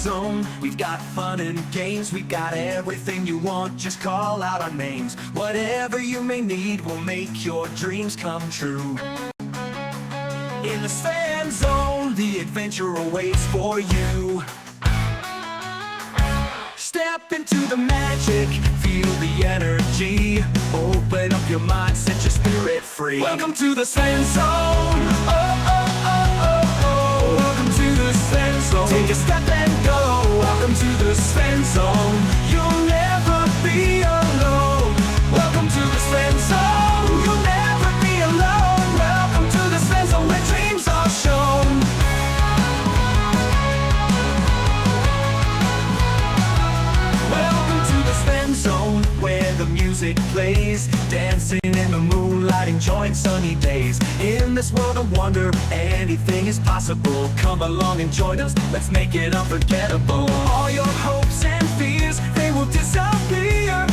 Svenzone. We've got fun and games, we've got everything you want, just call out our names. Whatever you may need will make your dreams come true. In the Svenzone, the adventure awaits for you. Step into the magic, feel the energy. Open up your mind, set your spirit free. Welcome to the Svenzone. Oh, oh, oh, oh, oh. Welcome to the Svenzone. Take a step and go. Welcome to the Svenzone. You'll never be alone. Welcome to the Svenzone. You'll never be alone. Welcome to the Svenzone, where dreams are shown. Welcome to the Svenzone, where the music plays, dancing in the moonlight, enjoying sunny days. In this world of wonder, anything is possible. Come along and join us, let's make it unforgettable. All your hopes and fears, they will disappear.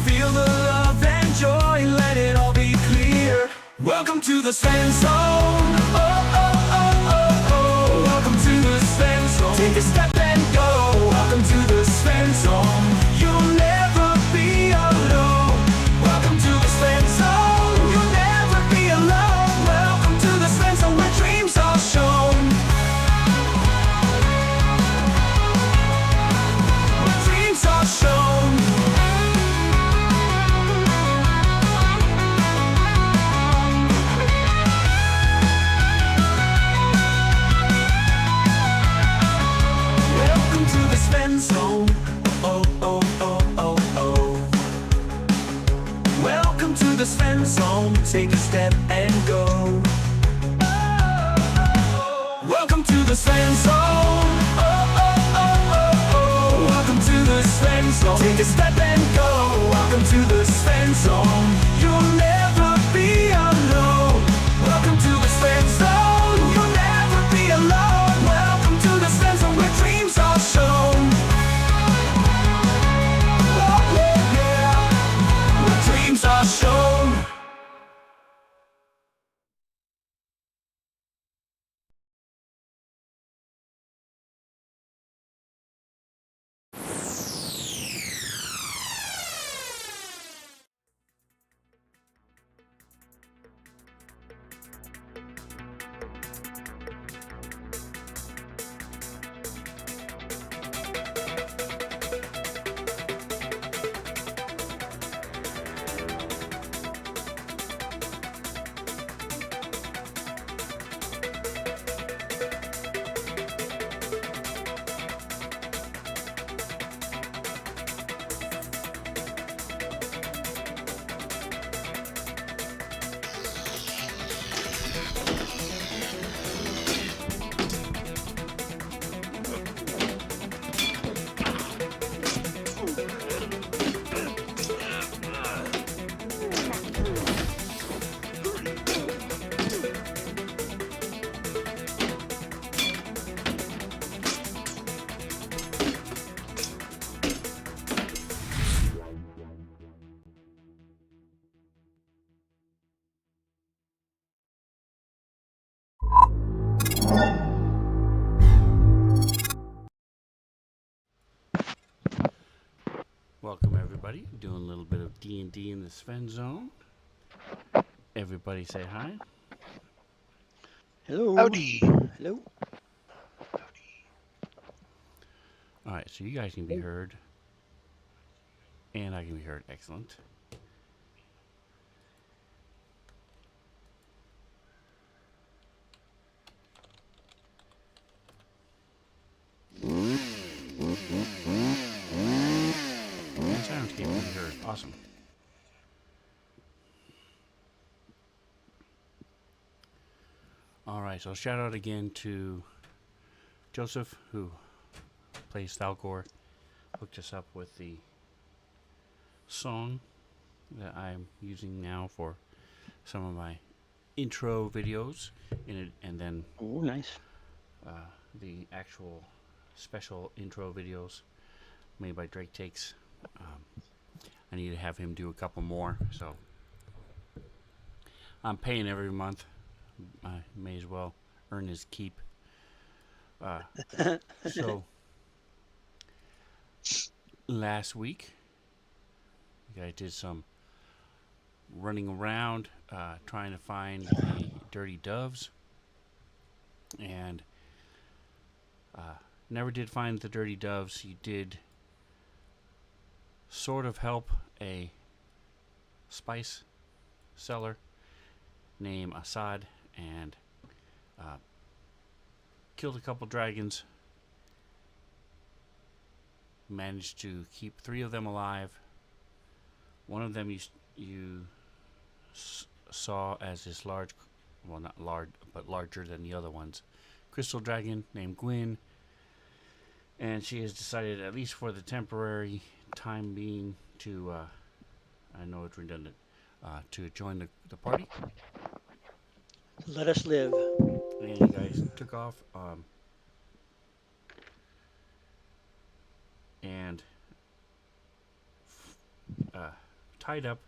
Feel the love and joy, let it all be clear. Welcome to the Svenzone. Oh, oh, oh, oh, oh. Welcome to the Svenzone. Take a step and go. Welcome to the Svenzone. You'll never be alone. Welcome to the Svenzone. You'll never be alone. Welcome to the Svenzone, where dreams are shown. Where dreams are shown. Welcome to the Svenzone. Oh, oh, oh, oh, oh. Welcome to the Svenzone. Take a step and go. Welcome to the Svenzone. Oh, oh, oh, oh, oh. Welcome to the Svenzone. Take a step and go. Welcome to the Svenzone. You'll never be alone. Welcome to the Svenzone. You'll never be alone. Welcome to the Svenzone, where dreams are shown. Oh, yeah, where dreams are shown. Welcome everybody. Doing a little bit of D&D in the Svenzone. Everybody say hi. Hello. Howdy. Hello. Alright, so you guys can be heard. And I can be heard. Excellent. And sounds can be heard. Awesome. Alright, so shout out again to Joseph, who plays Thalgor, hooked us up with the song that I'm using now for some of my intro videos, and then Oh, nice. the actual special intro videos made by Drake Takes. I need to have him do a couple more, so I'm paying every month. I may as well earn his keep. So last week, I did some running around trying to find the dirty doves, and never did find the dirty doves. You did sort of help a spice seller named Assad, and killed a couple dragons. Managed to keep 3 of them alive. One of them you saw as this large, well, not large, but larger than the other ones, crystal dragon named Gwyn, and she has decided, at least for the temporary time being, to I know it's redundant, to join the party. Let us live. And you guys took off, and uh, tied up.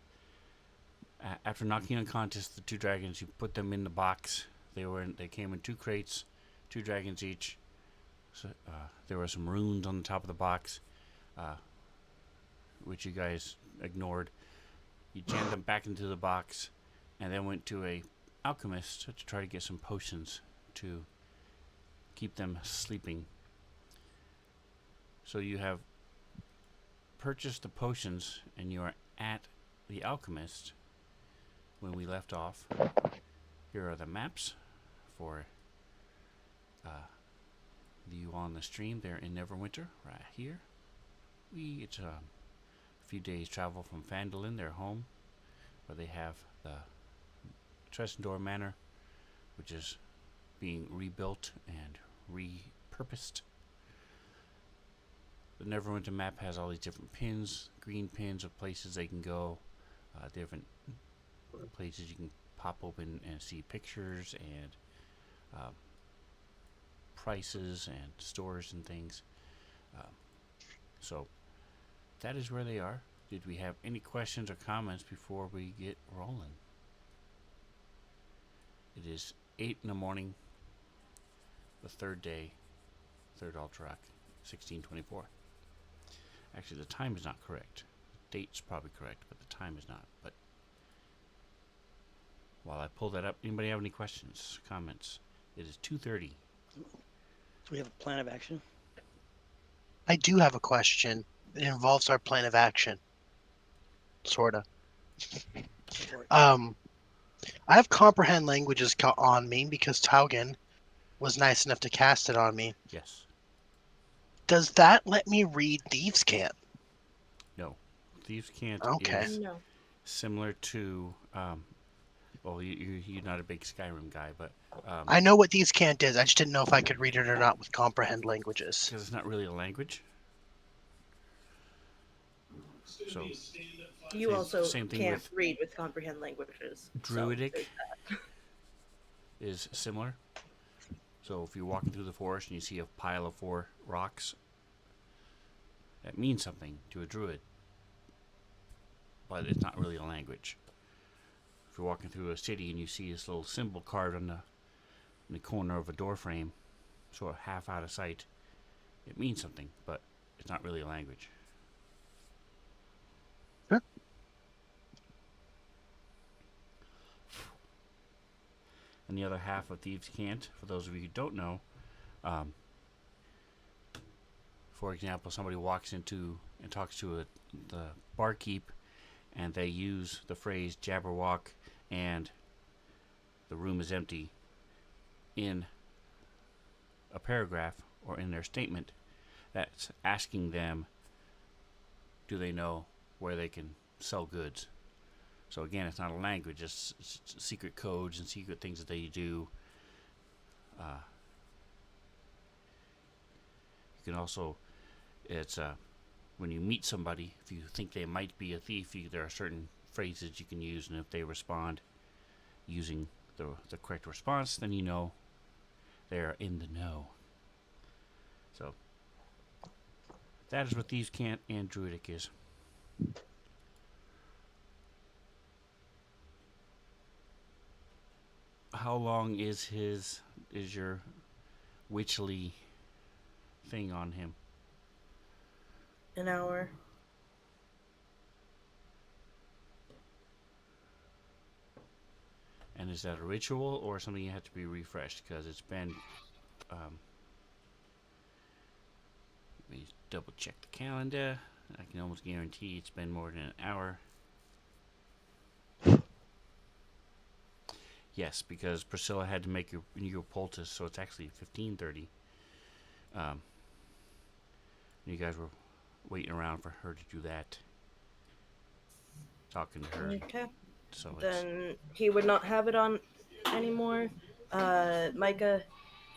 After knocking unconscious the 2 dragons, you put them in the box. They came in 2 crates, 2 dragons each. So, there were some runes on the top of the box, which you guys ignored. You jammed them back into the box, and then went to a alchemist to try to get some potions to keep them sleeping. So you have purchased the potions, and you are at the alchemist when we left off. Here are the maps for you on the stream. They're in Neverwinter, right here. It's a few days travel from Phandalin, their home, where they have the Tresendor Manor, which is being rebuilt and repurposed. The Neverwinter map has all these different pins, green pins of places they can go, different places you can pop open and see pictures and prices and stores and things. So that is where they are. Did we have any questions or comments before we get rolling? It is 8 in the morning, the 3rd day, 3rd Alterac, 1624. Actually, the time is not correct. The date's probably correct, but the time is not. But while I pull that up, anybody have any questions, comments? It is 2:30. Do we have a plan of action? I do have a question. It involves our plan of action. Sorta. I have comprehend languages on me because Taugen was nice enough to cast it on me. Yes. Does that let me read Thieves' Cant? No. Thieves' Cant Okay. is No. similar to, well, you're not a big Skyrim guy, but I know what Thieves' Cant is. I just didn't know if I could read it or not with comprehend languages. because it's not really a language. So You also same thing can't with read with comprehend languages. so Druidic there's that. is similar. So if you're walking through the forest and you see a pile of 4 rocks, that means something to a druid, but it's not really a language. If you're walking through a city and you see this little symbol carved on in the corner of a door frame, sort of half out of sight, it means something, but it's not really a language. Sure. And the other half of Thieves' Cant, for those of you who don't know, for example, somebody walks into and talks to the barkeep, and they use the phrase Jabberwock and the room is empty in a paragraph or in their statement. That's asking them, do they know where they can sell goods? So again, it's not a language, it's secret codes and secret things that they do. You can also, it's when you meet somebody, if you think they might be a thief, there are certain phrases you can use, and if they respond using the correct response, then you know they're in the know. So that is what Thieves' Cant and Druidic is. How long is your Witchly thing on him? An hour. And is that a ritual or something you have to be refreshed? Because it's been. Let me double check the calendar. I can almost guarantee it's been more than an hour. Yes, because Priscilla had to make your poultice, so it's actually 15:30. You guys were waiting around for her to do that, talking to her. Okay. So it's Then he would not have it on anymore. Micah,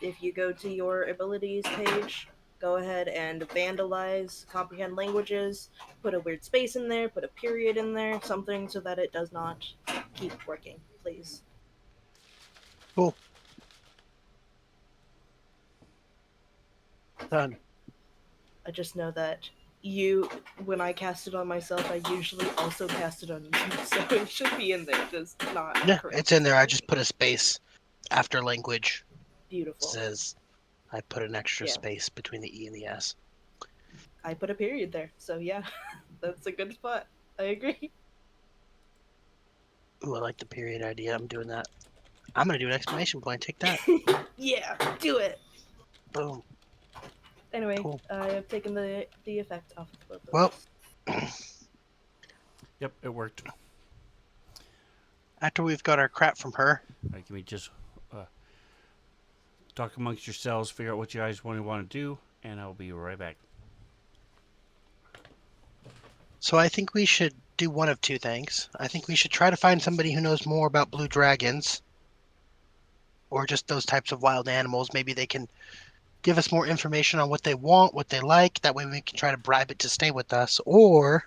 if you go to your abilities page, go ahead and vandalize comprehend languages, put a weird space in there, put a period in there, something so that it does not keep working, please. Cool. Done. I just know that when I cast it on myself, I usually also cast it on you, so it should be in there, just not Yeah, correct. it's in there. I just put a space after language. Beautiful. Says I put an extra Yeah. space between the E and the S. I put a period there, so yeah, that's a good spot. I agree. Ooh, I like the period idea. I'm doing that. I'm gonna do an exclamation point. Take that. Yeah, do it. Boom. Anyway, Cool. I have taken the effect off of both of Well, us. yep, it worked. after we've got our crap from her, All right, can we just talk amongst yourselves, figure out what you guys want to do, and I'll be right back. so I think we should do one of two things. I think we should try to find somebody who knows more about blue dragons, or just those types of wild animals. Maybe they can give us more information on what they want, what they like. That way we can try to bribe it to stay with us, or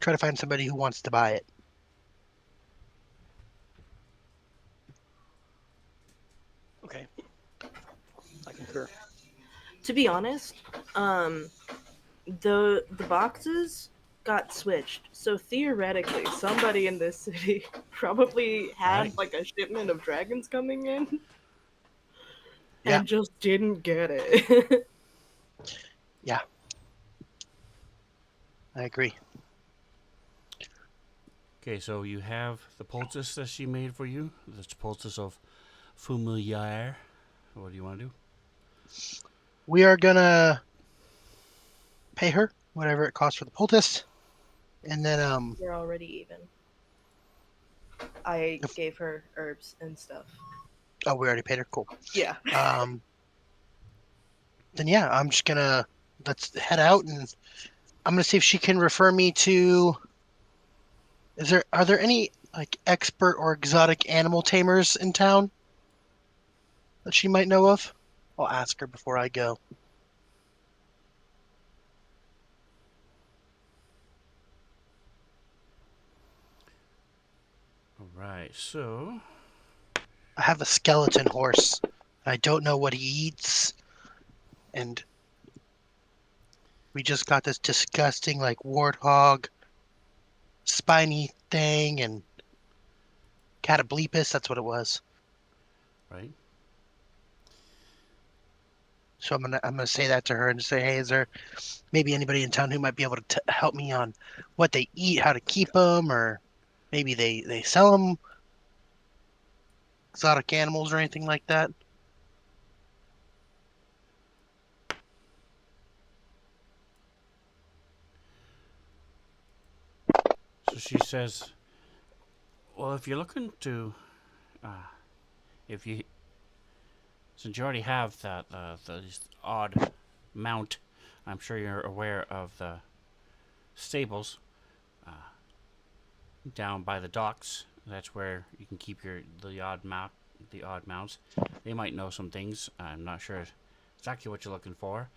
try to find somebody who wants to buy it. Okay. I concur. To be honest, um, the boxes got switched, so theoretically, somebody in this city probably had Right. like a shipment of dragons coming in Yeah. and just didn't get it. Yeah, I agree. Okay, so you have the poultice that she made for you. The poultice of familiar. What do you want to do? We are gonna pay her whatever it costs for the poultice, and then We're already even. I if, gave her herbs and stuff. oh, we already paid her. Cool. Yeah. Um, then yeah, I'm just gonna let's head out, and I'm gonna see if she can refer me to. Are there any like expert or exotic animal tamers in town that she might know of? I'll ask her before I go. All right, so I have a skeleton horse. I don't know what he eats, and we just got this disgusting like warthog spiny thing and catoblepus. That's what it was. right. So I'm gonna say that to her and say, hey, is there maybe anybody in town who might be able to help me on what they eat, how to keep them, or maybe they sell them, exotic animals or anything like that? So she says, well, if you're looking to, uh, if you, since you already have that the odd mount, I'm sure you're aware of the stables down by the docks. That's where you can keep the odd mounts. They might know some things. I'm not sure exactly what you're looking for,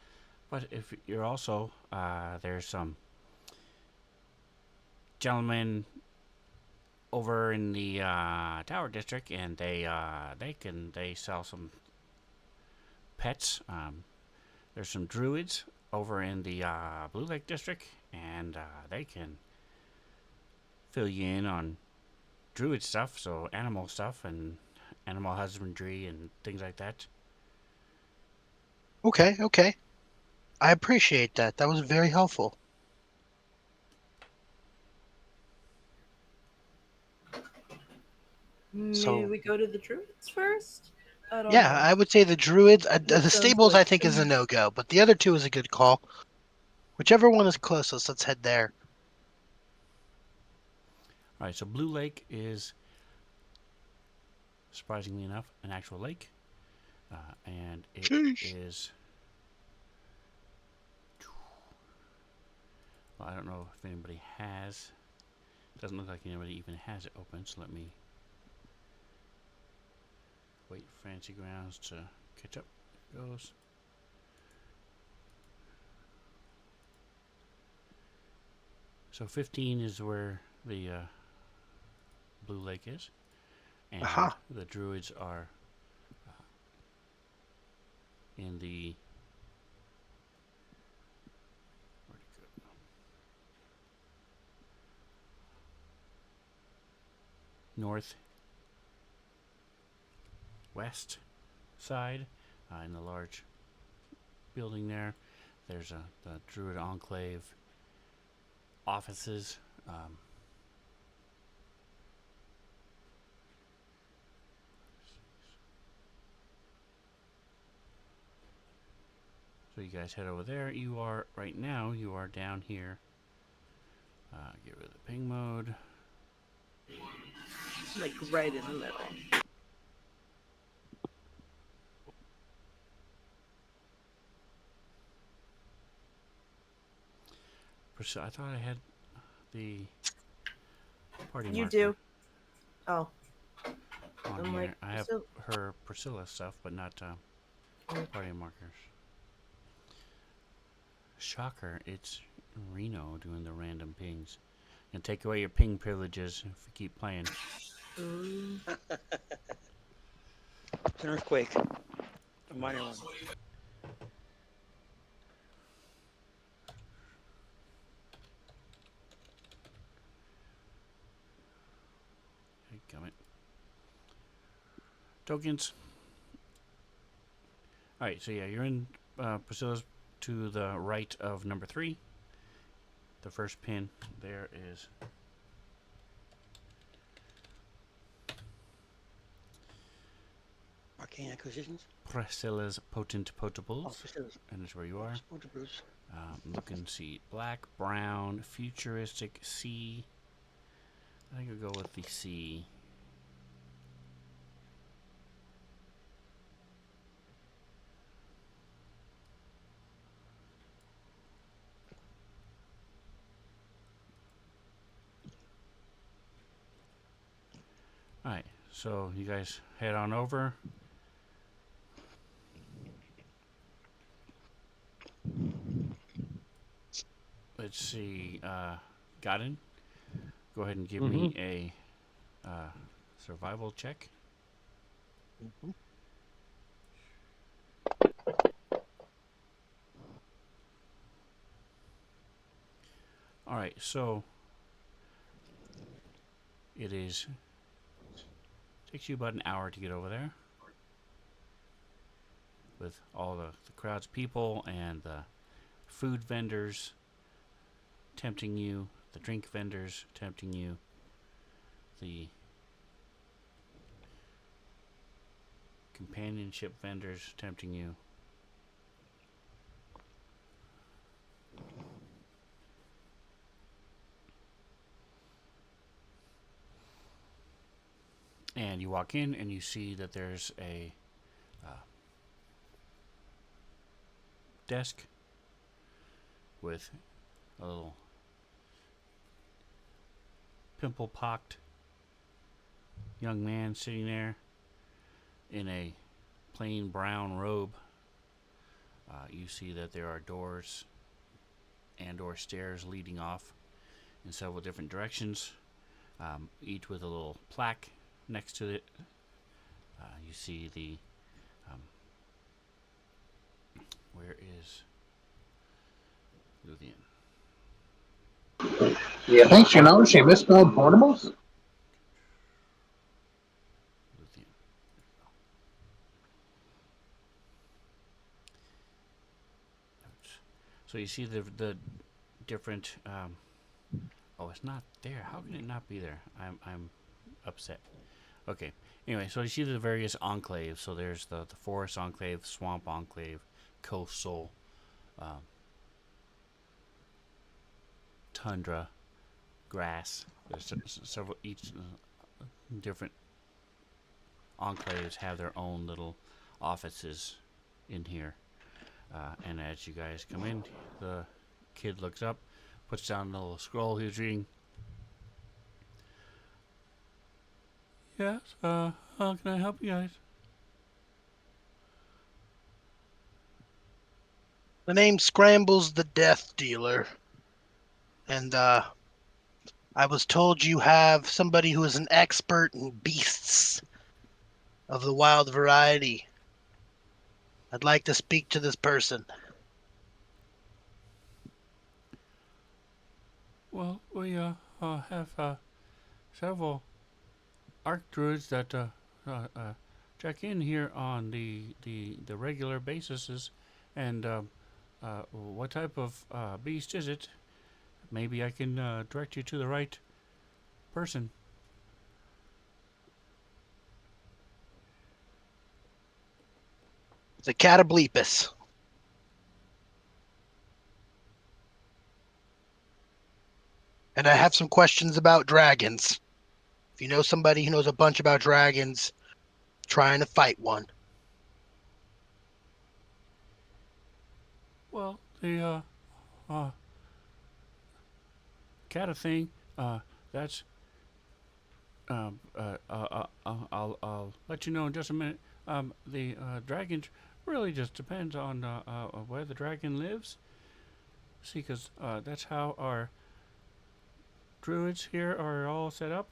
but if you're also there's some gentlemen over in the Tower District, and they sell some pets. There's some druids over in the Blue Lake District, and they can fill you in on druid stuff, so animal stuff and animal husbandry and things like that. Okay, okay. I appreciate that. That was very helpful. Maybe So, we go to the druids first? I don't yeah, know. I would say the druids. That The sounds stables, like I think, is a no-go, but the other two is a good call. Whichever one is closest, let's head there. All right, so Blue Lake is, surprisingly enough, an actual lake, and it Sheesh. is. Well, I don't know if anybody has. Doesn't look like anybody even has it open. So let me wait for Fancy Grounds to catch up. It goes. So 15 is where the Blue Lake is, and Aha. the Druids are in the. Where'd it go? Northwest side, in the large building there. There's the Druid Enclave offices. So you guys head over there. You are right now. You are down here. Get rid of the ping mode. like right in the middle. I thought I had the party You marker do. Oh, on I'm here. like, I have so her Priscilla stuff, but not party markers. Shocker! It's Reno doing the random pings. And take away your ping privileges if you keep playing. It's an earthquake. A minor one. Hey, come it. Tokens. Alright, so yeah, you're in Priscilla's to the right of number 3. The first pin there is Arcane acquisitions. Priscilla's Potent Potables. Officers. And that's where you are. Sportables. Look and see. Black, brown, futuristic, C. I think I'll go with the C. Alright, so you guys head on over. Let's see. Godin, go ahead and give me a survival check. Mhm. Alright, so it is. Takes you about an hour to get over there. With all the crowds of people and the food vendors tempting you, the drink vendors tempting you, the companionship vendors tempting you. And you walk in and you see that there's a desk with a little pimple-pocked young man sitting there in a plain brown robe. You see that there are doors and or stairs leading off in several different directions, each with a little plaque next to it. You see the where is Luthien? You think she knows she misspelled portables? Luthien. So you see the different. Oh, it's not there. How can it not be there? I'm upset. Okay. Anyway, so you see the various enclaves. So there's the forest enclave, swamp enclave, coastal, tundra, grass. There's several each different enclaves have their own little offices in here. And as you guys come in, the kid looks up, puts down the little scroll he was reading. Yes, how can I help you guys? The name Scrambles the Death Dealer. And I was told you have somebody who is an expert in beasts of the wild variety. I'd like to speak to this person. Well, we have several arc druids that check in here on the regular basis, and what type of beast is it? Maybe I can direct you to the right person. It's a Catoblepus. And I have some questions about dragons. If you know somebody who knows a bunch about dragons, trying to fight one. Well, the cata thing, that's I'll let you know in just a minute. The dragons really just depends on where the dragon lives. See, because that's how our druids here are all set up.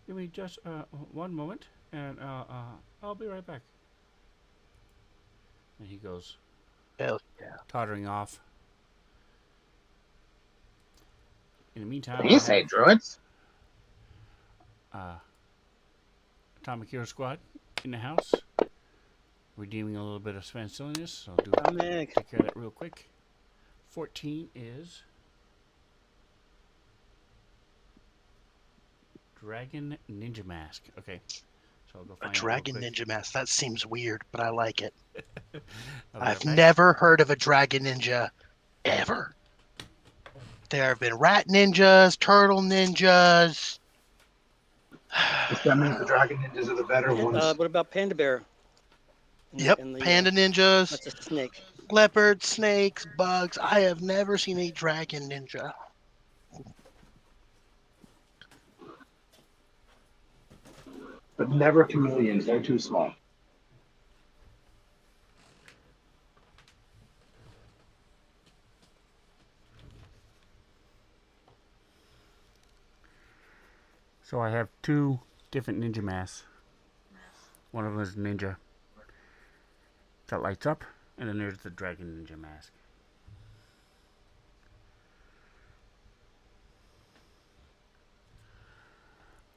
Give me just one moment, and I'll be right back. And he goes Hell yeah. tottering off. In the meantime, What do you say, druids? Atomic Hero Squad in the house, redeeming a little bit of Svenzone. So I'll Atomic. take care of that real quick. 14 is Dragon Ninja Mask. Okay, so I'll go A find dragon that real quick. ninja mask. That seems weird, but I like it. I'll be I've right back. never heard of a dragon ninja ever. There have been rat ninjas, turtle ninjas. That means the dragon ninjas are the better ones. What about Panda Bear? Yep, panda ninjas, That's a snake. leopards, snakes, bugs. I have never seen a dragon ninja. But never chameleons. They're too small. So I have two different ninja masks. One of them is ninja that lights up, and then there's the dragon ninja mask.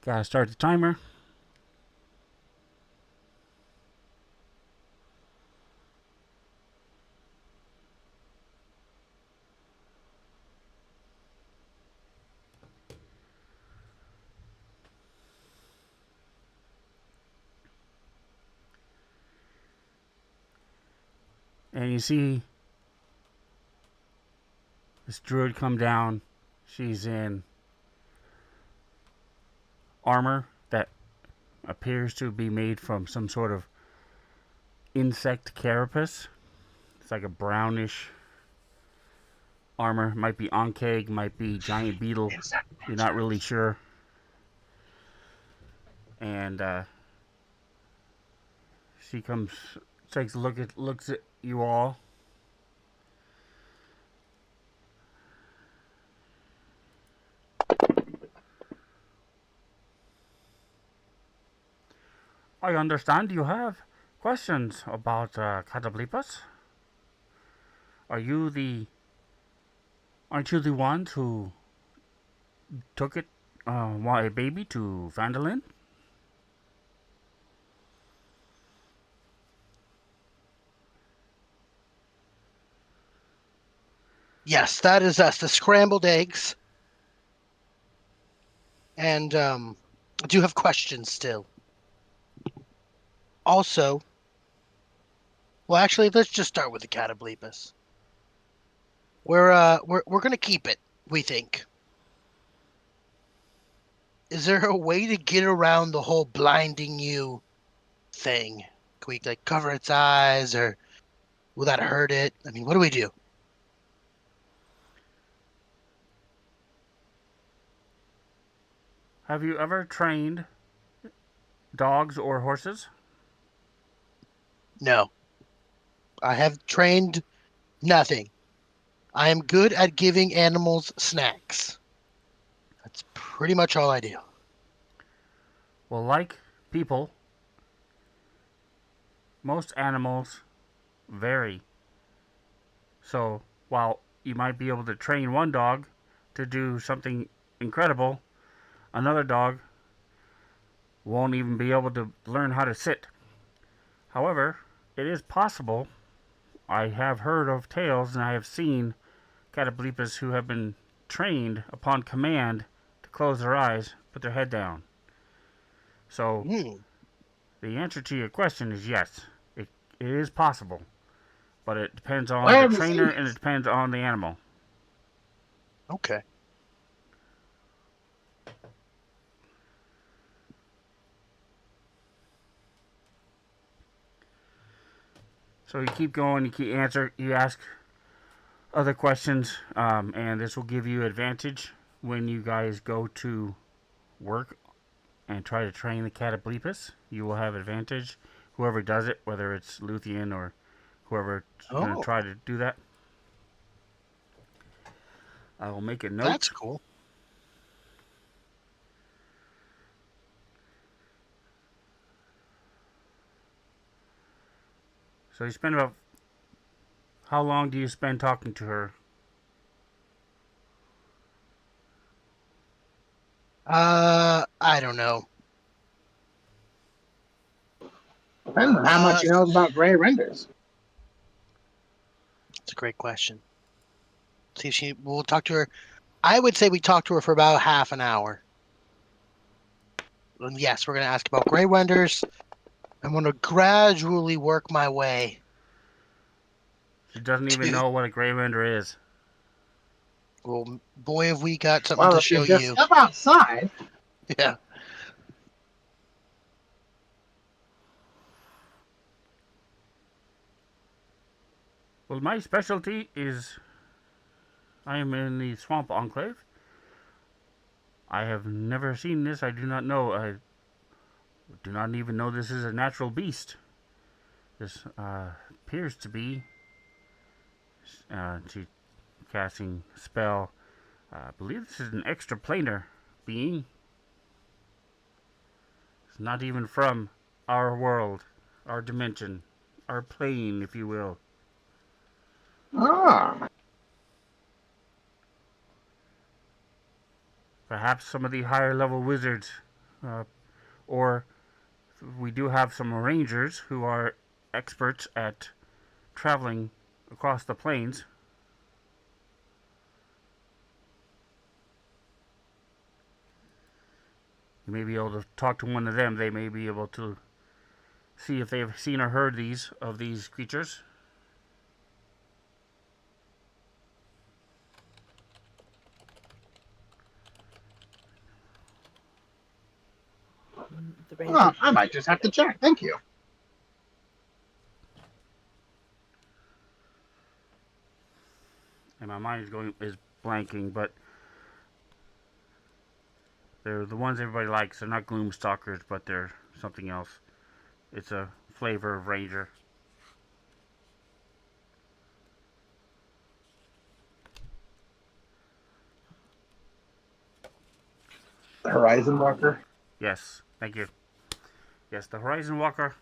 Gotta start the timer. And you see this druid come down. She's in armor that appears to be made from some sort of insect carapace. It's like a brownish armor. Might be onceg, might be giant beetle. You're not really sure. And she comes, takes a looks at you all. I understand you have questions about Catoblepus. Aren't you the ones who took it while a baby to Vandalin? Yes, that is us. The scrambled eggs. And I do have questions still. Also, well, actually, let's just start with the Catoblepus. We're gonna keep it. We think. Is there a way to get around the whole blinding you thing? Can we like cover its eyes, or will that hurt it? I mean, what do we do? Have you ever trained dogs or horses? No, I have trained nothing. I am good at giving animals snacks. That's pretty much all I do. Well, like people, most animals vary. So, while you might be able to train one dog to do something incredible, another dog won't even be able to learn how to sit. However, it is possible. I have heard of tales and I have seen catoblepas who have been trained upon command to close their eyes, put their head down. So, Hmm. the answer to your question is yes. It is possible, but it depends on Where the have you seen trainer and it this? depends on the animal. Okay. So you keep going, you ask other questions, and this will give you advantage when you guys go to work and try to train the catoblepus. You will have advantage. Whoever does it, whether it's Luthien or whoever's going to Oh, try to do that. I will make a that's note. cool. So you spend about how long do you spend talking to her? I don't know. Depends on how much he knows about gray renders. It's a great question. See if we'll talk to her. I would say we talk to her for about half an hour. And yes, we're going to ask about gray renders. I'm going to gradually work my way She doesn't even to. know what a gray render is. Well, boy, have we got something Well, to if you show just you. step outside, Yeah. Well, my specialty is I am in the swamp enclave. I have never seen this. I do not know. I do not even know this is a natural beast. This appears to be. She casting spell. I believe this is an extraplanar being. It's not even from our world, our dimension, our plane, if you will. ah, Perhaps some of the higher level wizards, uh, or we do have some rangers who are experts at traveling across the plains. You may be able to talk to one of them. They may be able to see if they've seen or heard of these creatures. The ranger. I might just have to check. Thank you. And my mind is blanking, but they're the ones everybody likes. They're not gloom stalkers, but they're something else. It's a flavor of ranger. The Horizon Walker. Yes, thank you. Yes, the Horizon Walker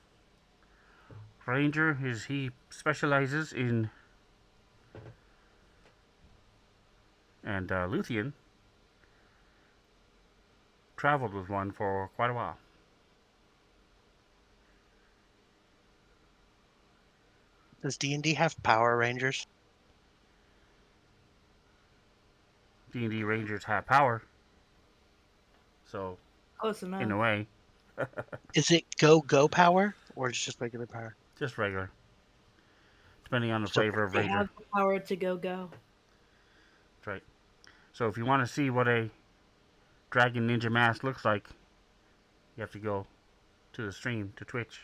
Ranger is he specializes in, and Luthien traveled with one for quite a while. Does D&D have Power Rangers? D&D Rangers have power. So, Close enough. in a way, Is it go power or is it just regular power? just regular. Depending on the So flavor of They Ranger. have the power to go. That's right. So if you want to see what a Dragon Ninja Mask looks like, you have to go to the stream, to Twitch.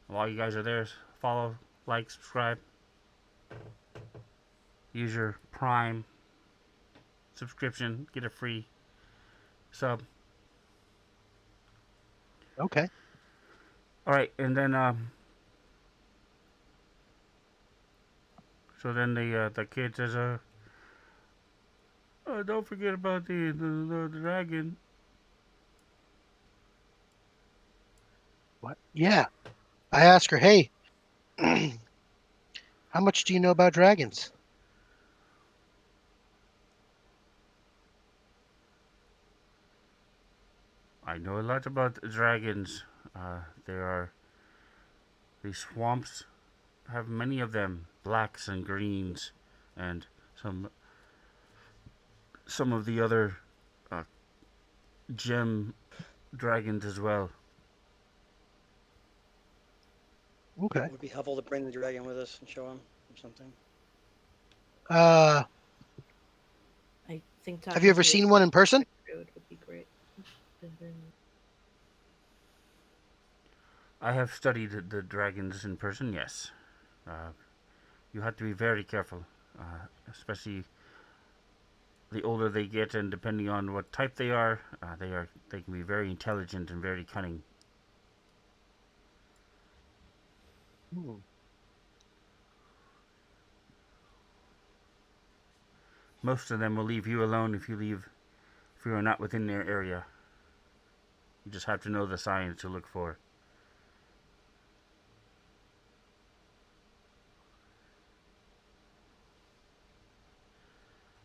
While you guys are there, follow, like, subscribe. Use your Prime subscription. Get a free sub. Okay. Alright, and then, so then the kid says, oh, don't forget about the dragon. What? Yeah. I ask her, hey, how much do you know about dragons? I know a lot about dragons. There are these swamps have many of them, blacks and greens, and some of the other uh, gem dragons as well. Okay. It would be helpful to bring the dragon with us and show him or something. Uh, I think. have you ever seen one in person? Would be great. I have studied the dragons in person. Yes, you have to be very careful, especially the older they get, and depending on what type they are, they can be very intelligent and very cunning. Hmm. Most of them will leave you alone if you are not within their area. You just have to know the signs to look for.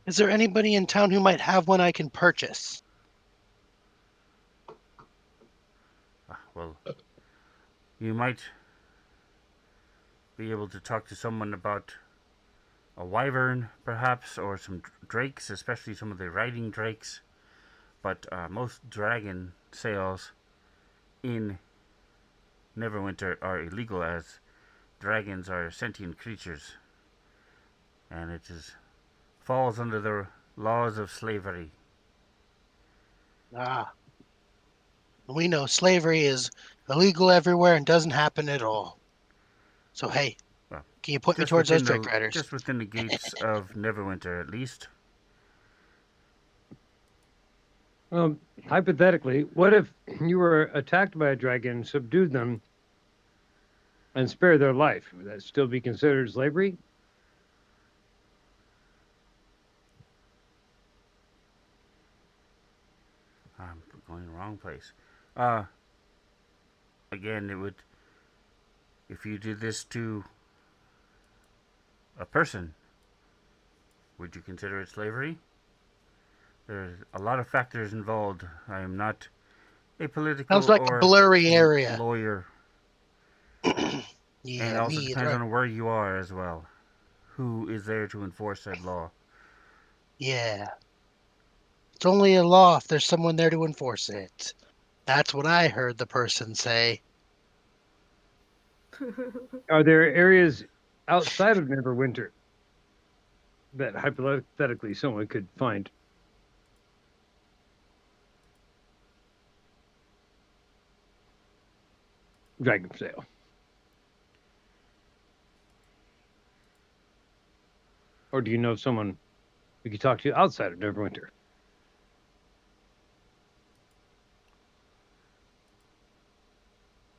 Is there anybody in town who might have one I can purchase? Well, you might be able to talk to someone about a wyvern, perhaps, or some drakes, especially some of the riding drakes. But most dragon sales in Neverwinter are illegal, as dragons are sentient creatures, and it falls under the laws of slavery. Ah, we know slavery is illegal everywhere and doesn't happen at all. So hey, Well, can you point me towards those drake riders? just within the gates of Neverwinter, at least. Hypothetically, what if you were attacked by a dragon, subdued them, and spared their life? Would that still be considered slavery? I'm going the wrong place. Again, it would, if you did this to a person, would you consider it slavery? There's a lot of factors involved. I am not a political Sounds like a or blurry area. lawyer, and it Yeah, me also depends either. on where you are as well. Who is there to enforce that law? Yeah. It's only a law if there's someone there to enforce it. That's what I heard the person say. Are there areas outside of Neverwinter that hypothetically someone could find? Dragon for sale. Or do you know someone we could talk to outside of Neverwinter?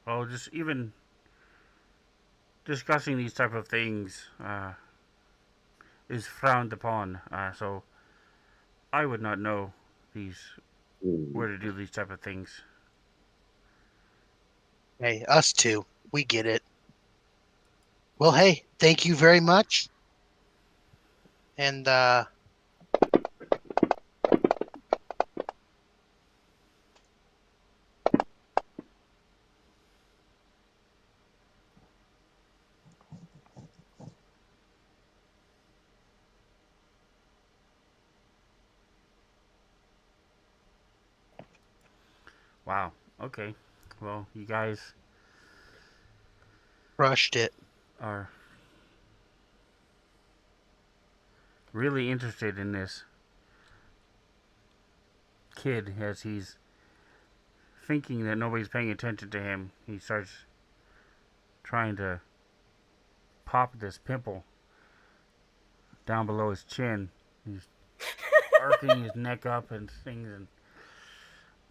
Well, just even discussing these type of things is frowned upon. So I would not know where to do these type of things. Hey, us too. We get it. Well, hey, thank you very much. And Wow. Okay. Well, you guys Crushed it. are really interested in this kid as he's thinking that nobody's paying attention to him. He starts trying to pop this pimple down below his chin. He's arcing his neck up and things, and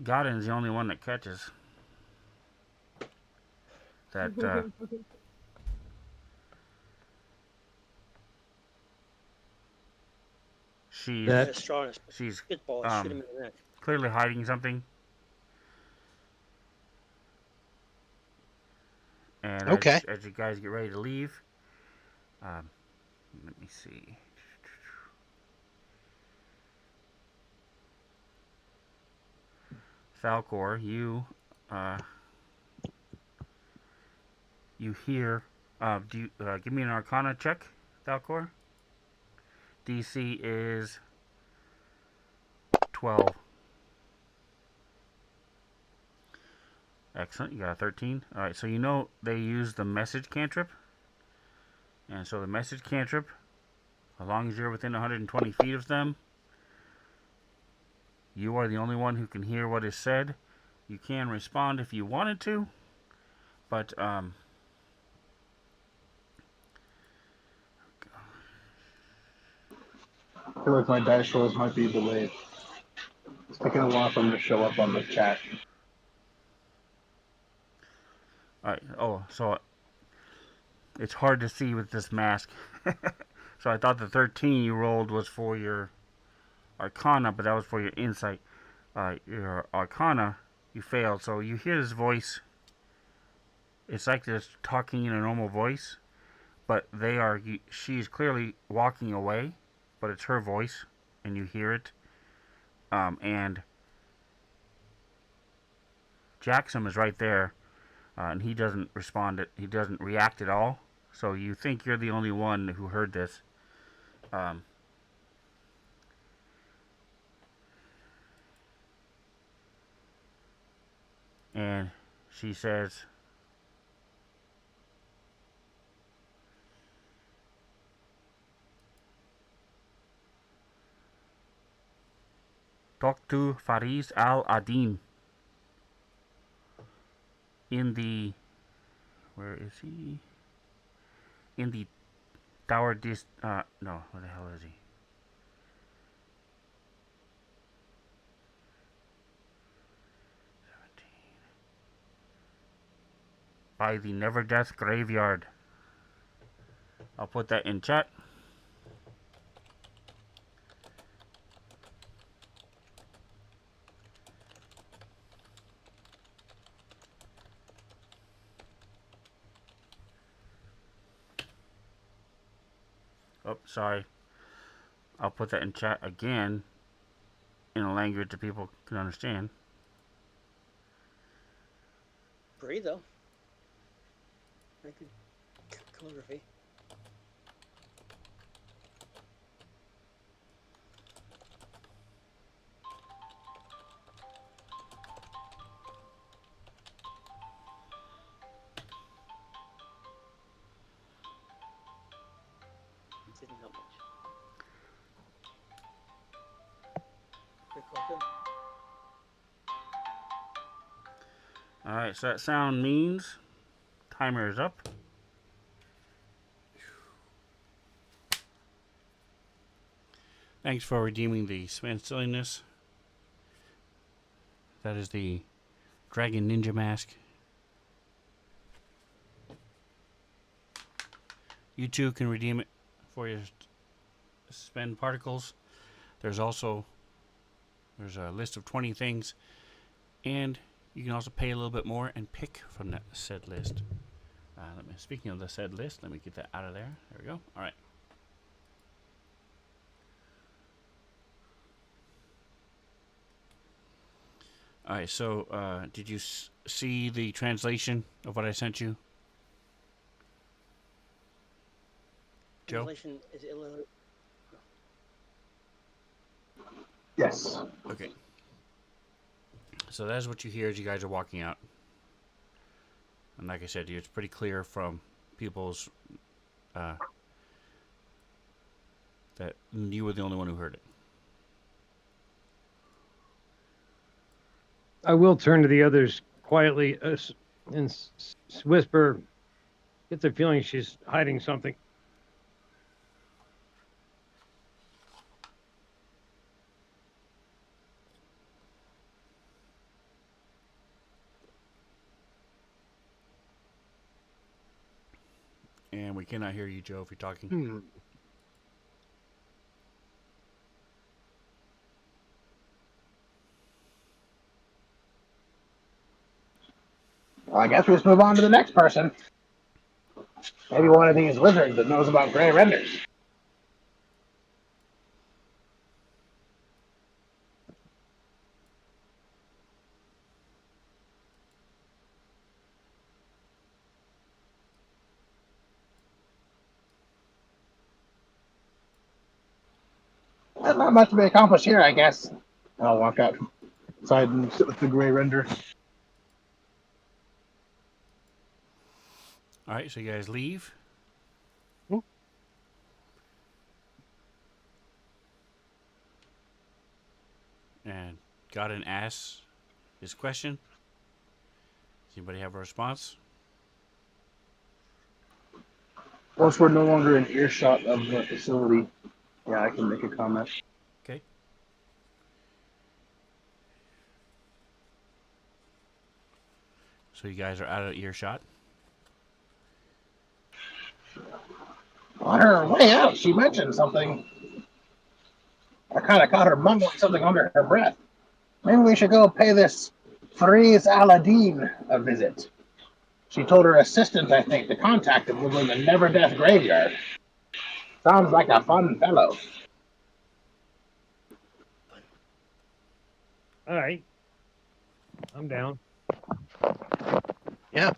Godin's the only one that catches that. She's Get That a straw and a she's spitball and shoot him in the neck. clearly hiding something, and Okay. as you guys get ready to leave, um, let me see. Falcor, you hear. Do you give me an Arcana check, Falcor? DC is 12. Excellent. You got a 13. All right. So you know they use the message cantrip, and so the message cantrip, as long as you're within 120 feet of them, you are the only one who can hear what is said. You can respond if you wanted to, but I feel like my dice rolls might be delayed. It's taking a while for them to show up on the chat. all right. Oh, so it's hard to see with this mask. So I thought the 13 you rolled was for your Arcana, but that was for your insight. Your Arcana, you failed. So you hear this voice. It's like just talking in a normal voice, but she's clearly walking away, but it's her voice, and you hear it. And Jackson is right there, and he doesn't respond. He doesn't react at all. So you think you're the only one who heard this. And she says, "Talk to Fariz al-Adin in the, where is he? In the tower no, where the hell is he? By the Never Death Graveyard." I'll put that in chat. Oh, sorry. I'll put that in chat again in a language that people can understand. Great though. Very good calligraphy. Didn't help much. Quick welcome. Alright, so that sound means timer is up. Thanks for redeeming the Svenzone. That is the Dragon Ninja Mask. You too can redeem it for your spend particles. There's a list of 20 things, and you can also pay a little bit more and pick from that said list. Speaking of the said list, let me get that out of there. There we go. All right. All right. So, did you see the translation of what I sent you, Joe? Translation is illiterate. Yes. Okay. So that's what you hear as you guys are walking out. And like I said, it's pretty clear from people's that you were the only one who heard it. I will turn to the others quietly and whisper, get the feeling she's hiding something. And we cannot hear you, Joe, if you're talking. Well, I guess we just move on to the next person. Maybe one of these wizards that knows about gray renders. There's not much to be accomplished here, I guess. I'll walk outside and sit with the gray render. All right, so you guys leave. And Godin asks his question. Does anybody have a response? Once we're no longer in earshot of the facility, yeah, I can make a comment. Okay. So you guys are out of earshot. On her way out, she mentioned something. I kind of caught her mumbling something under her breath. Maybe we should go pay this Fariz Aladdin a visit. She told her assistant, I think, to contact him over in the Never Death Graveyard. Sounds like a fun fellow. All right. I'm down. Yeah.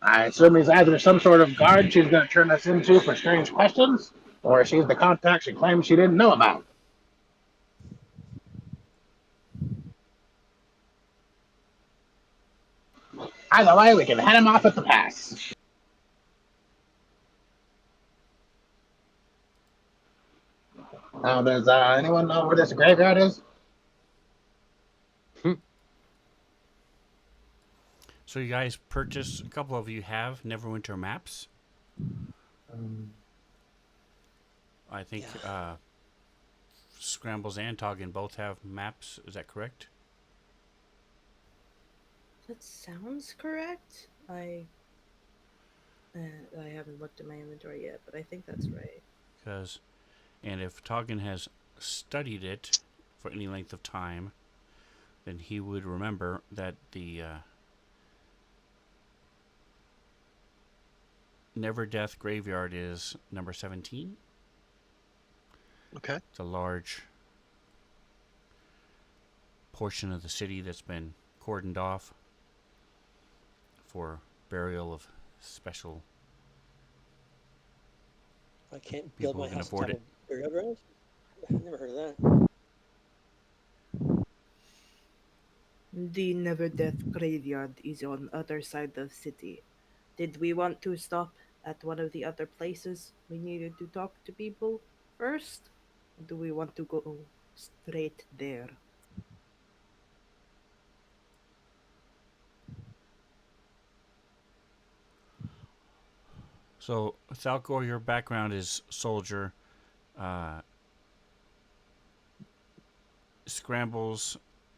I assume he's either some sort of guard she's going to turn us into for strange questions, or she's the contact she claims she didn't know about. Either way, we can head him off at the pass. Now, does anyone know where this graveyard is? So you guys purchased, a couple of you have Neverwinter maps. I think Scrambles and Toggin both have maps. Is that correct? That sounds correct. I haven't looked at my inventory yet, but I think that's right. And if Toggin has studied it for any length of time, then he would remember that the Never Death Graveyard is number 17. Okay. It's a large portion of the city that's been cordoned off for burial of special I can't people build my who can house afford on top it. of burial grounds? I've never heard of that. The Never Death Graveyard is on the other side of the city. Did we want to stop at one of the other places we needed to talk to people first? Or do we want to go straight there? So, Thalcor, your background is soldier. Scrambles,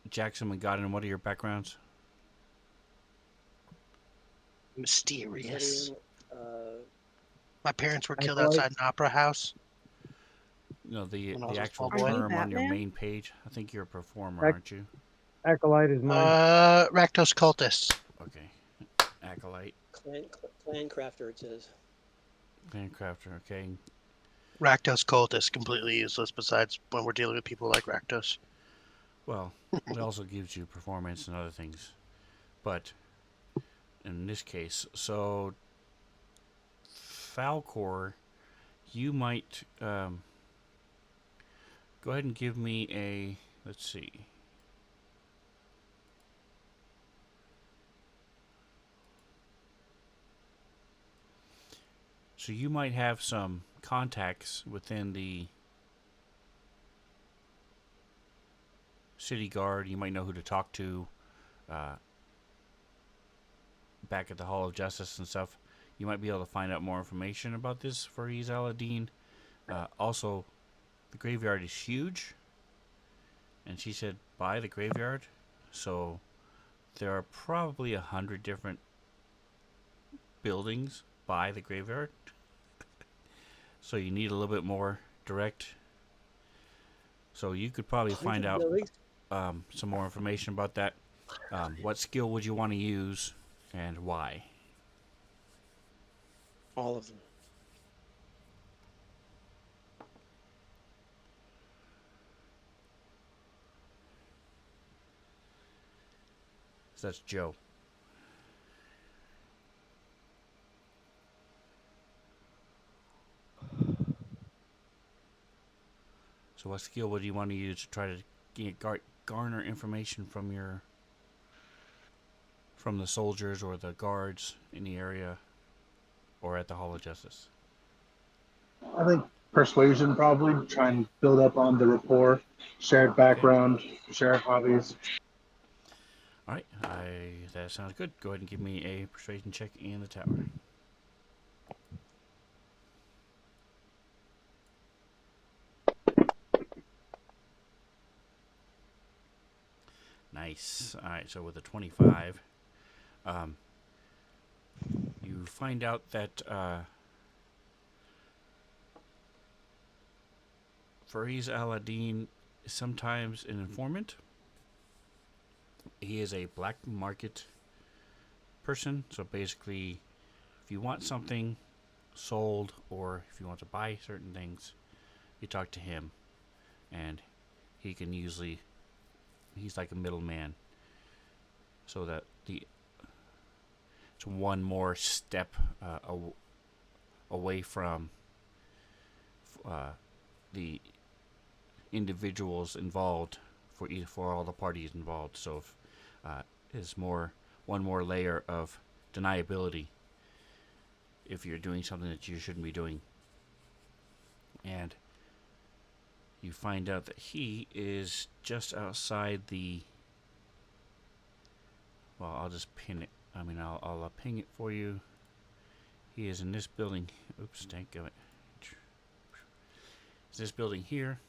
Jackson, and Godin, what are your backgrounds? Mysterious. Studying, My parents were killed Acolyte? outside an opera house. No, the When I was a actual small boy. Are you term on your Batman? main page. I think you're a performer, Ac- aren't you? Acolyte is mine. Rakdos cultists. Okay. Acolyte. clan crafter, it says. Handcrafter, okay. Rakdos cultists, completely useless besides when we're dealing with people like Rakdos. Well, it also gives you performance and other things. But in this case, so Falcor, you might go ahead and give me a, let's see. So you might have some contacts within the city guard. You might know who to talk to back at the Hall of Justice and stuff. You might be able to find out more information about this Fariz Al-Din. Also, the graveyard is huge. And she said, by the graveyard. So there are probably 100 different buildings by the graveyard. So you need a little bit more direct. So you could probably find out some more information about that. What skill would you want to use and why? All of them. So that's Joe. So what skill would you want to use to try to garner information from the soldiers or the guards in the area or at the Hall of Justice? I think persuasion probably. Try and build up on the rapport, shared background, shared hobbies. All right, that sounds good. Go ahead and give me a persuasion check in the tower. Nice. All right, so with a 25, you find out that Fariz Al-Din is sometimes an informant. He is a black market person, so basically, if you want something sold or if you want to buy certain things, you talk to him, and he can usually, he's like a middleman, so that it's one more step away from the individuals involved for all the parties involved. So if is one more layer of deniability if you're doing something that you shouldn't be doing. And you find out that he is just outside the, well, I'll just pin it. I'll ping it for you. He is in this building. Oops, thank you. It's this building here.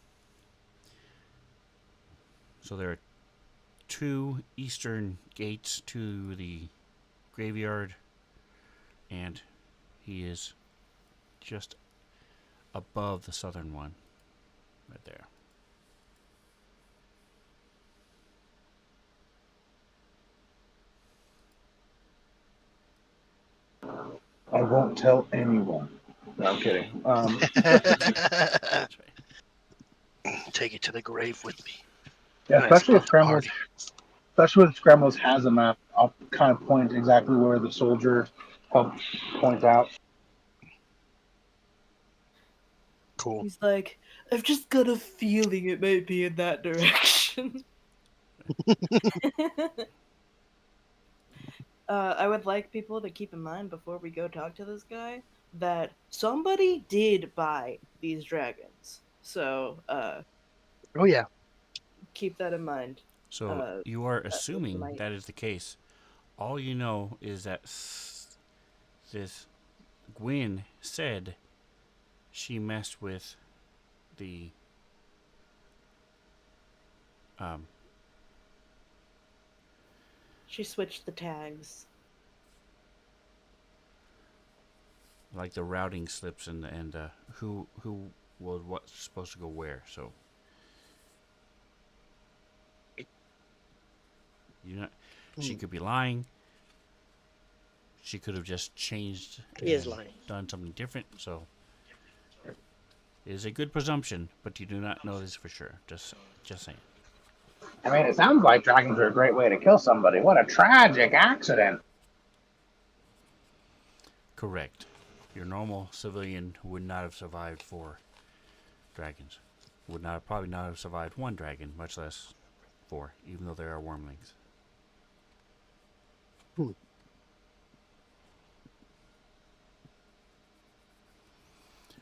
So there are 2 eastern gates to the graveyard, and he is just above the southern one, right there. I won't tell anyone. No, I'm kidding. That's right. Take it to the grave with me. Yeah, Nice especially if about the party. Scrambles has a map, I'll kind of point exactly where the soldier helped point out. Cool. He's like, I've just got a feeling it might be in that direction. I would like people to keep in mind before we go talk to this guy that somebody did buy these dragons. So, Oh yeah. keep that in mind. So you are With assuming my- that is the case. All you know is that this Gwen said she messed with the She switched the tags. like the routing slips and who was what's supposed to go where. So she could be lying. She could have just changed He is and lying. done something different. So it is a good presumption, but you do not know this for sure. Just saying. I mean, it sounds like dragons are a great way to kill somebody. What a tragic accident. Correct. Your normal civilian would not have survived 4 dragons. Probably not have survived 1 dragon, much less 4, even though there are wormlings.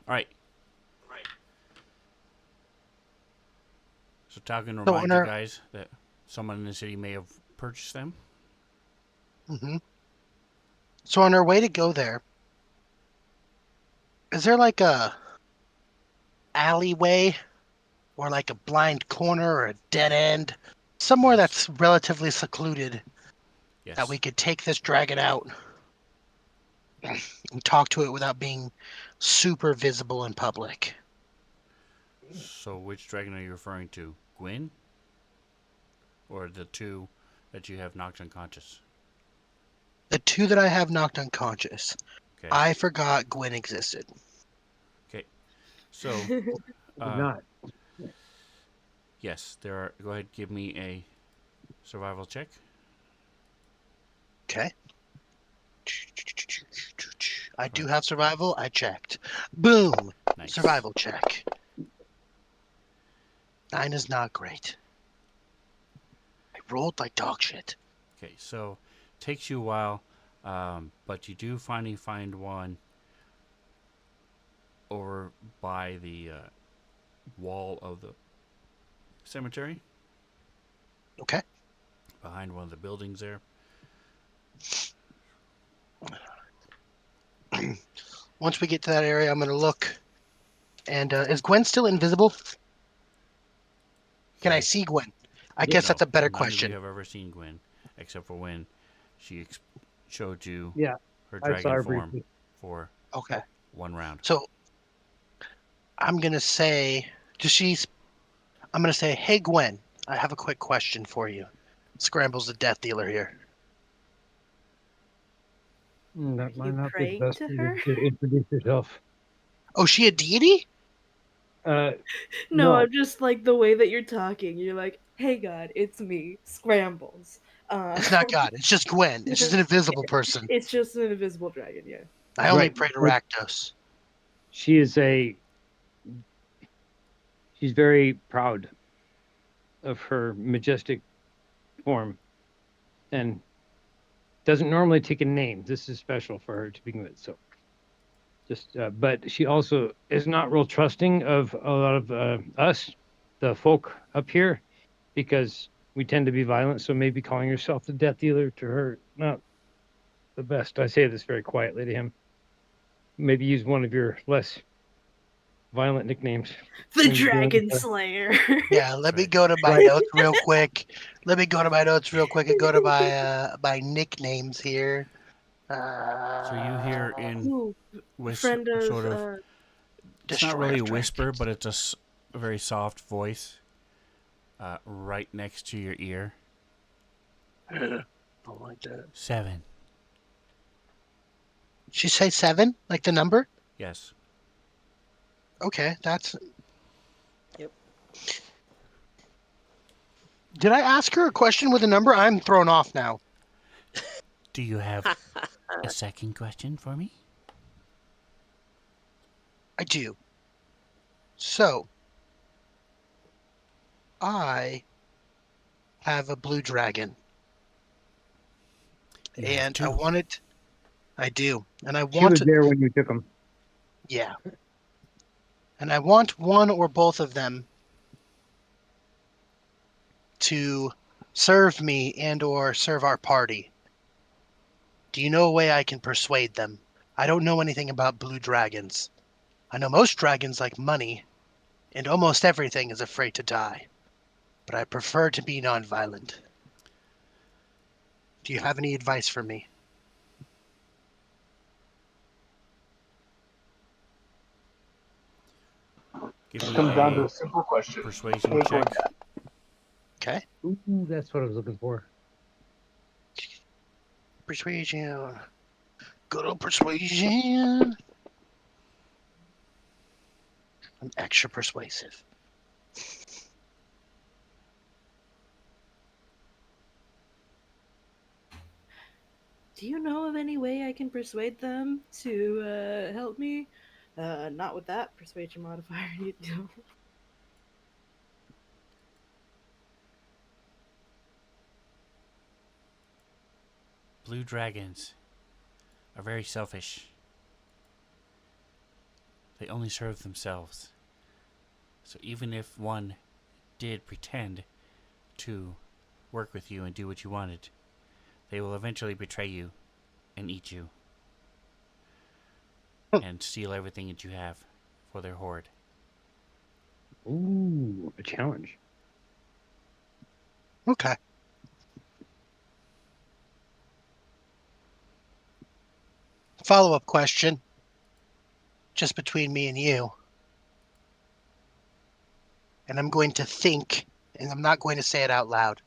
All right. So Talcon So reminds on you our guys that someone in the city may have purchased them. hmm so on our way to go there, is there like a alleyway or like a blind corner or a dead end, somewhere Yes. that's relatively secluded that we Yes. could take this dragon out and talk to it without being super visible in public? So which dragon are you referring to? Gwyn? Or the two that you have knocked unconscious? The two that I have knocked unconscious, Okay. I forgot Gwen existed. Okay. So, Did uh, not. yes, there are. Go ahead, give me a survival check. Okay. I do For, have survival. I checked. Boom. nice. Survival check. 9 is not great. I rolled like dog shit. Okay, so takes you a while, but you do finally find one over by the wall of the cemetery, Okay. behind one of the buildings there. Once we get to that area, I'm going to look. And is Gwen still invisible? Can I Okay. see Gwen? I Yeah. guess No, that's a better none of you question. have ever seen Gwen, except for when she showed you Yeah, her I saw dragon her form briefly. for Okay. one round. So I'm going to say, does she? I'm going to say, hey, Gwen, I have a quick question for you. Scrambles the death dealer here. That You might not be the praying best to way her? to introduce yourself. Oh, she a deity? Uh, No, no, I'm just like the way that you're talking. You're like, "Hey God, it's me, Scrambles." It's not God. It's just Gwen. It's just an invisible person. it's just an invisible dragon. Yeah. I only right. pray to But Rakdos. she is she's very proud of her majestic form and doesn't normally take a name. This is special for her to begin with. So just, but she also is not real trusting of a lot of us, the folk up here, because we tend to be violent. So maybe calling yourself the death dealer to her, not the best. I say this very quietly to him. Maybe use one of your less violent nicknames The when you're dealing with Dragon her. Slayer. Yeah, That's let me right. go to my Right. notes real quick. Let me go to my notes real quick and go to my nicknames here. So you hear in Ooh, friend of sort of, it's not Destroyer really of a whisper, Dragons. but it's a very soft voice right next to your ear. Don't like that. 7. She say 7, like the number? Yes. Okay, that's. Yep. Did I ask her a question with a number? I'm thrown off now. Do you have a second question for me? I do. So I have a blue dragon, You have and I 2. wanted. I do, and I She was want. there when you took them. Yeah, and I want one or both of them to serve me and or serve our party. Do you know a way I can persuade them? I don't know anything about blue dragons. I know most dragons like money, and almost everything is afraid to die. But I prefer to be nonviolent. Do you have any advice for me? Give It me comes down to a a simple question. persuasion Hey, check. Gwen. Okay. Ooh, that's what I was looking for. Persuasion. Good old persuasion. I'm extra persuasive. Do you know of any way I can persuade them to help me? Not with that persuasion modifier, you don't. Blue dragons are very selfish. they only serve themselves. So even if one did pretend to work with you and do what you wanted, they will eventually betray you and eat you and steal everything that you have for their hoard. Ooh, a challenge. Okay. Follow-up question, just between me and you. And I'm going to think, and I'm not going to say it out loud.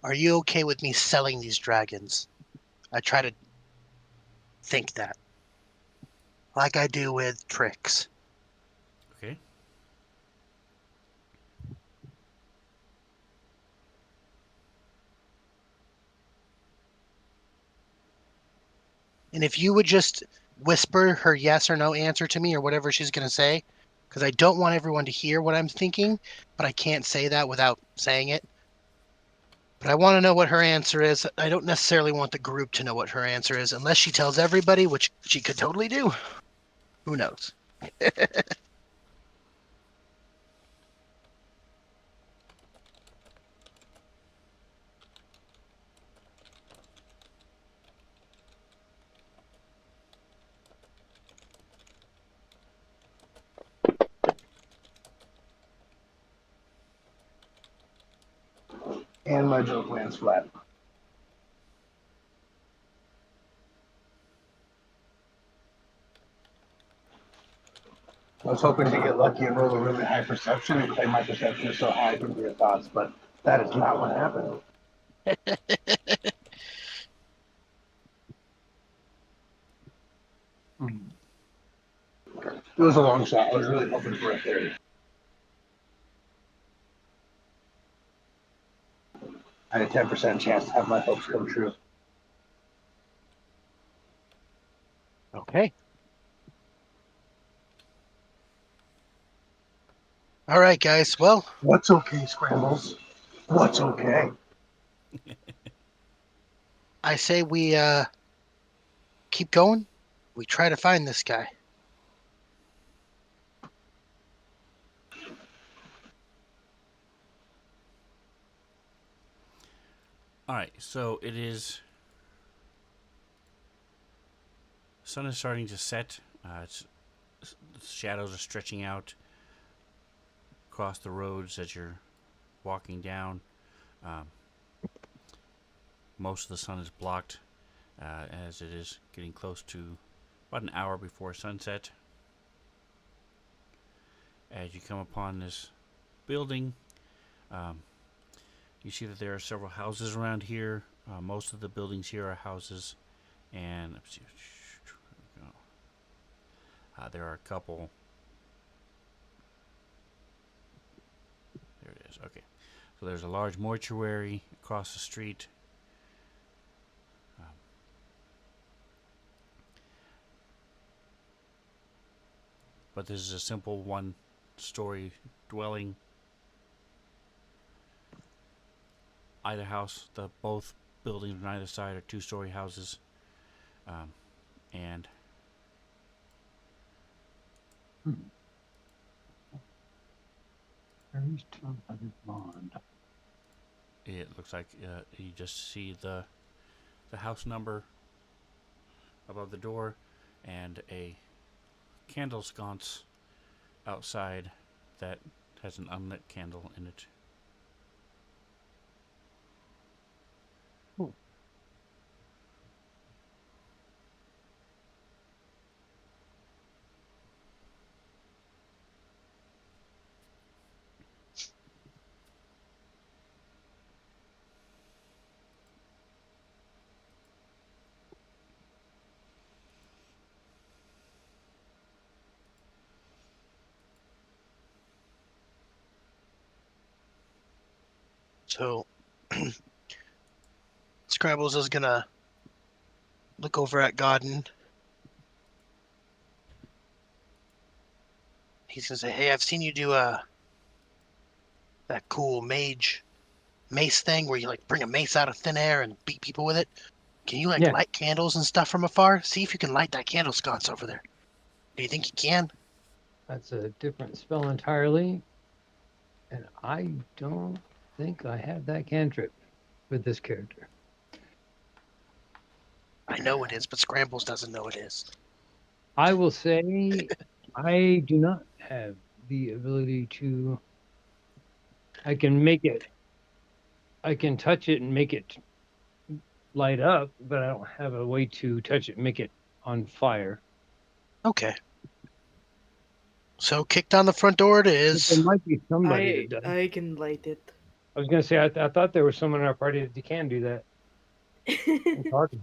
Are you okay with me selling these dragons? I try to think that, like I do with tricks. Okay? And if you would just whisper her yes or no answer to me or whatever she's going to say, because I don't want everyone to hear what I'm thinking, but I can't say that without saying it. But I want to know what her answer is. I don't necessarily want the group to know what her answer is unless she tells everybody, which she could totally do. Who knows? And my joke lands flat. I was hoping to get lucky and roll a really high perception and claim my perception is so high from your thoughts, but that is not what happened. It was a long shot. I was really hoping for a 30. I had a 10% chance to have my hopes come true. Okay. All right, guys. Well, What's okay, Scrambles? What's okay? I say we keep going. We try to find this guy. Alright, so it is. Sun is starting to set. The shadows are stretching out across the roads as you're walking down. Um, most of the sun is blocked as it is getting close to about an hour before sunset. As you come upon this building, you see that there are several houses around here. Most of the buildings here are houses, and let's see, there are a couple. There it is. Okay, so there's a large mortuary across the street. But this is a simple one-story dwelling. Either house, both buildings on either side are two-story houses, and it looks like you just see the house number above the door and a candle sconce outside that has an unlit candle in it. So Scrabbles is gonna look over at Godden. He's gonna say, "Hey, I've seen you do that cool mace thing where you like bring a mace out of thin air and beat people with it. Can you like Yeah. light candles and stuff from afar? See if you can light that candle sconce over there. Do you think you can? That's a different spell entirely. And I don't think I have that cantrip with this character. I know it is, but Scrambles doesn't know it is. I will say I do not have the ability to. I can make it. I can touch it and make it light up, but I don't have a way to touch it and make it on fire. Okay. So kick down the front door it But there is. might be somebody that does. I can light it. I was gonna say I thought there was someone in our party that can do that. I'm talking.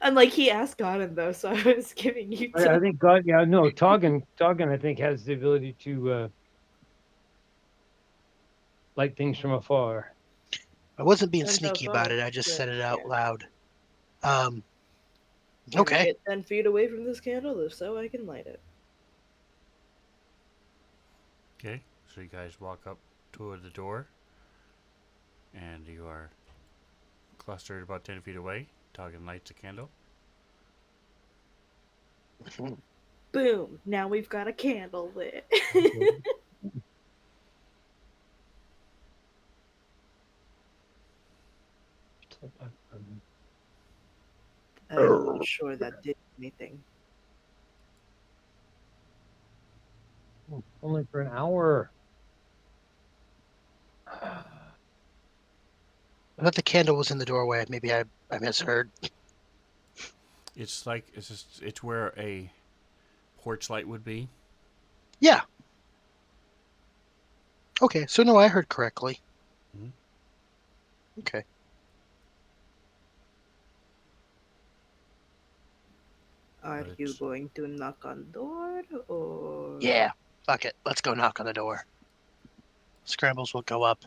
Unlike he asked Gotten though, so I was giving you I think God, yeah, no, Toggin, I think has the ability to light things from afar. I wasn't being Depends how sneaky about far, it. I just but said it out yeah. loud. Can I Okay. get 10 feet away from this candle? If so, I can light it. Okay, so you guys walk up toward the door, and you are clustered about 10 feet away. Toggin lights a candle. Boom! Now we've got a candle lit. I'm not sure that did anything. Only for an hour. I thought the candle was in the doorway. Maybe I misheard. It's like it's where a porch light would be. Yeah. Okay, so no, I heard correctly. Mhm. Okay. Are But you it's- going to knock on door or? Yeah. Fuck it. Let's go knock on the door. Scrambles will go up,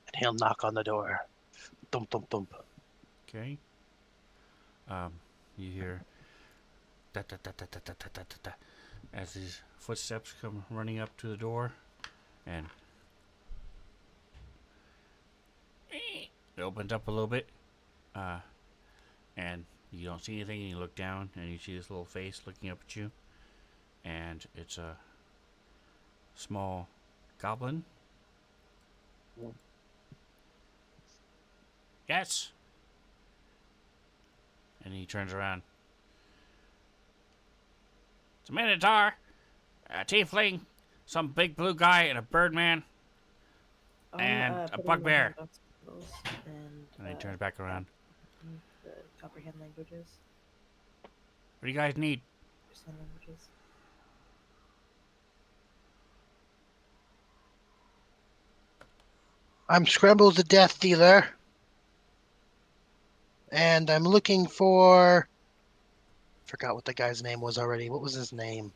and he'll knock on the door. Thump, thump, thump. Okay. You hear da da da da da da da da da da as these footsteps come running up to the door, and it opens up a little bit, and you don't see anything. And you look down, and you see this little face looking up at you, and it's a small goblin. Yes. And he turns around. It's a minotaur, a tiefling, some big blue guy, and a birdman. And a putting bugbear. my hand on skills And then he turns back around. the comprehend languages. What do you guys need? Understand languages. I'm Scrambles the Death Dealer. And I'm looking for. Forgot what the guy's name was already. What was his name?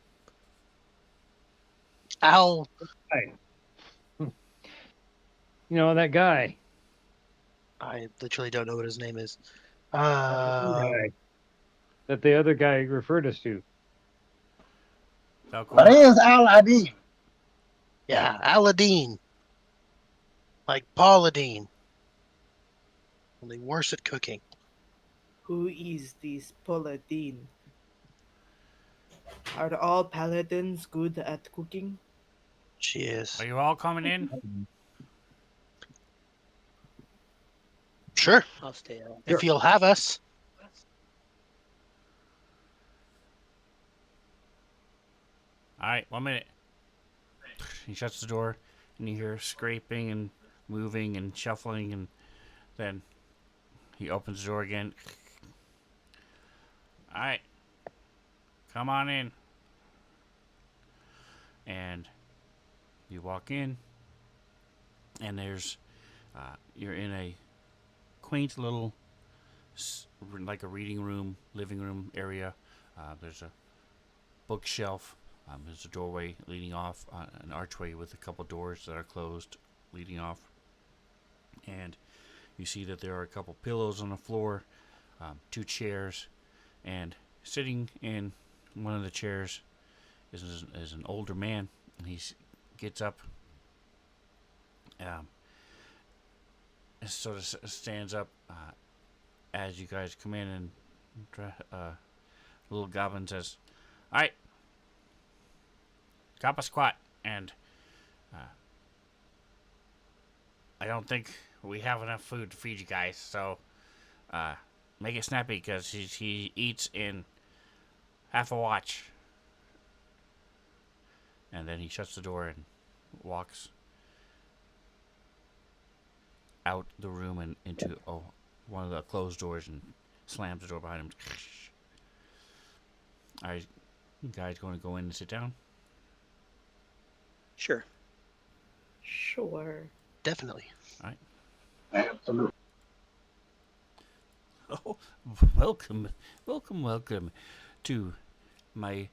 Al. You know that guy. I literally don't know what his name is. Guy that the other guy referred us to. My Falcor? name is Aladdin. Yeah, Aladdin. Like Pauladine. Only worse at cooking. Who is this paladin? Are all paladins good at cooking? She is. Are you all coming in? Sure, I'll stay out. if you'll have us. Alright, 1 minute. He shuts the door, and you hear scraping and moving and shuffling, and then he opens the door again. Alright. Come on in. And you walk in, and there's, you're in a quaint little, like a reading room, living room area. There's a bookshelf. There's a doorway leading off, an archway with a couple doors that are closed, leading off. And you see that there are a couple pillows on the floor, 2 chairs, and sitting in one of the chairs is an older man. And he gets up, sort of stands up, as you guys come in and little goblin says, "All right, drop a squat," and I don't think we have enough food to feed you guys, so make it snappy because he eats in half a watch. And then he shuts the door and walks out the room and into one of the closed doors and slams the door behind him. Are you guys going to go in and sit down? Sure. Sure. Definitely. Absolutely. Oh, welcome, welcome to my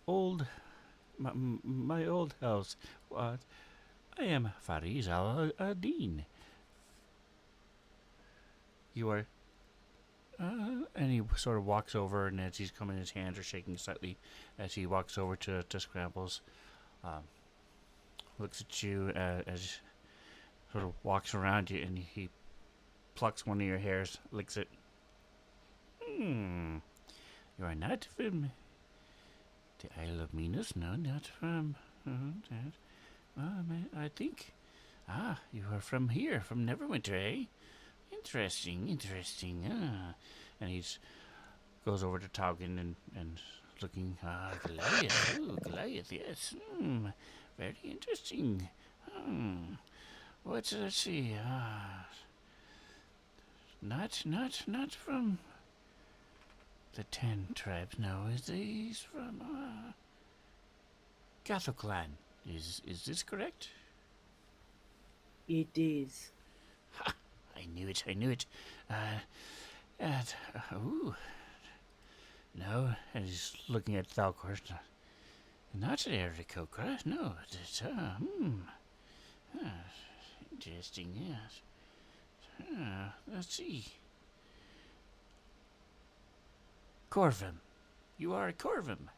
old my old house. I am Fariz al-Adin. You are. And he sort of walks over, and as he's coming, his hands are shaking slightly as he walks over to Scrambles. Looks at you as sort of walks around you, and he plucks one of your hairs, licks it. You are not from the Isle of Minos, no, not from that. I think. You are from here, from Neverwinter, eh? Interesting. And he's goes over to Taugen and looking. Goliath. Ooh, Goliath, yes. Very interesting. Let's see. Not from the 10 tribes. No, he's from Gathel clan. Is this correct? It is. I knew it. Ooh. No, and he's looking at Thalcor. Not an Aarakocra, no. It's, interesting, yes. Let's see. Corvum. You are a Corvum.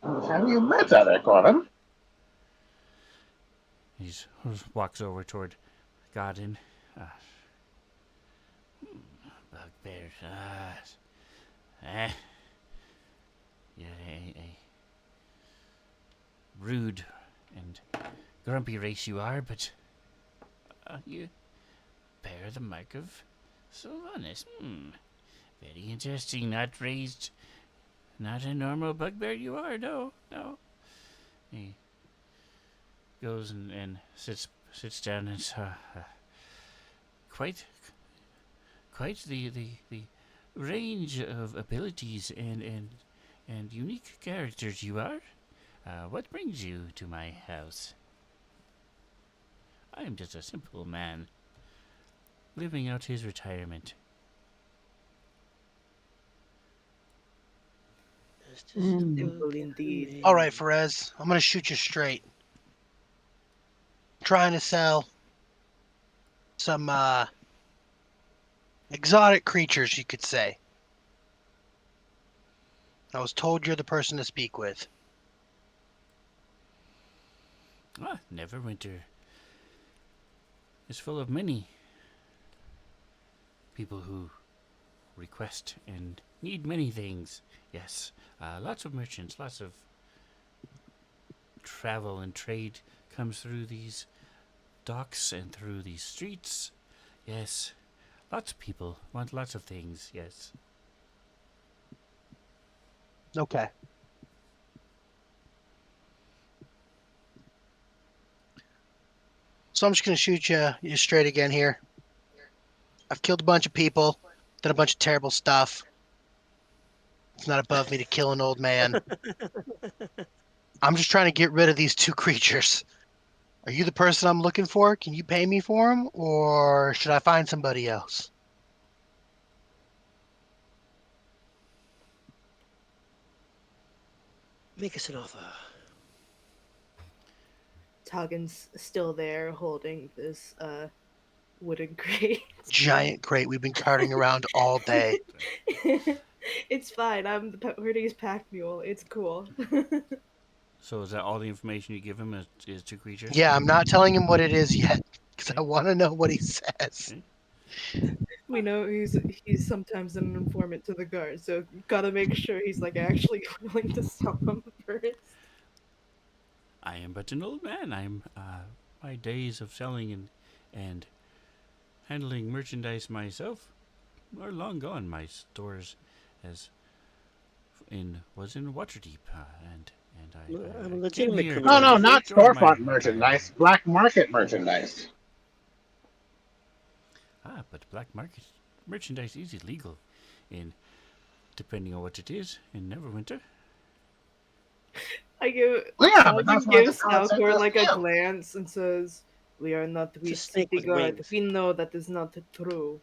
Have you met other Corbin? He walks over toward Godin. Bugbear. You're a rude and grumpy race you are, but you bear the mark of Sylvanas. Very interesting. Not raised, not a normal bugbear you are. No. He goes and sits down and quite the range of abilities and unique characters you are. What brings you to my house? I am just a simple man living out his retirement. Simple indeed. All right, Perez, I'm gonna shoot you straight. Trying to sell some exotic creatures, you could say. I was told you're the person to speak with. Neverwinter is full of many people who request and need many things. Yes, lots of merchants, lots of travel and trade comes through these docks and through these streets. Yes, lots of people want lots of things. Yes. Okay. So I'm just gonna shoot you straight again here. I've killed a bunch of people, done a bunch of terrible stuff. It's not above me to kill an old man. I'm just trying to get rid of these two creatures. Are you the person I'm looking for? Can you pay me for them, or should I find somebody else? Make us an offer. Toggen's still there holding this wooden crate. Giant crate we've been carting around all day. It's fine. I'm the Purdy's pack mule. It's cool. So is that all the information you give him is two creatures? Yeah, I'm not telling him what it is yet. because I want to know what he says. Okay. We know he's sometimes an informant to the guard, so gotta make sure he's like actually willing to sell them first. I am but an old man. My days of selling and handling merchandise myself are long gone. My stores as was in Waterdeep, and I'm a I came legitimate here No, criminal. no, to not join my storefront merchandise. Black market merchandise. but black market merchandise is illegal, in depending on what it is in Neverwinter. I give Well, yeah, but that's Sagan why they gives call it Stalkor senseless like a steal. glance and says, "We are not It's a with snake city with guard. wings. We know that is not true."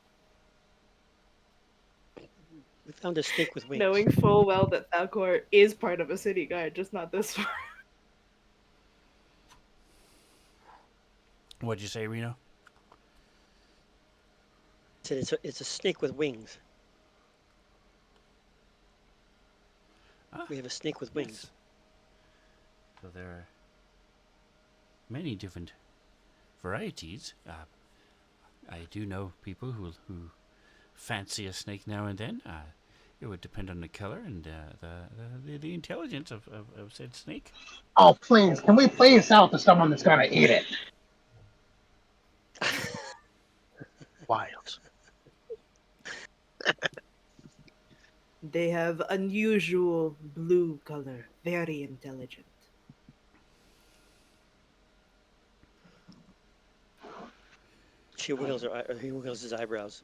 We found a snake with wings. Knowing full well that Falcor is part of a city guard, just not this one. What'd you say, Reno? I said it's a snake with wings. Ah, We have a snake with wings. yes. So there are many different varieties. I do know people who fancy a snake now and then. It would depend on the color and the intelligence of said snake. Oh, please, can we please sell it to someone that's gonna eat it? Wild. They have unusual blue color, very intelligent. He wiggles his eyebrows.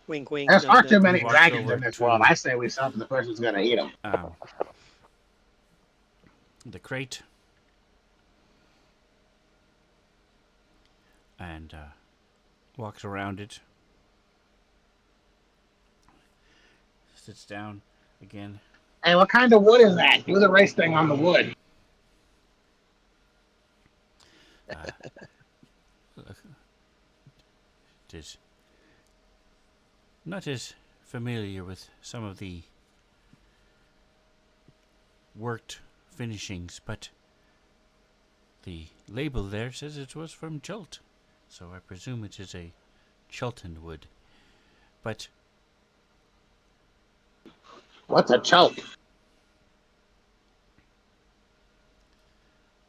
Wink, wink. There's Nudge, far too nudge. He many walks dragons over in this world. to I say we sell it to the person who's gonna eat them. The crate and walks around it. Sits down again. Hey, what kind of wood is that? Do the race thing on the wood. It is not as familiar with some of the worked finishings, but the label there says it was from Chult, so I presume it is a Chultan wood. But What's a choke?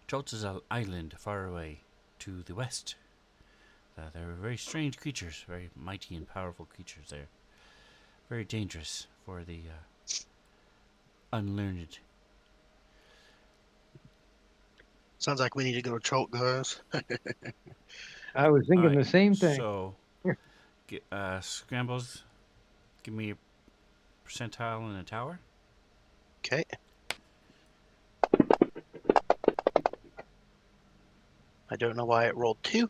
Chult is an island far away to the west. They're very strange creatures, very mighty and powerful creatures. They're very dangerous for the unlearned. Sounds like we need to go to Cholt, guys. I was thinking Alright, the same thing. So, Scrambles, give me a percentile in a tower. Okay. I don't know why it rolled 2.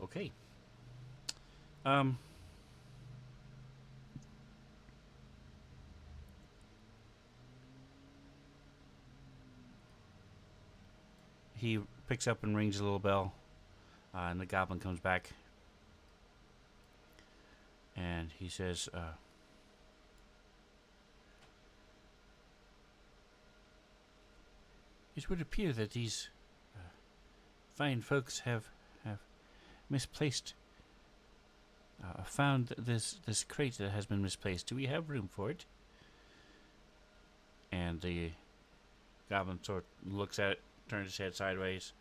Okay. He picks up and rings a little bell, and the goblin comes back, and he says, "It would appear that these fine folks have misplaced, found this crate that has been misplaced. Do we have room for it?" And the goblin sort of looks at it, turns his head sideways,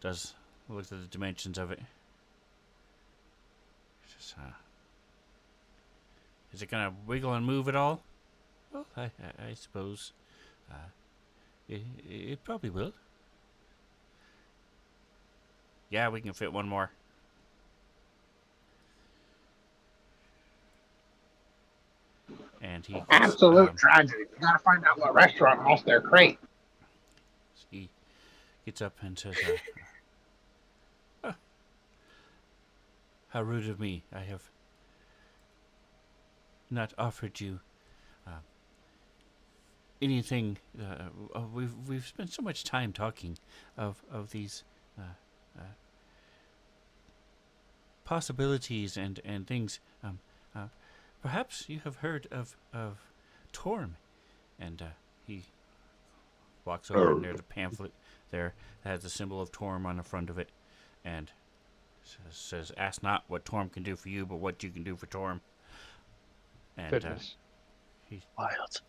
looks at the dimensions of it. Says, "Is it gonna wiggle and move at all?" "Well, I suppose it probably will." "Yeah, we can fit one more." And Absolute tragedy. We gotta find out what restaurant lost their crate. he gets up and says, "How rude of me! I have not offered you anything. We've spent so much time talking of these possibilities and things. Perhaps you have heard of Torm, and he walks over and there's a pamphlet there that has the symbol of Torm on the front of it, and says, "Ask not what Torm can do for you, but what you can do for Torm." And Goodness. Wild.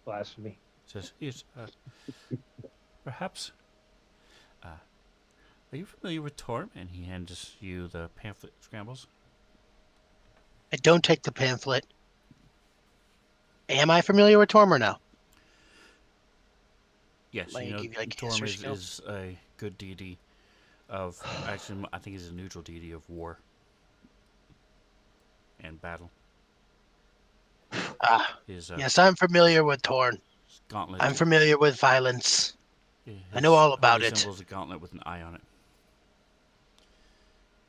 Blasphemy. says, "Yes, perhaps. Are you familiar with Torm?" And he hands you the pamphlet. Scrambles. I don't take the pamphlet. Am I familiar with Torm or no? Yes, Like, you know give you, like, Torm history is, skills? is a good deity of actually I think he's a neutral deity of war and battle. His Yes, I'm familiar with Torn. gauntlet. I'm familiar with violence. His I know all holy about it. symbol is a gauntlet with an eye on it.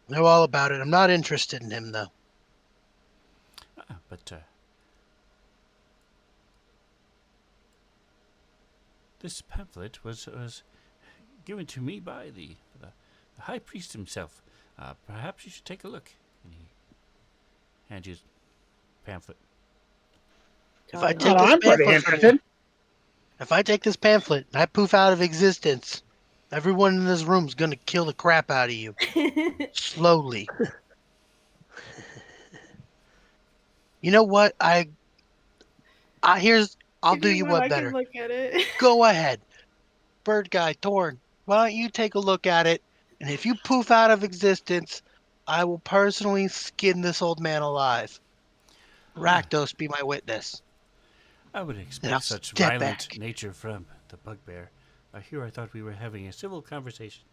I know all about it. I'm not interested in him, though. But this pamphlet was given to me by the high priest himself. Perhaps you should take a look. And he hands you the pamphlet. If I Got it. take Oh, this I'm pretty pamphlet from interested. you, if I take this pamphlet and I poof out of existence, everyone in this room is gonna kill the crap out of you slowly. You know what? I'll Give do me you one, one I can better. look at it. Go ahead, bird guy Torn. Why don't you take a look at it? And if you poof out of existence, I will personally skin this old man alive. Rakdos be my witness. I would Then I'll expect such step violent back. nature from the bugbear. Here I thought we were having a civil conversation.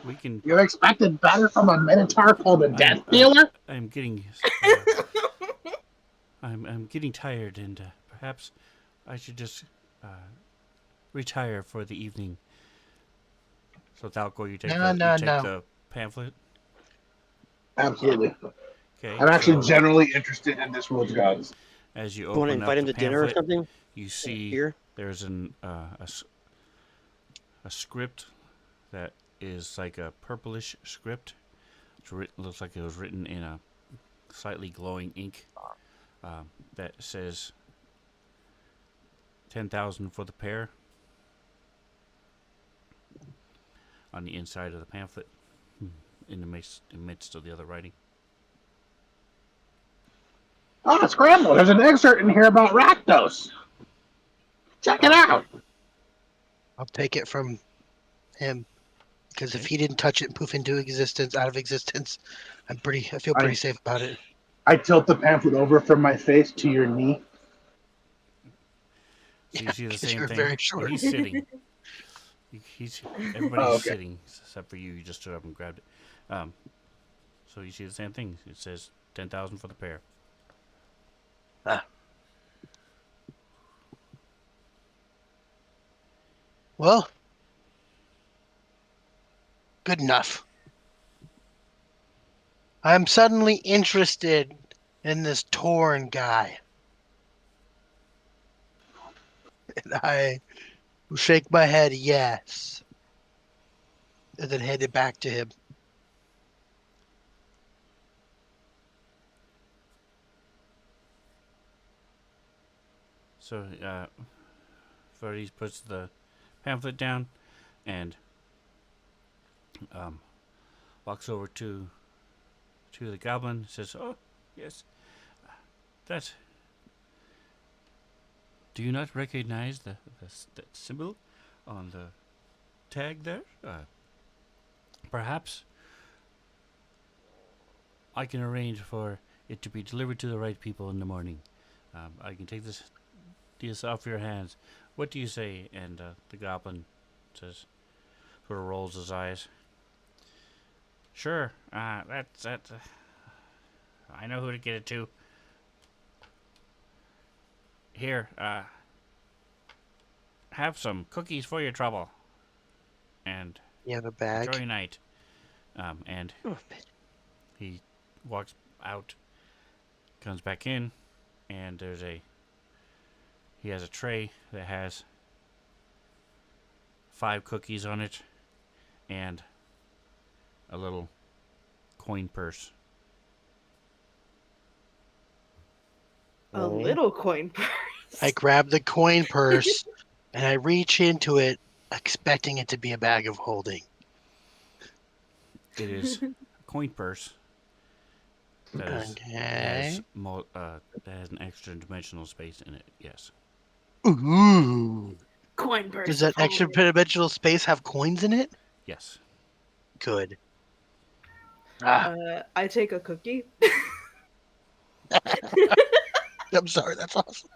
We can. You expected better from a minotaur called a I'm death dealer? I'm getting I'm getting tired, and perhaps I should just uh, retire for the evening. So Thalco, you take No, no, no. the pamphlet. Absolutely. Okay, I'm actually so generally interested in this world's gods. as you You want to open up invite him the to dinner or pamphlet, something? you see Here? there's a script that is like a purplish script. Looks like it was written in a slightly glowing ink. That says 10,000 for the pair on the inside of the pamphlet, in the midst of the other writing. Oh, Scramble, there's an excerpt in here about Rakdos. Check it out. I'll take it from him because if Okay. he didn't touch it and poof into existence, out of existence, I feel pretty safe about it. I tilt the pamphlet over from my face to your knee. So you see the 'Cause same you're thing. very short. He's sitting. Everybody's Oh, okay. sitting except for you. You just stood up and grabbed it. So you see the same thing. It says 10,000 for the pair. Well, good enough. I'm suddenly interested in this Torn guy. And I will shake my head yes. And then hand it back to him. So Freddy puts the pamphlet down and walks over to the goblin. Says, "Oh, yes, that. Do you not recognize that symbol on the tag there? Perhaps I can arrange for it to be delivered to the right people in the morning. I can take this off your hands. What do you say?" And the goblin says, sort of rolls his eyes. "Sure, that's I know who to get it to. Here, have some cookies for your trouble, and You have a bag? enjoy your night." And Oh, he walks out, comes back in, and he has a tray that has 5 cookies on it, and a little coin purse. A little coin purse. I grab the coin purse and I reach into it, expecting it to be a bag of holding. It is a coin purse that Okay. that has an extra dimensional space in it. Yes. Ooh. Coin purse. Does that extra dimensional space have coins in it? Yes. Good. Ah, I take a cookie. I'm sorry. That's awesome.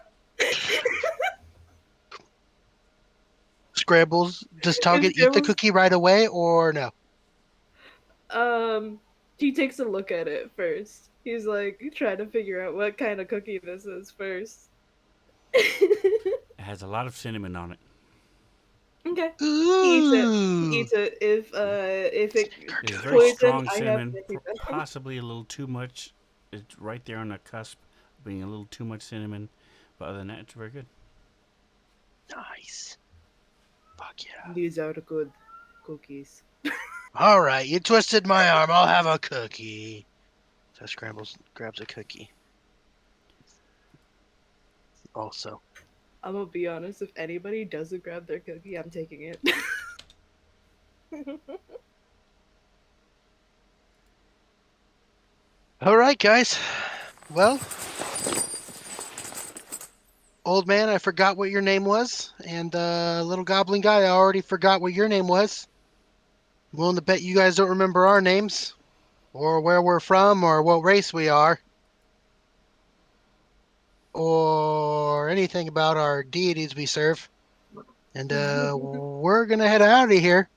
Scrambles. Does Target eat the Scrambles- cookie right away or no? He takes a look at it first. He's like trying to figure out what kind of cookie this is first. It has a lot of cinnamon on it. Okay. He eats it. He Ooh. eats it. If it It is Good very call. poison, strong I have cinnamon, to take that. possibly a little too much. It's right there on the cusp of being a little too much cinnamon, but other than that, it's very good. Nice. Fuck yeah. These are good cookies. All right, you twisted my arm. I'll have a cookie. So Scrambles grabs a cookie. Also. I'm gonna be honest. If anybody doesn't grab their cookie, I'm taking it. All right, guys. Well, old man, I forgot what your name was, and little goblin guy, I already forgot what your name was. I'm willing to bet you guys don't remember our names, or where we're from, or what race we are, or anything about our deities we serve. And we're gonna head out of here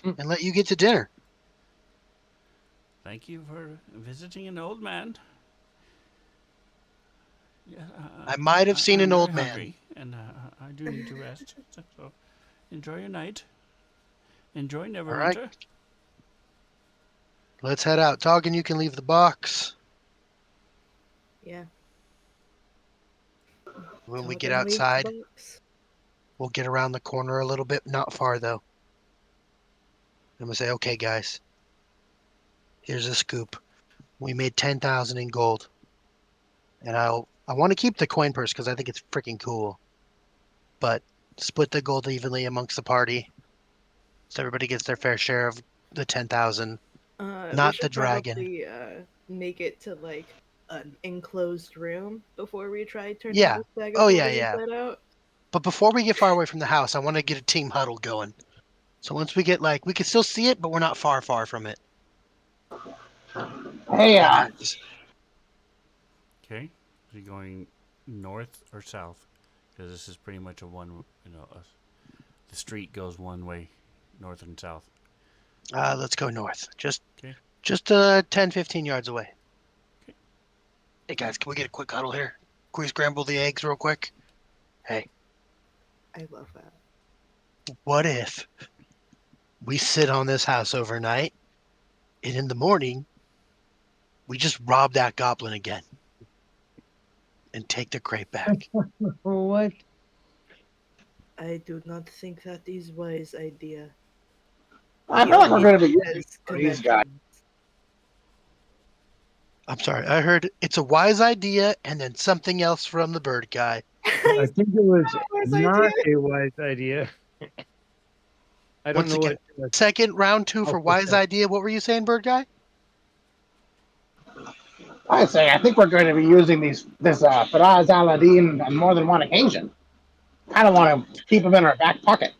and let you get to dinner. Thank you for visiting an old man. Yeah, I might have seen I'm an very old man. hungry, and I do need to rest. So enjoy your night. Enjoy All right, Neverwinter. let's head out. Toggin, you can leave the box. Yeah. When we Talk get and leave the outside, box. we'll get around the corner a little bit, not far though. I'm gonna say, okay, guys, here's a scoop. We made 10,000 in gold, and I want to keep the coin purse because I think it's freaking cool. But split the gold evenly amongst the party, so everybody gets their fair share of the 10,000. We Not the should dragon. probably make it to like an enclosed room before we try turning Yeah. this bag of Oh yeah, holding yeah. inside out. But before we get far away from the house, I want to get a team huddle going. So once we get we can still see it, but we're not far from it. Hey, Guys. Okay. Are you going north or south? Because this is pretty much a one. The street goes one way, north and south. Let's go north. Okay. Just 10, 15 yards away. Okay. Hey guys, can we get a quick huddle here? Can we scramble the eggs real quick? Hey, I love that. what if we sit on this house overnight and in the morning we just rob that goblin again and take the crate back? What? I do not think that is wise idea. I He feel like we're only going to be using has these guys. connections. I'm sorry, I heard it's a wise idea and then something else from the bird guy. I think it was Wise not idea. a wise idea. I don't Once know again, what. second round two for Oh, wise okay. idea. What were you saying, bird guy? I say, I think we're going to be using this Faraz Aladdin on more than one occasion. Kind of want to keep him in our back pocket,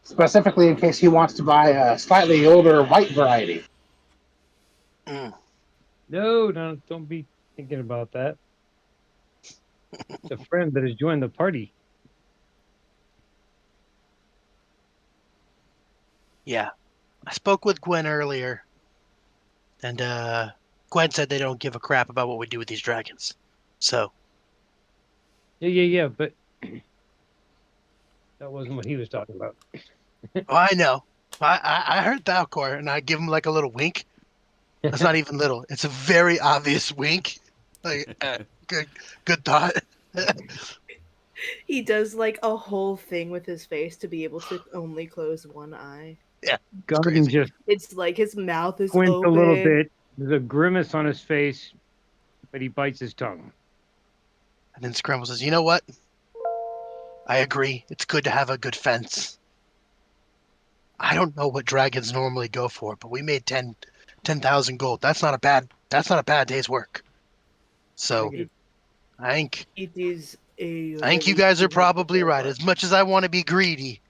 specifically in case he wants to buy a slightly older white variety. Mm. No, don't be thinking about that. It's a friend that has joined the party. Yeah, I spoke with Gwen earlier, and Gwen said they don't give a crap about what we do with these dragons. So Yeah. But that wasn't what he was talking about. I know. I heard Thalcor, and I give him like a little wink. That's not even little. It's a very obvious wink. Like, good thought. He does like a whole thing with his face to be able to only close one eye. Yeah, it's Garden crazy. just It's like his mouth is squints a little open. bit. There's a grimace on his face, but he bites his tongue. And then Scramble says, "You know what? I agree. It's good to have a good fence. I don't know what dragons normally go for, but we made 10,000 gold. That's not a bad day's work. So Negative. I think It is a I think you really guys are good probably right. work. As much as I want to be greedy,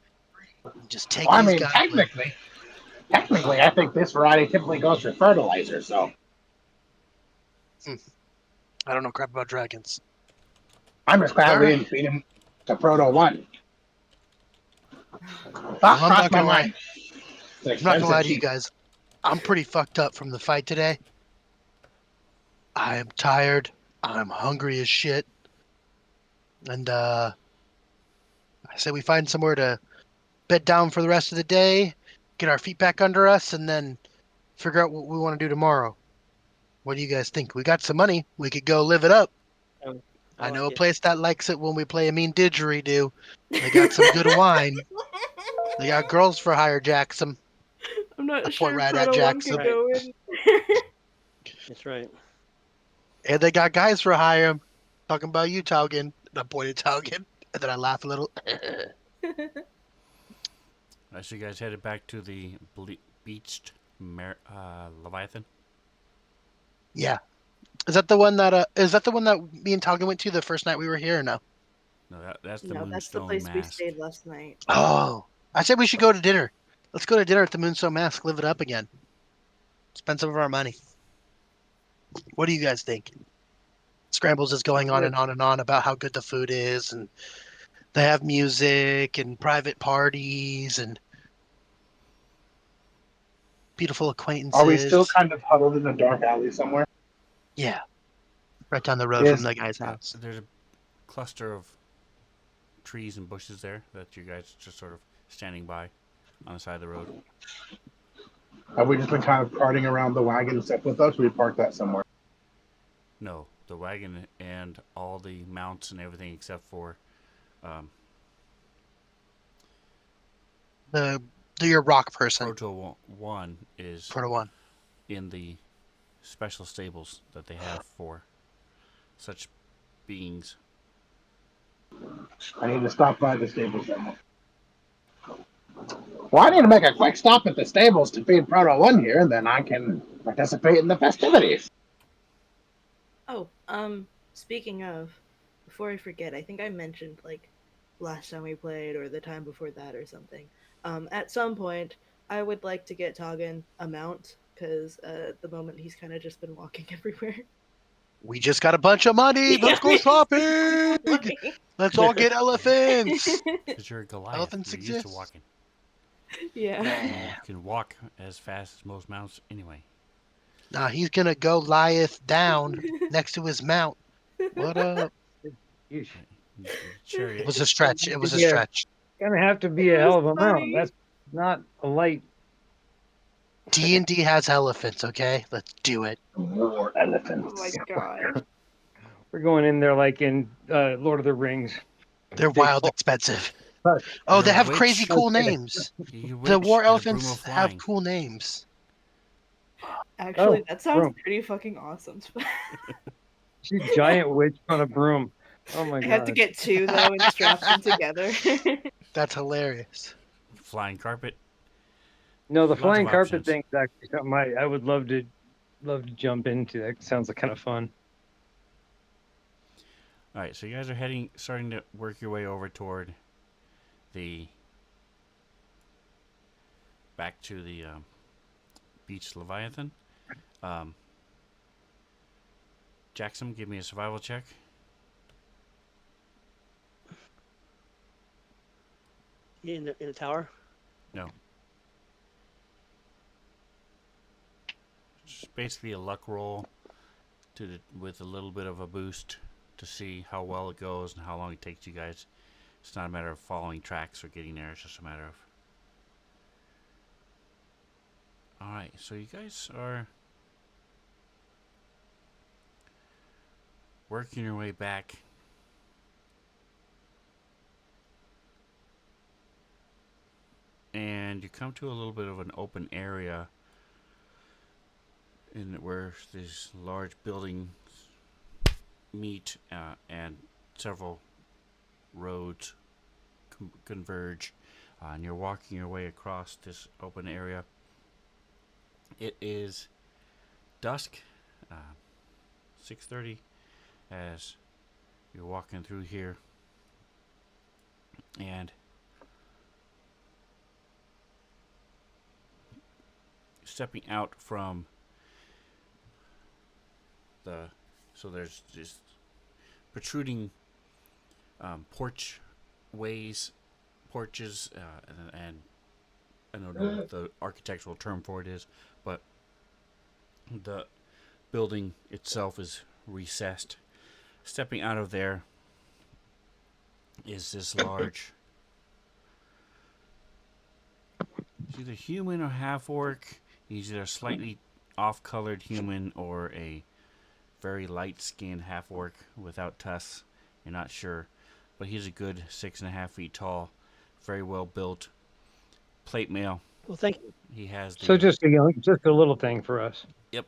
just take Well, I these mean, goblins. technically, I think this variety typically goes for fertilizer. So I don't know crap about dragons. I'm just glad we Alright. didn't feed him to Proto One. Well, Thought I'm not crossed my gonna lie. mind. It's an I'm not gonna expensive lie to you cheap. guys. I'm pretty fucked up from the fight today. I am tired. I'm hungry as shit. And I say we find somewhere to bed down for the rest of the day, get our feet back under us, and then figure out what we want to do tomorrow. What do you guys think? We got some money. We could go live it up. I I know like a it. place that likes it when we play a mean didgeridoo. They got some good wine. They got girls for hire, Jackson. I'm I not point sure right at Proto One Jackson. could Right. go in. That's right. And they got guys for hire. Talking about you, Taugen. And I point at Taugen. And then I laugh a little. So you guys headed back to the beached Leviathan. Yeah. Is that the one that me and Taugen went to the first night we were here or no? No, that's the No, that's the Moonstone place we Mask. stayed last night. Oh. I said we should go to dinner. Let's go to dinner at the Moonstone Mask, live it up again. Spend some of our money. What do you guys think? Scrambles is going on Good. and on and on about how good the food is, and they have music and private parties and beautiful Are we still acquaintances. kind of huddled in a dark alley somewhere? Yeah, right down the road from Is the guy's house. There's a cluster of trees and bushes there that you guys just sort of standing by on the side of the road. have we just been kind of carting around the wagon except with us? We parked that somewhere. No, the wagon and all the mounts and everything except for um, The your rock person Proto One is for the one. in the special stables that they have for such beings. I need to stop by the stables then. Well, I need to make a quick stop at the stables to feed Proto One here, and then I can participate in the festivities. Oh, speaking of, before I forget, I think I mentioned like last time we played or the time before that or something. At some point, I would like to get Toggin a mount because at the moment he's kind of just been walking everywhere. We just got a bunch of money. Let's go shopping. Let's all get elephants. Because you're a Goliath, Elephants you're used to exist. walking. Yeah. Nah, You can walk as fast as most mounts anyway. nah, he's gonna go lieth down next to his mount. What up? Yeesh. The It chariot. was a stretch. It was a Yeah, stretch. gonna have to be It a hell was of a mount. funny. That's not a light. D&D has elephants. Okay, let's do it. More Oh elephants. my god. We're going in there like in Lord of the Rings. They're Big wild full- expensive. But Oh, You're they a have crazy witch. cool okay. names. You The witch. war Get a broom of elephants have flying. cool names. Actually, Oh, that sounds broom. pretty fucking awesome. She's a giant witch on a broom. Oh my I have to god. get two though and strap them together. That's hilarious. Flying carpet. No, the Lots of flying carpet options. thing is actually something I would love to jump into. That sounds like kind of fun. All right, so you guys are starting to work your way over toward the back to the beach Leviathan. Um, Jackson, give me a survival check. In the tower. No. It's basically a luck roll with a little bit of a boost to see how well it goes and how long it takes you guys. It's not a matter of following tracks or getting there. It's just a matter of. All right, so you guys are working your way back. And you come to a little bit of an open area in where these large buildings meet and several roads converge, and you're walking your way across this open area. It is dusk, 6:30, as you're walking through here, and stepping out from there's just protruding porches, and I don't know what the architectural term for it is, but the building itself is recessed. Stepping out of there is this large, it's either human or half orc. He's either a slightly off colored human or a very light skinned half orc without tusks. You're not sure. But he's a good 6.5 feet tall, very well built, plate mail. Well, thank you. He has the So just a little thing for us. Yep.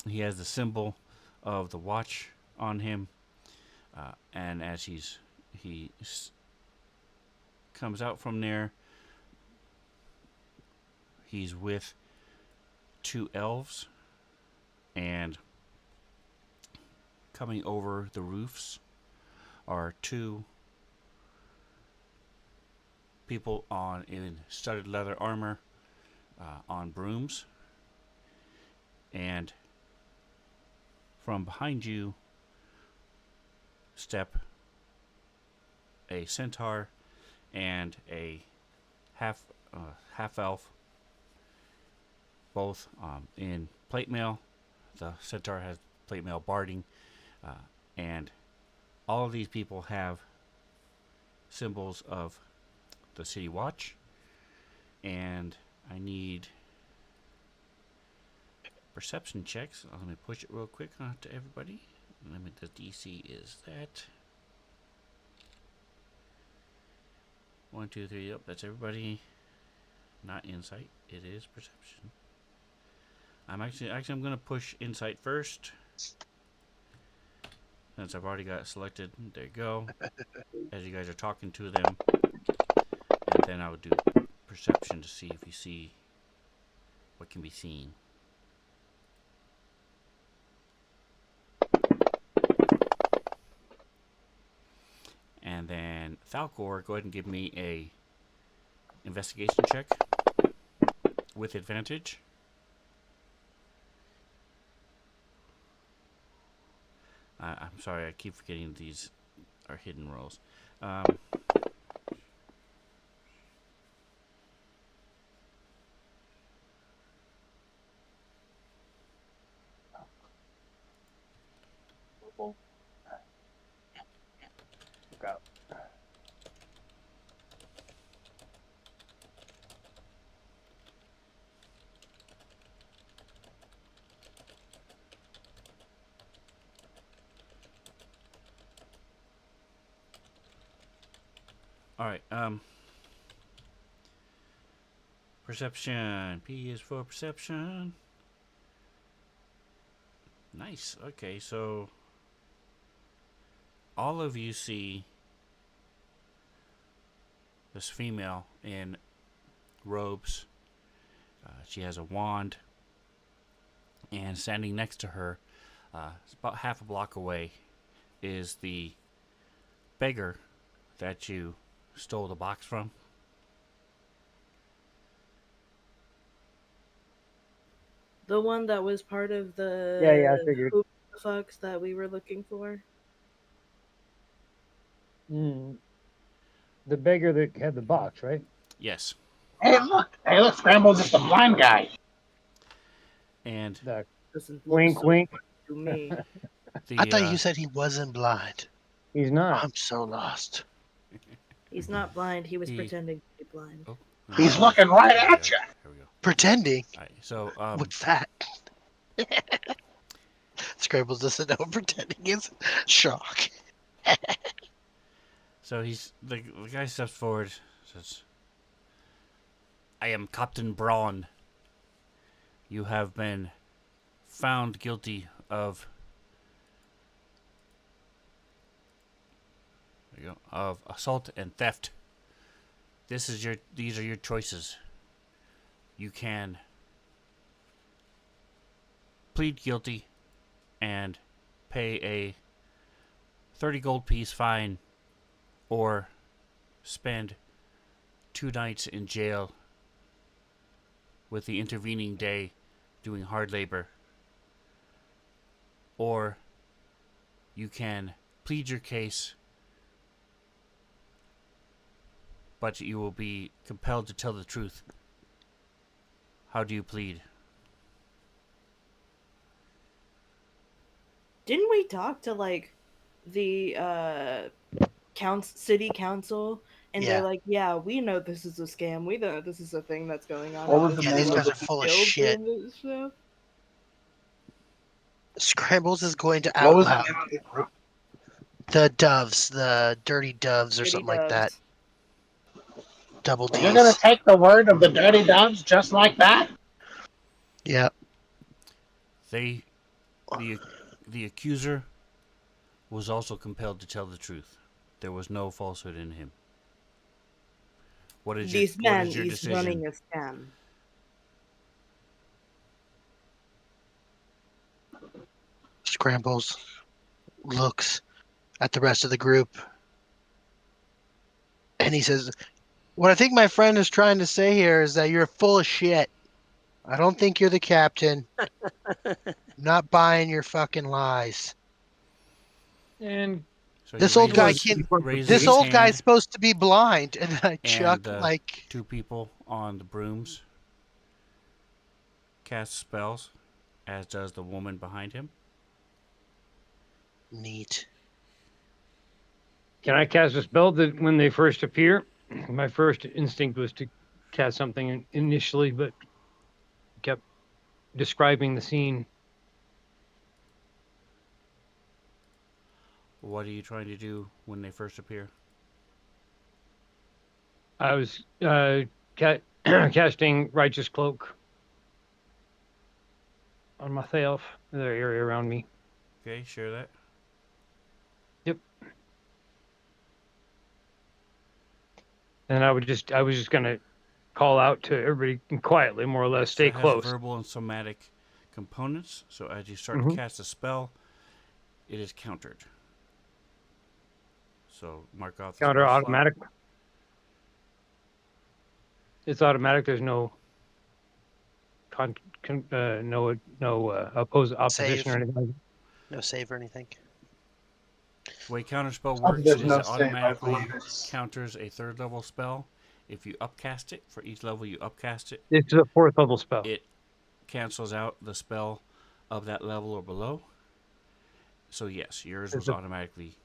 He has the symbol of the watch on him, and as he comes out from there, he's with 2 elves, and coming over the roofs are 2 people in studded leather armor, on brooms, and from behind you step a centaur and a half elf, both in plate mail. The centaur has plate mail barding, and all of these people have symbols of the city watch, and I need perception checks. Let me push it real quick to everybody. The DC is that 1, 2, 3. Yep, that's everybody. Not insight. It is perception. I'm going to push insight first, since I've already got it selected. There you go. As you guys are talking to them, and then I'll do perception to see if you see what can be seen. And then Falcor, go ahead and give me a investigation check with advantage. I'm sorry, I keep forgetting these are hidden rolls. All right. Perception. P is for perception. Nice. Okay, so all of you see this female in robes. She has a wand, and standing next to her, about half a block away, is the beggar that you stole the box from. The one that was part of the Yeah, I figured. who the fucks that we were looking for. The beggar that had the box, right? Yes. Hey, look, Scramble's just a blind guy. And The Doesn't look wink, so wink. to me. I thought you said he wasn't blind. He's not. I'm so lost. He's not blind. He was He- pretending to be blind. Oh, He's looking right at you. Here we go. Pretending? All right, so What's that? Scrambles doesn't know what pretending is. Shock. so he's the guy steps forward, says, "I am Captain Braun. You have been found guilty of there you go, of assault and theft. These are your choices. You can plead guilty and pay a 30 gold piece fine, or spend 2 nights in jail with the intervening day doing hard labor. Or you can plead your case, but you will be compelled to tell the truth. How do you plead? Didn't we talk to like the city council, and they're Yeah. like, yeah, we know this is a scam. We know this is a thing that's going on, What and was this the Yeah, is these name what of guys the are full of killed shit. this stuff. Scrambles is going to what out was the loud. name of the group? The doves, the dirty doves or Dirty something like that. doves. Double You're gonna D's. take the word of the dirty dogs just like that? Yeah. They, the, the accuser, was also compelled to tell the truth. There was no falsehood in him. This What man is your is decision? running a scam. Scrambles looks at the rest of the group and he says, "What I think my friend is trying to say here is that you're full of shit. I don't think you're the captain. I'm not buying your fucking lies. And So he This old guy was can. raises This his old guy's hand, supposed to be blind." And I chuck and the like, 2 people on the brooms cast spells, as does the woman behind him. neat. can I cast a spell that when they first appear? My first instinct was to cast something initially, but kept describing the scene. What are you trying to do when they first appear? I was casting Righteous Cloak on myself, the area around me. Okay, share that. Yep. And I was just gonna call out to everybody quietly, more or less, Yes, stay that has close. verbal and somatic components. So as you start Mm-hmm. to cast a spell, it is countered. So mark off the Counter spell slot. automatic. It's automatic. There's no opposition Save. or anything like that. No save or anything. The way counterspell Oh, works there's is no it save. I automatically believe it's counters a 3rd level spell. If you upcast it, for each level you upcast it, This is a 4th level spell. it cancels out the spell of that level or below. So yes, yours was automatically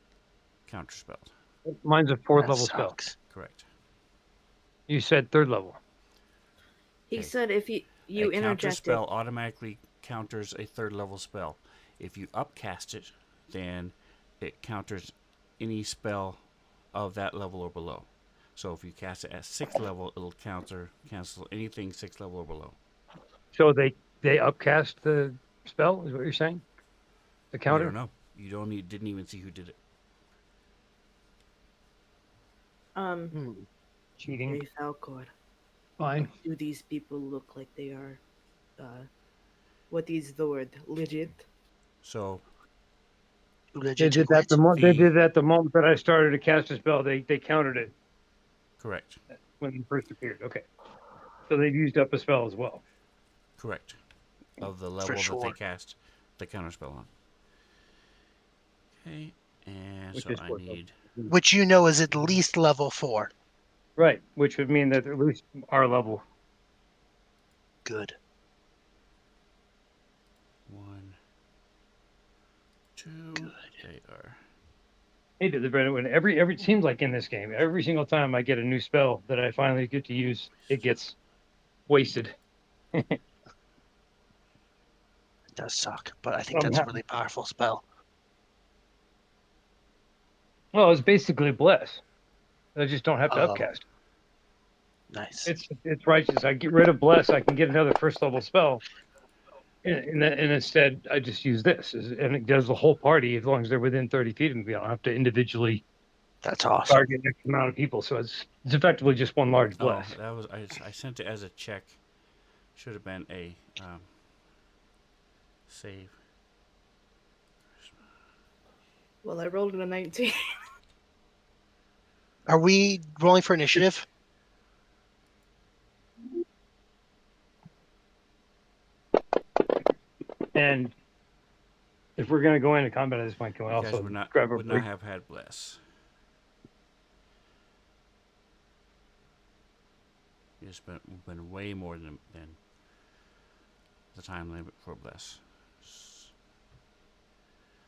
counterspelled. Mine's a 4th That level spell. sucks. Correct. You said 3rd level. He Okay. said if you A interjected. counterspell automatically counters a 3rd level spell. If you upcast it, then it counters any spell of that level or below. So if you cast it at 6th level, it'll cancel anything 6th level or below. So they upcast the spell, is what you're saying? The You counter? don't know. You didn't even see who did it. Hmm. Cheating. Hey Falcor, Fine. do these people look like they are, what is the word? Legit? So They Legit to did that quit. they did that the moment that I started to cast a spell. They countered it correct, when they first appeared. Okay. So they've used up a spell as well. correct, of the For level that they sure. cast the counterspell on. Okay, and Which so is I 4th level. need Which you know is at least level 4. Right. Which would mean that at least our level. Good. 1, 2. Good. They are Hey, when every it seems like in this game, every single time I get a new spell that I finally get to use, it gets wasted. It does suck, but I think that's a Somehow. really powerful spell. Well, it's basically bless. I just don't have to Oh, upcast. nice. It's righteous. I get rid of bless, I can get another 1st level spell, and instead I just use this, and it does the whole party as long as they're within 30 feet of me. I don't have to individually That's awesome. target X amount of people. So it's effectively just one large Oh, bless. that was I sent it as a check. Should have been a save. Well, I rolled a 19. Are we rolling for initiative? And if we're gonna go into combat at this point, can we You guys also would not grab a would not break? have had bless. It's been way more than the time limit for bless.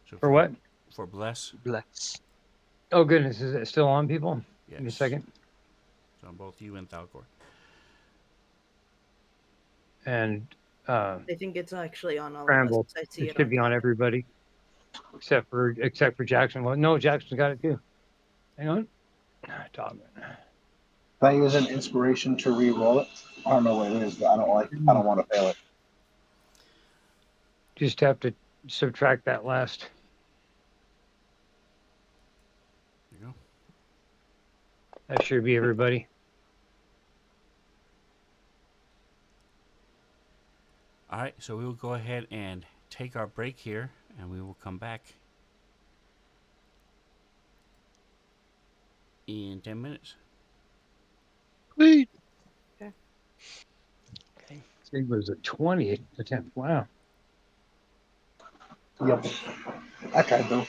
So For what? For bless, Bless. Oh goodness, is it still on, people? Give me a yes. second. So on both you and Thalcor. And I think it's actually on all of Scramble. us. I see It it should on be on top. everybody except for Jackson. Well, no, Jackson's got it too. Hang on. Tom. If I use an inspiration to re-roll it, I don't know what it is, but I don't want to fail it. Just have to subtract that last. There you go. That should be everybody. All right, so we will go ahead and take our break here, and we will come back in 10 minutes. Sweet. Okay. Okay. It was a 20th attempt. Wow. Yep. I tried though.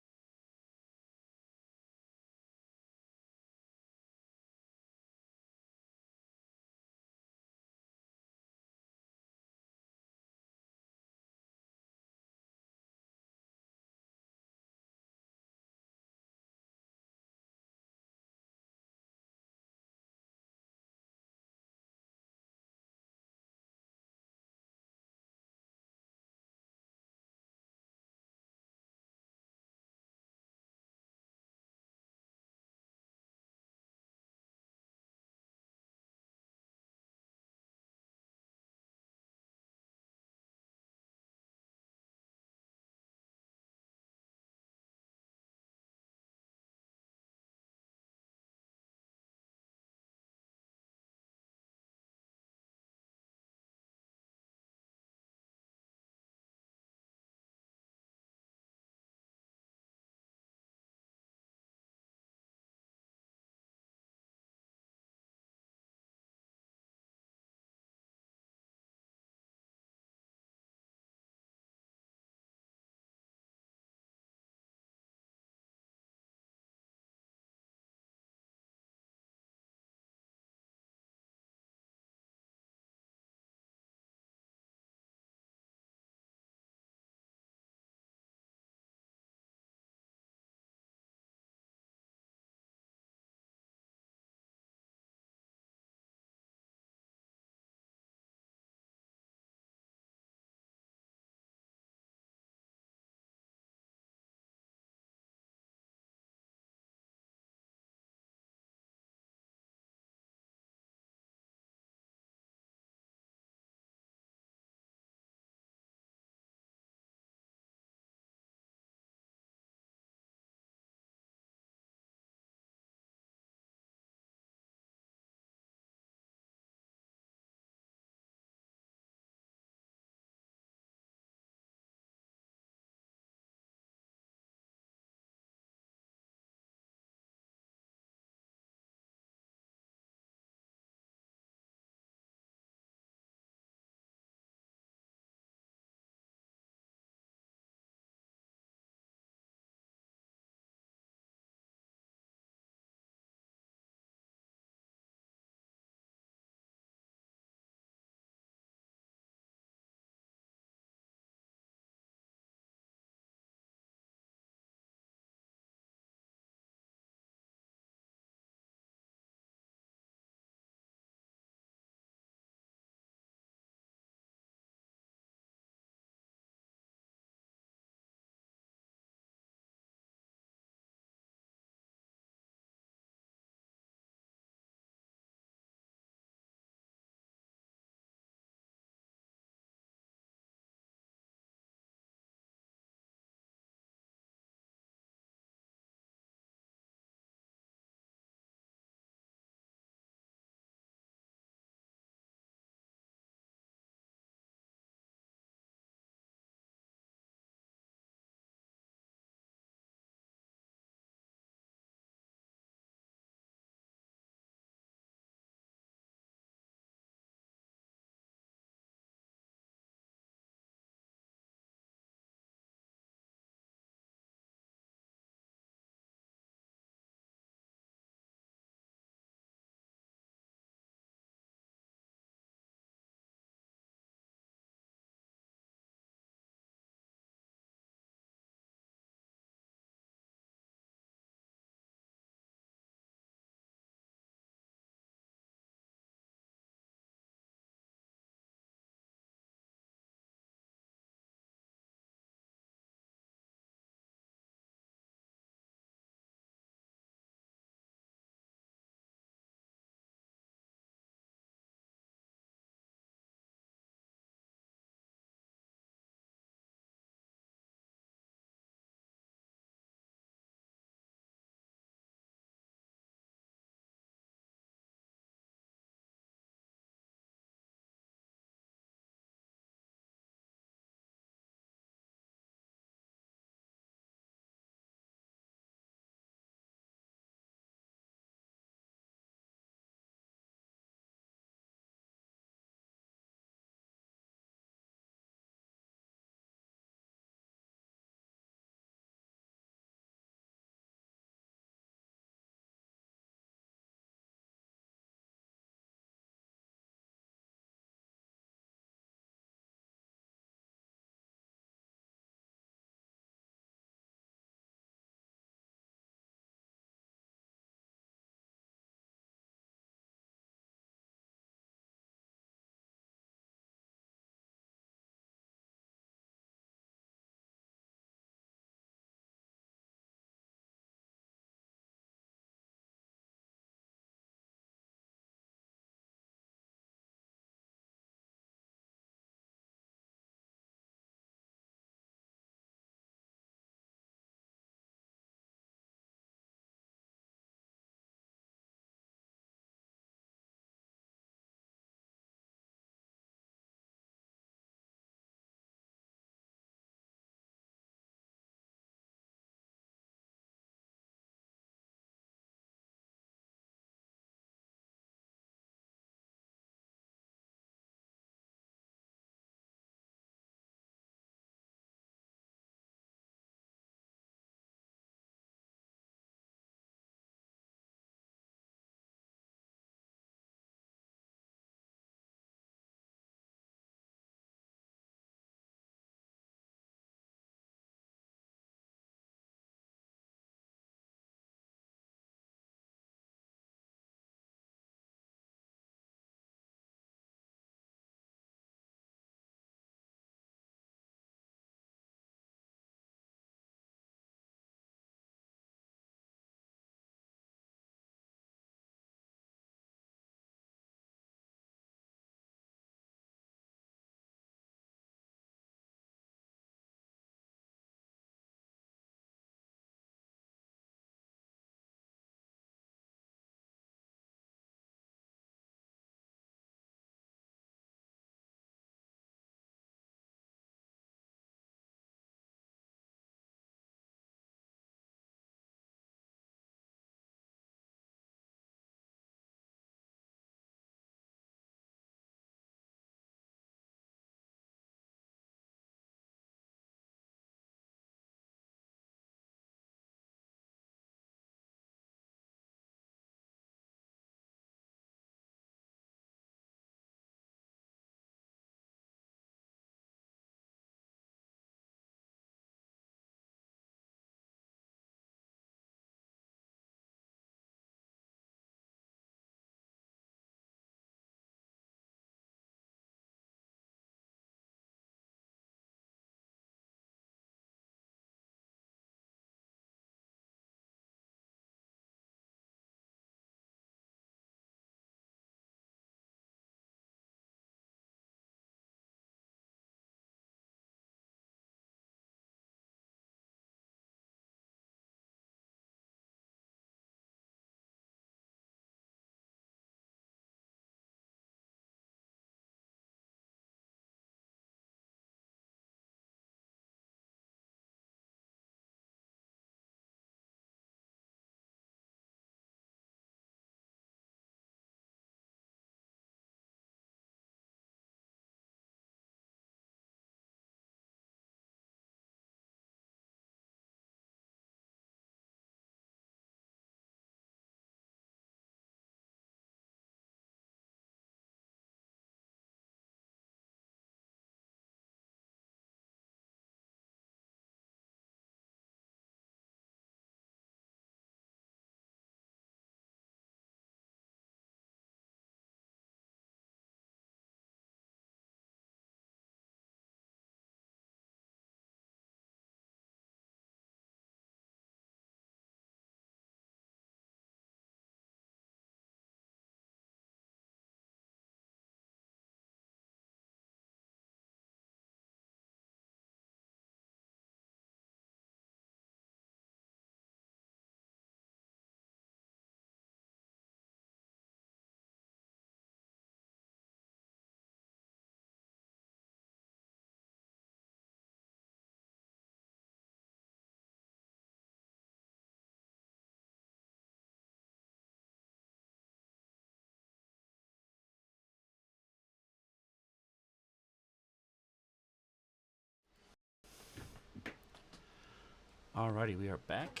Alrighty, we are back.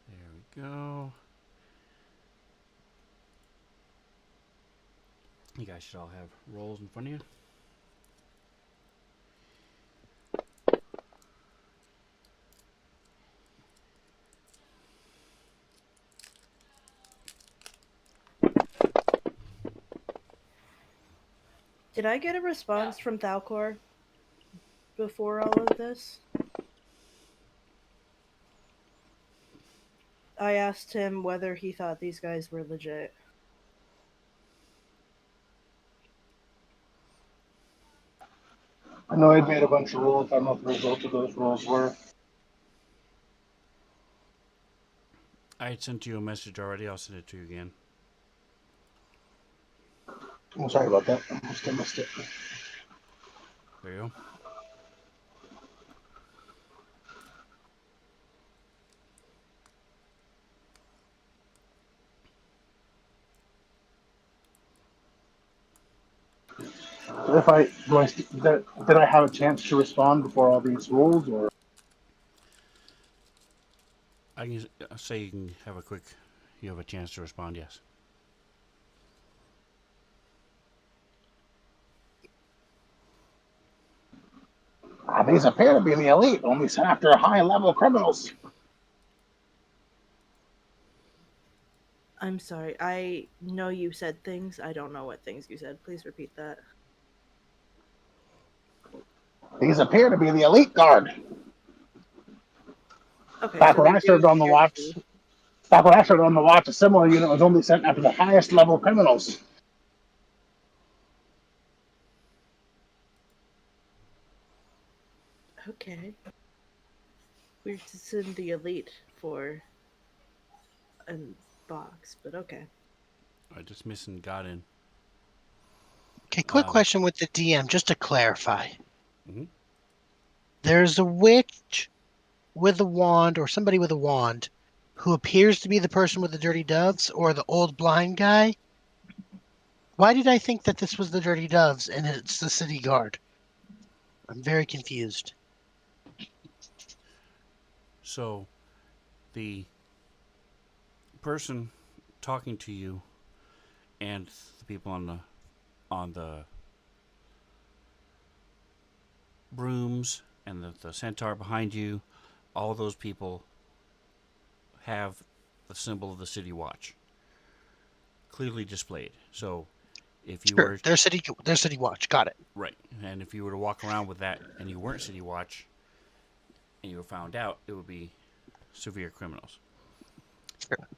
There we go. You guys should all have rolls in front of you. Did I get a response from Thalcor before all of this? I asked him whether he thought these guys were legit. I know I'd made a bunch of rules. I don't know what the results of those rules were. I had sent you a message already. I'll send it to you again. I'm sorry about that. I must have missed it. There you go. If I do, did I have a chance to respond before all these rules, or I can say you can have a quick. You have a chance to respond. Yes. these appear to be the elite, only sent after high-level criminals? I'm sorry. I know you said things. I don't know what things you said. Please repeat that. These appear to be the elite guard. Okay, Back so when they I do served on the appear to watch, be. a similar unit was only sent after the highest level criminals. Okay. We're just in the elite for a box, but okay. I just missing got in. Okay, quick Um, question with the DM, just to clarify. Mhm. There's a witch with a wand, or somebody with a wand, who appears to be the person with the dirty doves, or the old blind guy. Why did I think that this was the dirty doves and it's the city guard? I'm very confused. So, the person talking to you and the people on the brooms and the centaur behind you, all those people have the symbol of the city watch clearly displayed. So, if you Sure, were their city watch. Got it. right, and if you were to walk around with that and you weren't city watch and you were found out, it would be severe criminals. Sure.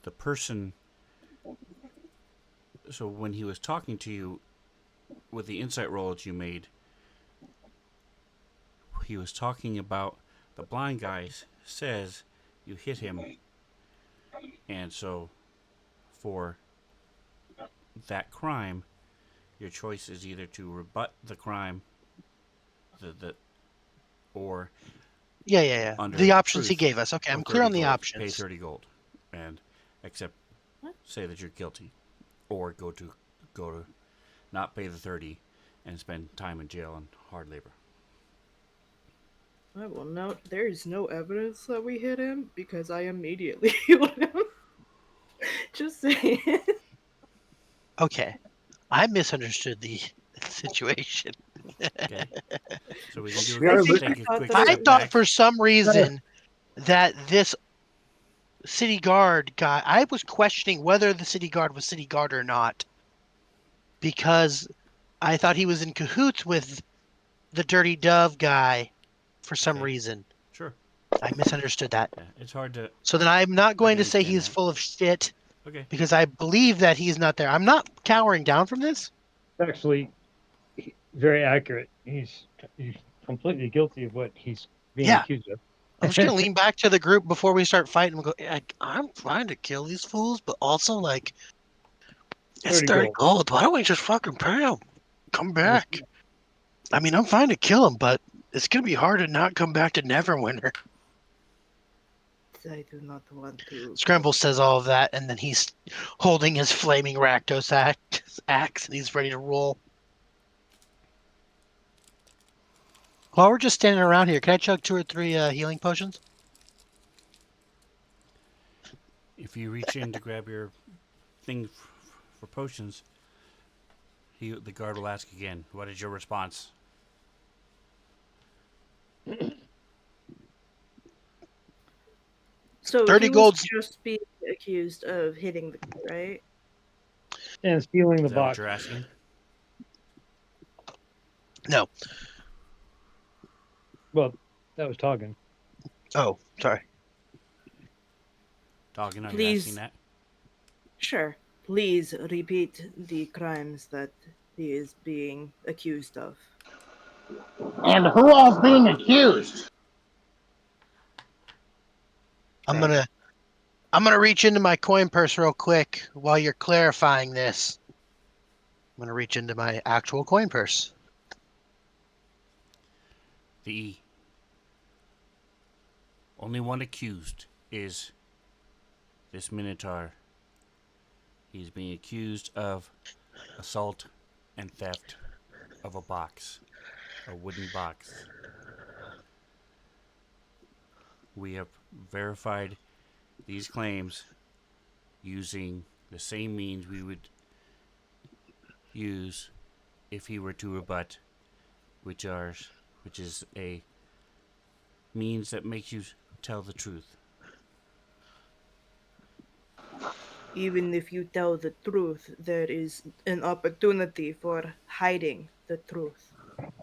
The person. So when he was talking to you with the insight roll that you made, he was talking about the blind guy says you hit him, and so for that crime, your choice is either to rebut the crime, the or Yeah. under The options he proof gave us. Okay, for I'm clear 30 on the gold. Pay options. 30 gold, and accept What? say that you're guilty, or go to not pay the 30 and spend time in jail and hard labor. I will note there is no evidence that we hit him because I immediately healed him. Just saying. Okay, I misunderstood the situation. Okay, so we can do. We I are Let's think listening. you take a thought quick that it I step was. thought back. for some Better. reason that this city guard guy, I was questioning whether the city guard was city guard or not, because I thought he was in cahoots with the dirty dove guy for some Okay, reason. sure. I misunderstood that. Yeah, it's hard to. So then I'm not I going can to say understand he's that. full of shit Okay. because I believe that he's not there. I'm not cowering down from this. Actually, very accurate. He's completely guilty of what he's being Yeah, accused of. I'm just gonna lean back to the group before we start fighting and go, I'm trying to kill these fools, but also like it's 30 30 gold. gold. Why don't we just fucking pay them? Come Yes. back. I mean, I'm fine to kill them, but it's gonna be hard to not come back to Neverwinter. I do not want to. Scramble says all of that, and then he's holding his flaming Rakdos axe, and he's ready to roll. While we're just standing around here, can I chug 2 or 3 healing potions? If you reach in to grab your thing for potions, the guard will ask again, "What is your response?" So 30 he was golds. just being accused of hitting the guy, right? And stealing the Is that what box. you're asking? No. Well, that was talking. Oh, sorry. Doggin, are you asking Please, that? sure. Please repeat the crimes that he is being accused of. And who all's being accused? I'm Okay. gonna reach into my coin purse real quick while you're clarifying this. I'm gonna reach into my actual coin purse. The only one accused is this Minotaur. He's being accused of assault and theft of a box, a wooden box. We have verified these claims using the same means we would use if he were to rebut, which is a means that makes you tell the truth. Even if you tell the truth, there is an opportunity for hiding the truth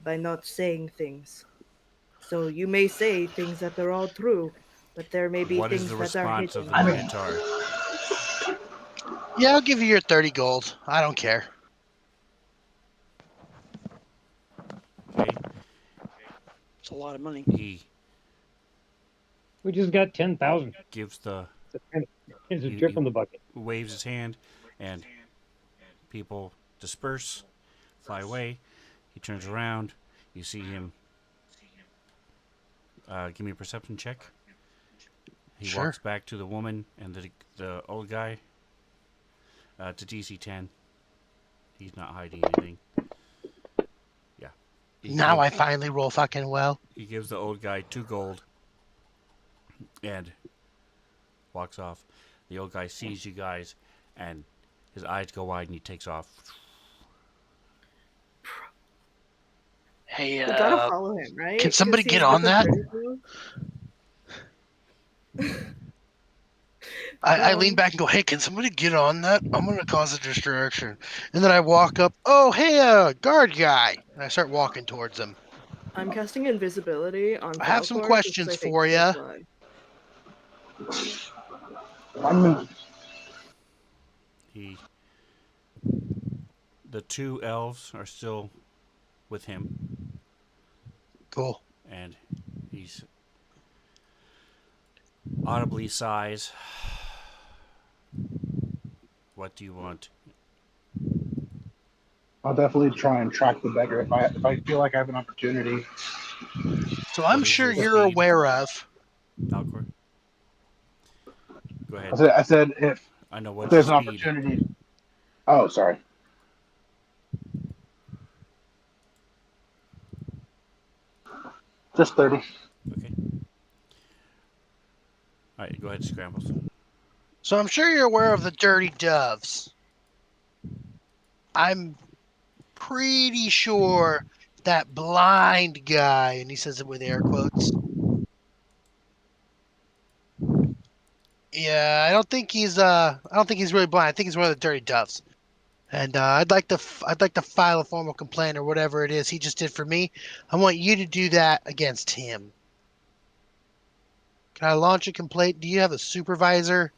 by not saying things. So you may say things that are all true, but there may be What is things the that are response of hidden. the I mean, Minotaur? Yeah, I'll give you your 30 gold. I don't care. Okay, It's a lot of money. he We just got 10,000. gives the It's a drip he in the bucket. waves his hand, and people disperse, fly away. He turns around. You see him. Give me a perception check. He Sure. walks back to the woman and the old guy. To DC 10. He's not hiding anything. Yeah. Now I finally roll fucking well. He gives the old guy 2 gold and walks off. The old guy sees you guys, and his eyes go wide, and he takes off. Hey, We gotta follow him, right? can 'Cause somebody get he's with on the that? dirty blue. I lean back and go, hey, can somebody get on that? I'm gonna cause a distraction. And then I walk up, oh, hey, guard guy. And I start walking towards him. I'm casting invisibility on I have some Falcor because questions I think for he'll you. fly. I'm He, the 2 elves are still with him, Cool. and he's audibly sighs. What do you want? I'll definitely try and track the beggar if I feel like I have an opportunity. So I'm What is sure your you're speed, aware of. Falcor? Go ahead. I said if I know what's your there's an speed. opportunity. Oh, sorry. Just 30. Okay. All right, go ahead, Scrambles. So I'm sure you're aware of the dirty doves. I'm pretty sure that blind guy, and he says it with air quotes. Yeah, I don't think he's really blind. I think he's one of the dirty doves. And I'd like to file a formal complaint or whatever it is he just did for me. I want you to do that against him. Can I launch a complaint? Do you have a supervisor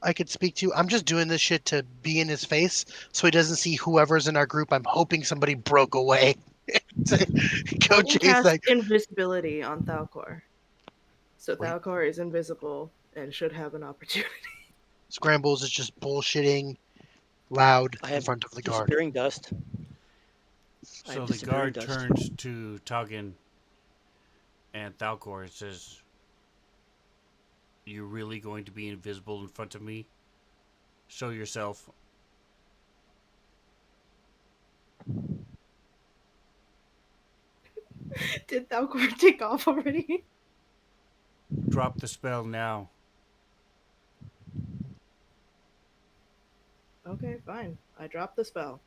I could speak to? I'm just doing this shit to be in his face so he doesn't see whoever's in our group. I'm hoping somebody broke away. I Coach will A's cast like, invisibility on Thalcor. So wait, Thalcor is invisible and should have an opportunity. Scrambles is just bullshitting loud I in have front of the guard. disappearing dust. I So have the disappearing guard dust. turns to Tugin and Thalcor and says, You're really going to be invisible in front of me? Show yourself. Did Thalcor take off already? Drop the spell now. Okay, fine. I dropped the spell.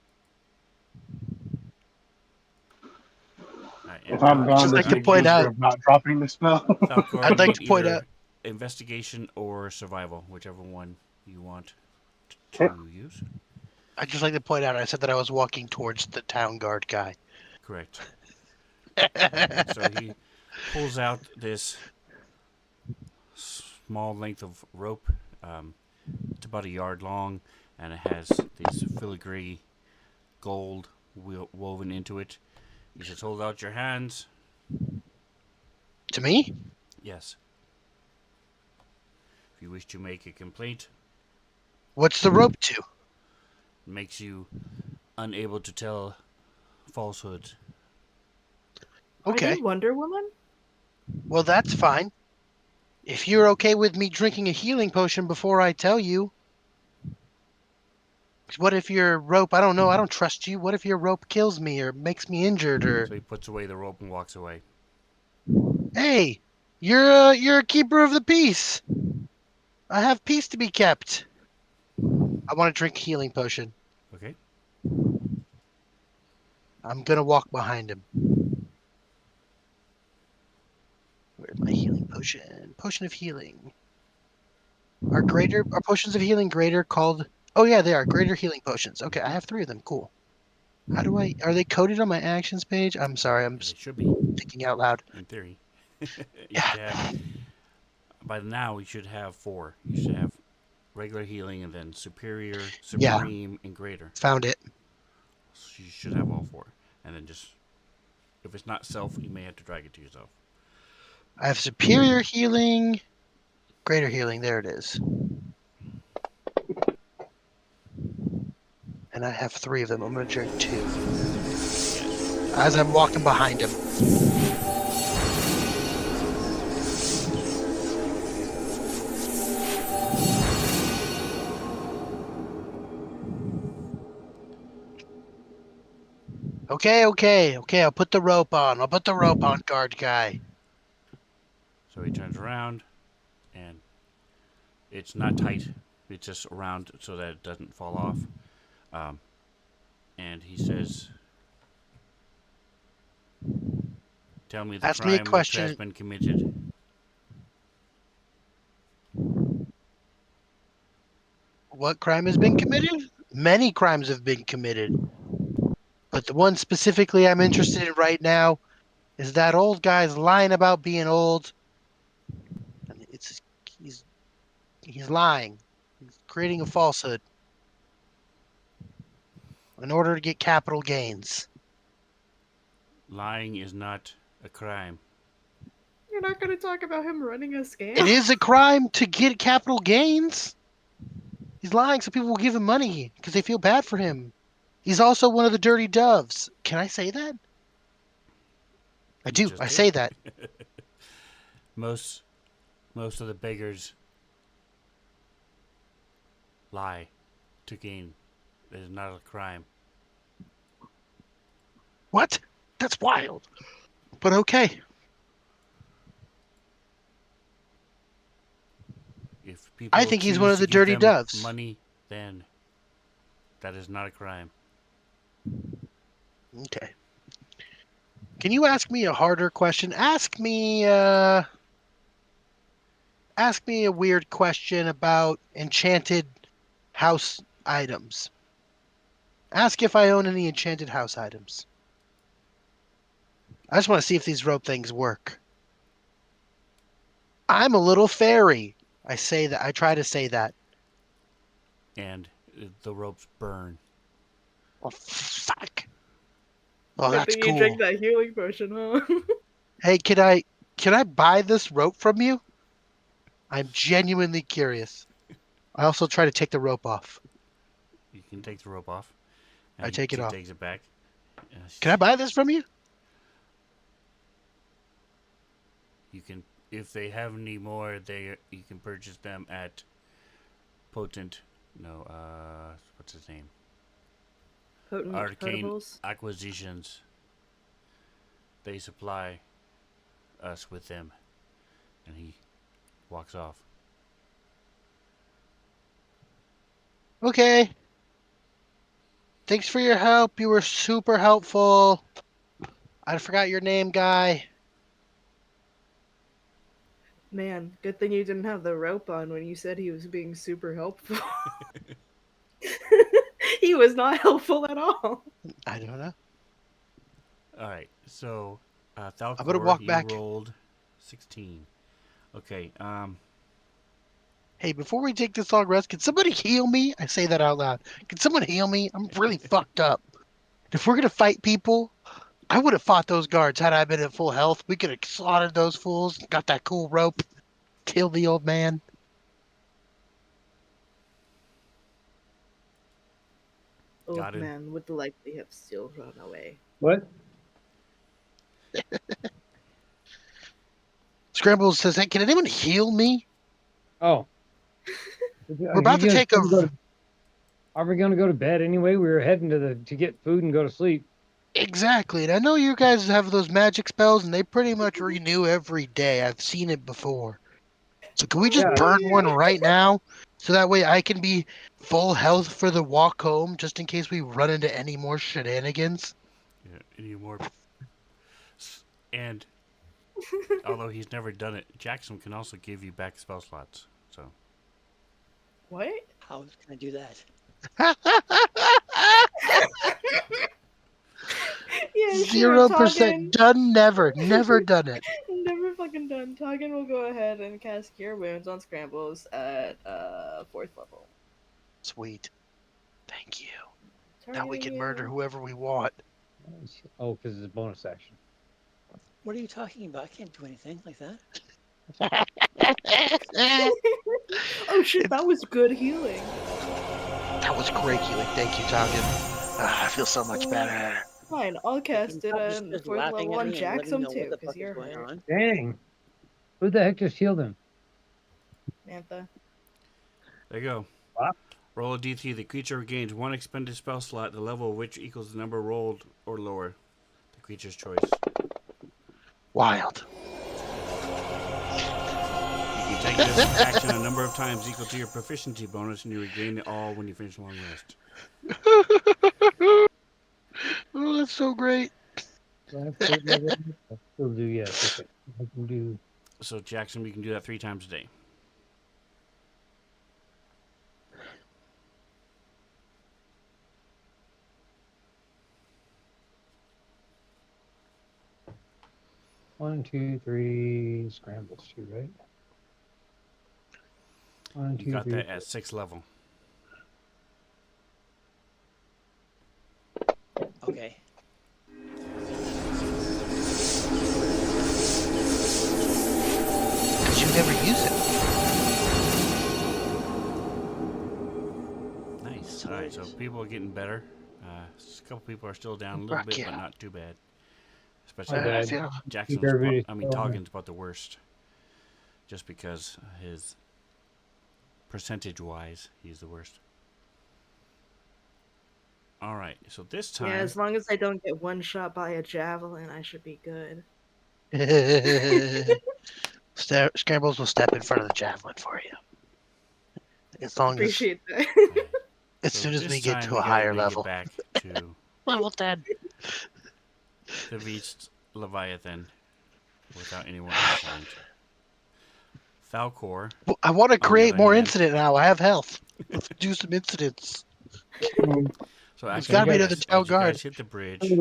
If And I'm now gone, Just does like to he I point accuse need her out, of not dropping the spell? Falcor. I I'd like need to point out. either investigation or survival, whichever one you want Okay. to use. I'd just like to point out. I said that I was walking towards the town guard guy. Correct. And so he pulls out this small length of rope. It's about a yard long, and it has these filigree gold woven into it. He says, "Hold out your hands." To me? Yes. If you wish to make a complaint, What's the rope to? it makes you unable to tell falsehoods. Are Okay. you Wonder Woman? Well, that's fine. If you're okay with me drinking a healing potion before I tell you, what if your rope, I don't know, I don't trust you. What if your rope kills me or makes me injured or So he puts away the rope and walks away. hey, you're a keeper of the peace. I have peace to be kept. I want to drink a healing potion. Okay. I'm gonna walk behind him. Where's my healing potion? Potion of healing. Are potions of healing greater called? Oh yeah, they are greater healing potions. Okay, I have 3 of them. Cool. How do I? Are they coded on my actions page? I'm sorry, I'm They should be, thinking out loud. in theory. You Yeah, should have, by now, you should have 4. You should have regular healing and then superior, yeah, supreme, and greater. found it. So you should have all 4. And then just, if it's not self, you may have to drag it to yourself. I have superior healing, greater healing. There it is. And I have 3 of them. I'm gonna drink 2 as I'm walking behind him. Okay. I'll put the rope on. I'll put the rope on, guard guy. So he turns around, and it's not tight. It's just around so that it doesn't fall off. Um, and he says, "Tell me the Ask me a crime which has question. been committed." What crime has been committed? Many crimes have been committed. But the one specifically I'm interested in right now is that old guy's lying about being old. And he's he's lying. He's creating a falsehood in order to get capital gains. Lying is not a crime. You're not going to talk about him running a scam? It is a crime to get capital gains. He's lying so people will give him money because they feel bad for him. He's also one of the dirty doves. Can I say that? I You do. just I did. say that. Most of the beggars lie to gain. It is not a crime. What? That's wild. But okay. If I people think he's one choose of to the give dirty them doves. money, then that is not a crime. Okay. Can you ask me a harder question? Ask me a weird question about enchanted house items. Ask if I own any enchanted house items. I just want to see if these rope things work. I'm a little fairy. I say that. I try to say that. And the ropes burn. Oh, fuck. Oh, Good that's thing you drank cool. that healing potion, huh? Hey, can I buy this rope from you? I'm genuinely curious. I also try to take the rope off. You can take the rope off. I And take it he off. takes it back. Can I buy this from you? You can if they have any more, you can purchase them at Potent. No, what's his name? Potent Arcane potables. Acquisitions. They supply us with them, and he walks off. Okay. Thanks for your help. You were super helpful. I forgot your name, guy. Man, good thing you didn't have the rope on when you said he was being super helpful. He was not helpful at all. I don't know. All right, so I'm gonna Thalcor, walk you back. rolled 16. Okay, Hey, before we take this long rest, can somebody heal me? I say that out loud. Can someone heal me? I'm really fucked up. If we're gonna fight people, I would have fought those guards had I been at full health. We could have slaughtered those fools, got that cool rope, killed the old man. got Old it. man would likely have still run away. What? Scrambles says, "Hey, can anyone heal me? Oh, We're about to take a Are we going to go to bed anyway? We were heading to get food and go to sleep. exactly." And I know you guys have those magic spells, and they pretty much renew every day. I've seen it before. So can we just Yeah. burn one right now, so that way I can be full health for the walk home, just in case we run into any more shenanigans? Yeah, any more? And although he's never done it, Jackson can also give you back spell slots. So What? How can I do that? Yeah, sure. 0% Toggin. done, never done it. Never fucking done. Toggin will go ahead and cast Cure Wounds on Scrambles at 4th level. Sweet. Thank you. Now we Targeting can murder you. whoever we want. Oh, because it's a bonus action. What are you talking about? I can't do anything like that. That Oh shit, that was good healing. was great healing. Thank you, Talkin. I feel so much better. Fine, I'll Can you cast it stop at just 4th laughing level at on me and let me Jackson know what too, the because fuck is you're going hurt. on? Dang. Who the heck just healed him? Mantha. there you go. Wow. Roll a d3. The creature regains one expended spell slot, the level of which equals the number rolled or lower. The creature's choice. Wild. You can take this action a number of times equal to your proficiency bonus, and you regain it all when you finish a long rest. Oh, that's so great. Do I have third level? I still do, yes. Okay. I can do. So, Jackson, we can do that 3 times a day. One, two, three. Scrambles, too, right? One, You two, got three. that at 6th level. Okay. Because you never use it. Nice. All right, so people are getting better. A couple people are still down a little Fuck bit, yeah. but not too bad. Especially My bad. feel Keep Jackson's. everybody Toggen's about the worst. Just because his percentage-wise, he's the worst. All right, so this time, Yeah, as long as I don't get one shot by a javelin, I should be good. Scrambles will step in front of the javelin for you. As long as, Appreciate that. as so soon as this we get time to a we got to higher make it level. back to Level 10. the Beast Leviathan without anyone assigned. Falcor, Well, I want to on the create other more hand, incident now. I have health. Let's do some incidents. so There's actually, got to be got another town as you guard. guys hit the bridge,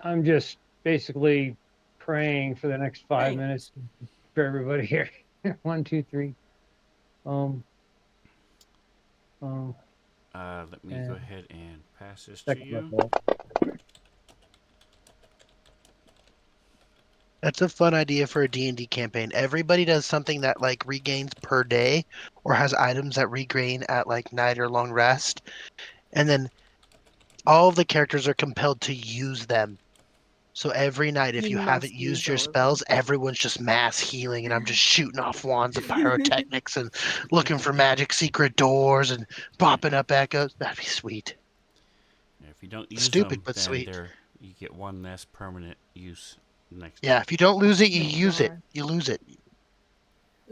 I'm just basically praying for the next 5 minutes for everybody here. One, two, three. Um, um, let me go and ahead and pass this to second you. level. That's a fun idea for a D&D campaign. Everybody does something that like regains per day or has items that regain at like night or long rest. And then all of the characters are compelled to use them So every night, if You you haven't must used use your all of them. spells, everyone's just mass healing, and I'm just shooting off wands of pyrotechnics and looking for magic secret doors and popping up echoes. That'd be sweet. And if you don't use Stupid, them, but then sweet. you get one less permanent use next Yeah, time. if you don't lose it, Oh you my use it. God. You lose it.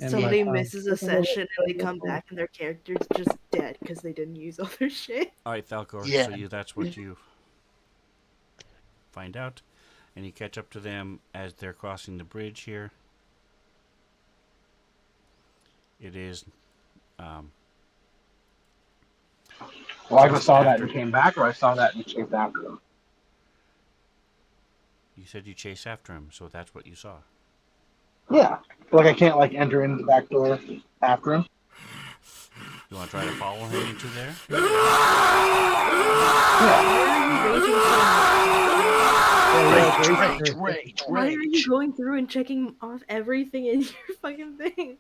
And my Somebody phone. misses a session and they come back and their character's just dead because they didn't use all their shit. All right, Thalcor. Yeah. So that's what you find out, and you catch up to them as they're crossing the bridge here. It is um, Well, I just just saw that after. and came back, or I saw that and chased after them. You said you chase after him, so that's what you saw. Yeah, like I can't like enter in the back door after him. You want to try to follow him into there? Why are you Rage. going through and checking off everything in your fucking thing?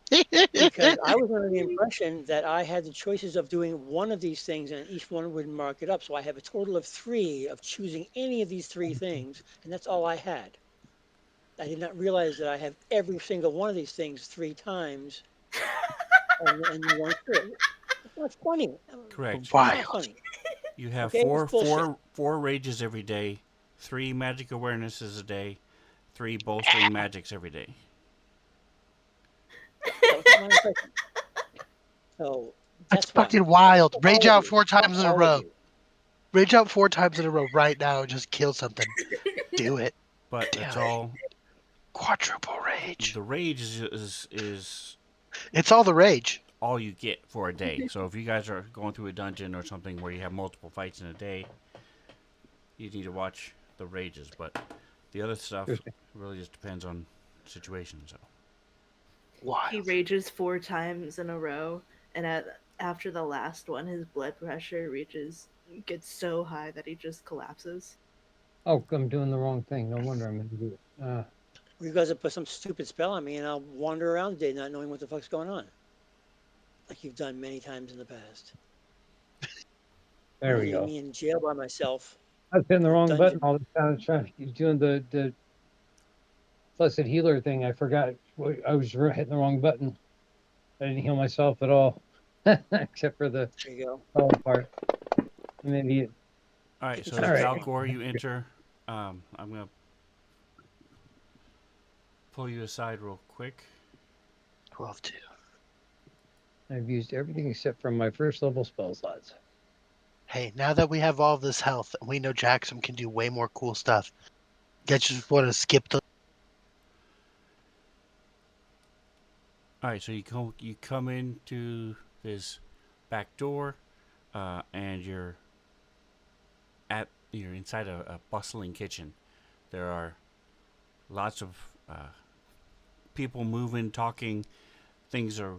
Because I was under the impression that I had the choices of doing one of these things and each one would mark it up. So I have a total of 3 of choosing any of these 3 things, and that's all I had. I did not realize that I have every single one of these things 3 times and one through. It's not funny. Correct. It's not Wild. funny. You have Okay, it's bullshit. four rages every day, 3 magic awarenesses a day, 3 bolstering magics every day. That was not my impression. So That's that's why. fucking wild. Fuck Rage all of out you. 4 Fuck times in a all of row. you. Rage out 4 times in a row right now and just kill something. Do it. But Do that's it. all. Quadruple rage. The rage is It's all the rage. all you get for a day. So if you guys are going through a dungeon or something where you have multiple fights in a day, you need to watch the rages. But the other stuff really just depends on situation. So He Wild. rages 4 times in a row, and after the last one, his blood pressure gets so high that he just collapses. Oh, I'm doing the wrong thing. No wonder I'm going to do it. You guys have put some stupid spell on me and I'll wander around the day not knowing what the fuck's going on. Like you've done many times in the past. There we Leaving go. me in jail by myself. I was hitting the in a wrong button dungeon. all the time. I was trying to doing the blessed healer thing. I forgot. I was hitting the wrong button. I didn't heal myself at all, except for the There you go. fall part. I'm an idiot. all right. Get So your All right. Falcor, you enter. I'm gonna pull you aside real quick. 12-2. I've used everything except for my first level spell slots. Hey, now that we have all this health, we know Jackson can do way more cool stuff. Guess just want to skip the. All right. So you come into this back door, and you're inside a bustling kitchen. There are lots of people moving, talking. Things are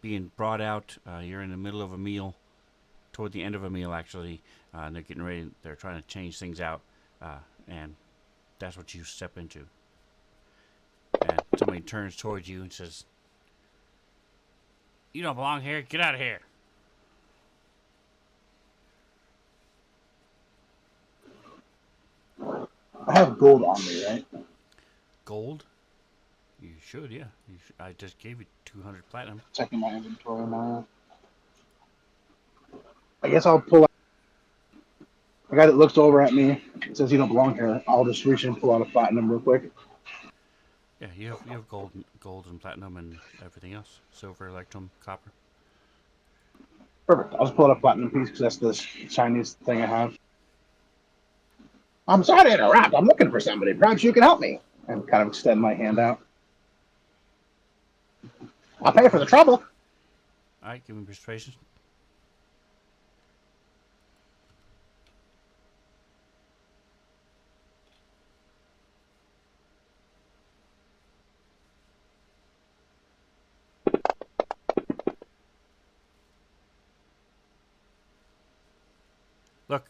being brought out. You're in the middle of a meal, toward the end of a meal actually. And they're getting ready. They're trying to change things out, and that's what you step into. And somebody turns towards you and says, "You don't belong here. Get out of here." I have gold on me, right? Gold? You should, yeah. I just gave you 200 platinum. Checking my inventory now. I guess I'll pull out the guy that looks over at me and says you don't belong here. I'll just reach and pull out a platinum real quick. Yeah, you have gold and platinum and everything else. Silver, electrum, copper. Perfect. I'll just pull out a platinum piece because that's the shiniest thing I have. I'm sorry to interrupt. I'm looking for somebody. Perhaps you can help me. And kind of extend my hand out. I'll pay for the trouble. All right, give me persuasion. Look,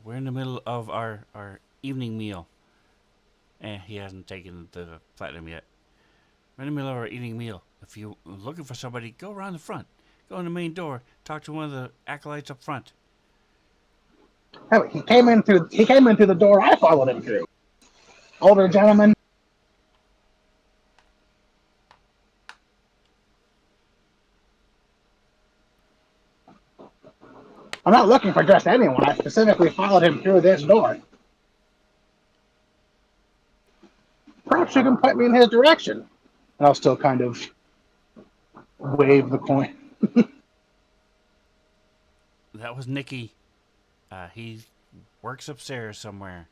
we're in the middle of our evening meal. He hasn't taken the platinum yet. We're in the middle of our evening meal. If you're looking for somebody, go around the front. Go in the main door. Talk to one of the acolytes up front. Hey, he came in through the door I followed him through. Older gentleman. I'm not looking for just anyone. I specifically followed him through this door. Perhaps you can point me in his direction. And I'll still kind of wave the coin. That was Nicky. He works upstairs somewhere.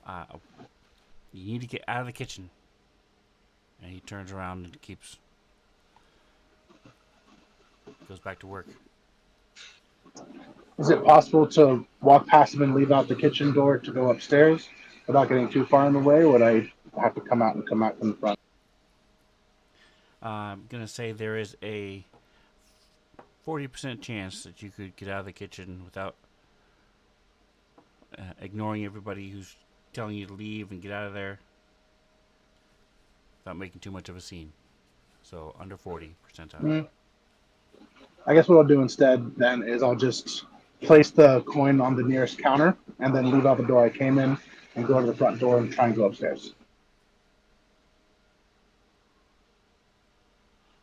Uh, you need to get out of the kitchen. And he turns around and goes back to work. Is it possible to walk past him and leave out the kitchen door to go upstairs without getting too far in the way? Or would I have to come out from the front? I'm going to say there is a 40% chance that you could get out of the kitchen without ignoring everybody who's telling you to leave and get out of there without making too much of a scene. So under 40 percentile. Mm. I guess what I'll do instead then is I'll just place the coin on the nearest counter and then leave out the door I came in and go to the front door and try and go upstairs.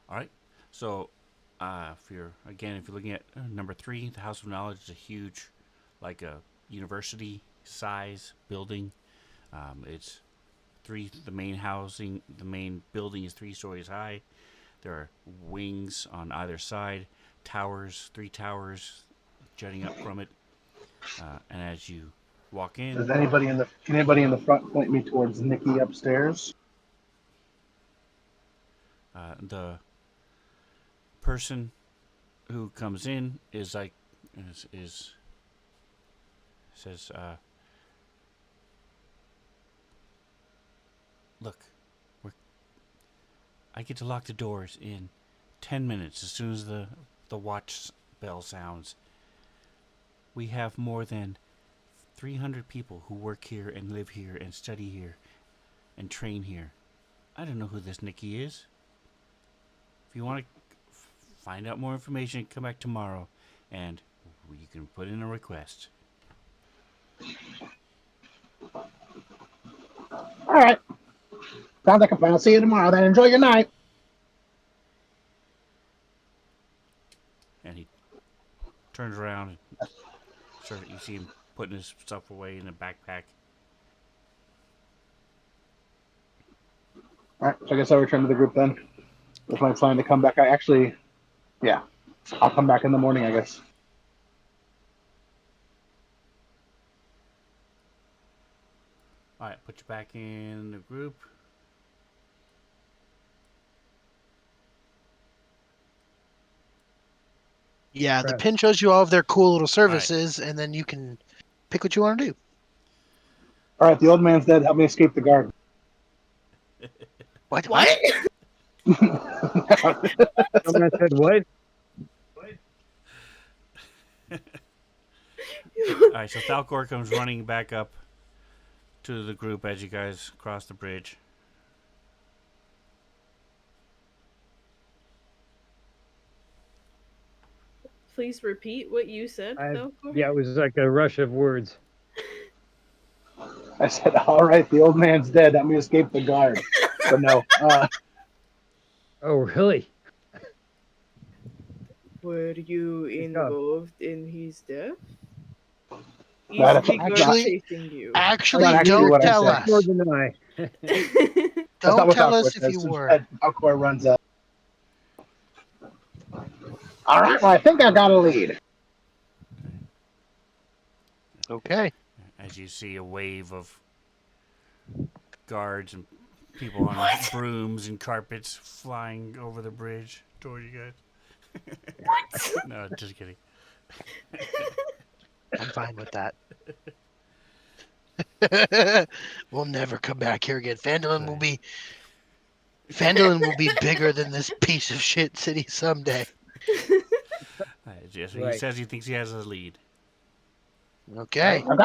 All right. So if you're looking at number 3, the House of Knowledge is a huge, like a university size building. It's the main building is 3 stories high. There are wings on either side, 3 towers jutting up from it. And as you walk in, Does anybody in the front point me towards Nikki upstairs? the person who comes in is like says, "Look, I get to lock the doors in 10 minutes as soon as the watch bell sounds. We have more than 300 people who work here and live here and study here and train here. I don't know who this Nikki is. If you want to find out more information, come back tomorrow and you can put in a request." All right. Sounds like a plan. I'll see you tomorrow then. Enjoy your night. And he turns around and you see him putting his stuff away in a backpack. All right. So I guess I'll return to the group then. With my plan to come back. I'll come back in the morning, I guess. All right, put you back in the group. Yeah, the Right. pin shows you all of their cool little services, and then you can pick what you want to do. All right. The old man's dead. Help me escape the guard. What? Someone said what? All right, so Falcor comes running back up to the group as you guys cross the bridge. Please repeat what you said, Falcor. Yeah, it was like a rush of words. I said, all right, the old man's dead. Help me escape the guard. But no. Oh, really? Were you involved in his death? Is That's the guard actually- chasing you? Actually, That's actually don't what I tell said. us. More than I. That's not Don't what tell Falcor us if says. you were. Instead, Falcor runs up. All right, well, I think I got a lead. Okay. As you see a wave of guards and people on brooms and carpets flying over the bridge toward you guys. What? No, just kidding. I'm fine with that. We'll never come back here again. Fandolin will be bigger than this piece of shit city someday. He Right. says he thinks he has a lead. Okay. I've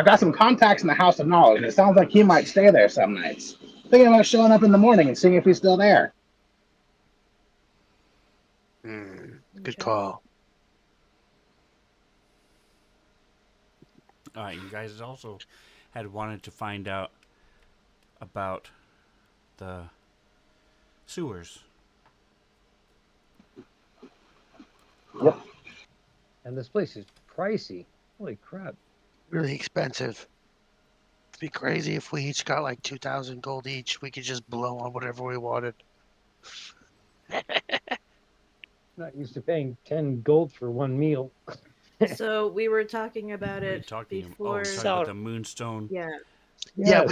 got some contacts in the House of Knowledge. It sounds like he might stay there some nights. Thinking about showing up in the morning and seeing if he's still there. Good call. You guys also had wanted to find out about the sewers. Yep. And this place is pricey. Holy crap. Really expensive. It'd be crazy if we each got like 2,000 gold each. We could just blow on whatever we wanted. Not used to paying 10 gold for one meal. So we were talking about What are you it talking about? Oh, before. you're talking about the moonstone Yeah. Yeah,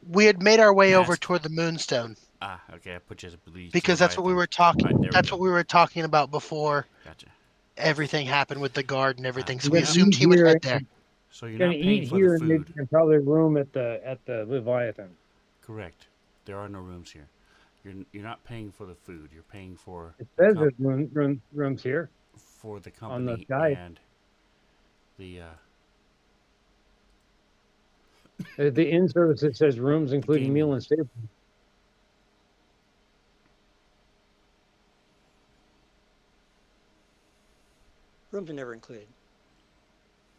we had made our way over mask. toward the Moonstone Okay, I put you as a bleach because that's what we were talking. Alright, there we That's go. what we were talking about before Gotcha. everything happened with the guard and everything. So You're we gonna assumed eat he would here. head there. So you're Gonna not paying eat for the here and maybe food. and probably room at the Leviathan. Correct. There are no rooms here. You're not paying for the food. You're paying for It the says there's rooms here for the on the company guide. and the The inn service, it says rooms including meal gaming. and stable. Rooms are never included.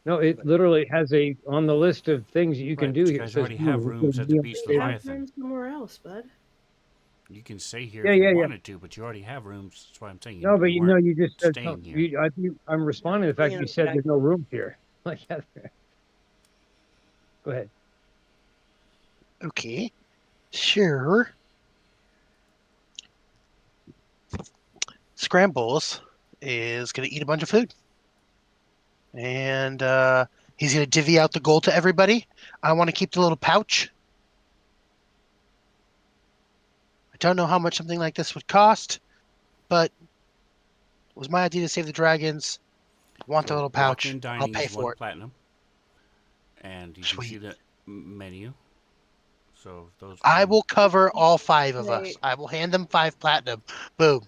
No, it literally has on the list of things that you can Right, do but you here. It guys says already have rooms at the beach We have Leviathan. room somewhere else, bud. You can stay here Yeah, if you yeah. wanted to, but you already have rooms. That's why I'm saying No, but you no, weren't you just said staying here. I'm responding to the fact Yeah, you said I- there's no rooms here. Like, yeah. Go ahead. Okay, sure. Scrambles is gonna eat a bunch of food, and he's gonna divvy out the gold to everybody. I want to keep the little pouch. I don't know how much something like this would cost, but it was my idea to save the dragons. I want the So little pouch. walk-in I'll dining pay is one for it. platinum, and you can see Sweet. the menu. So those. I will cover all 5 of us. Right. I will hand them 5 platinum. Boom.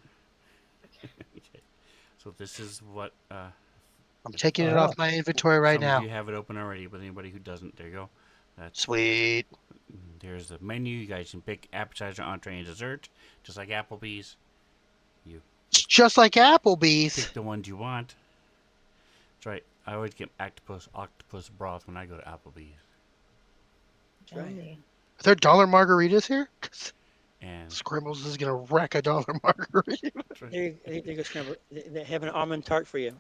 Okay. So this is what. I'm taking it Oh, off my inventory right Some of now. you have it open already, but anybody who doesn't, there you go. That's Sweet. There's the menu. You guys can pick appetizer, entree, and dessert, just like Applebee's. You It's just like Applebee's. pick the ones you want. That's right. I always get octopus broth when I go to Applebee's. That's right. Only. Are there dollar margaritas here? 'Cause And Scribbles is gonna wreck a dollar margarita. that's right. There you go, Scramble. They have an almond tart for you.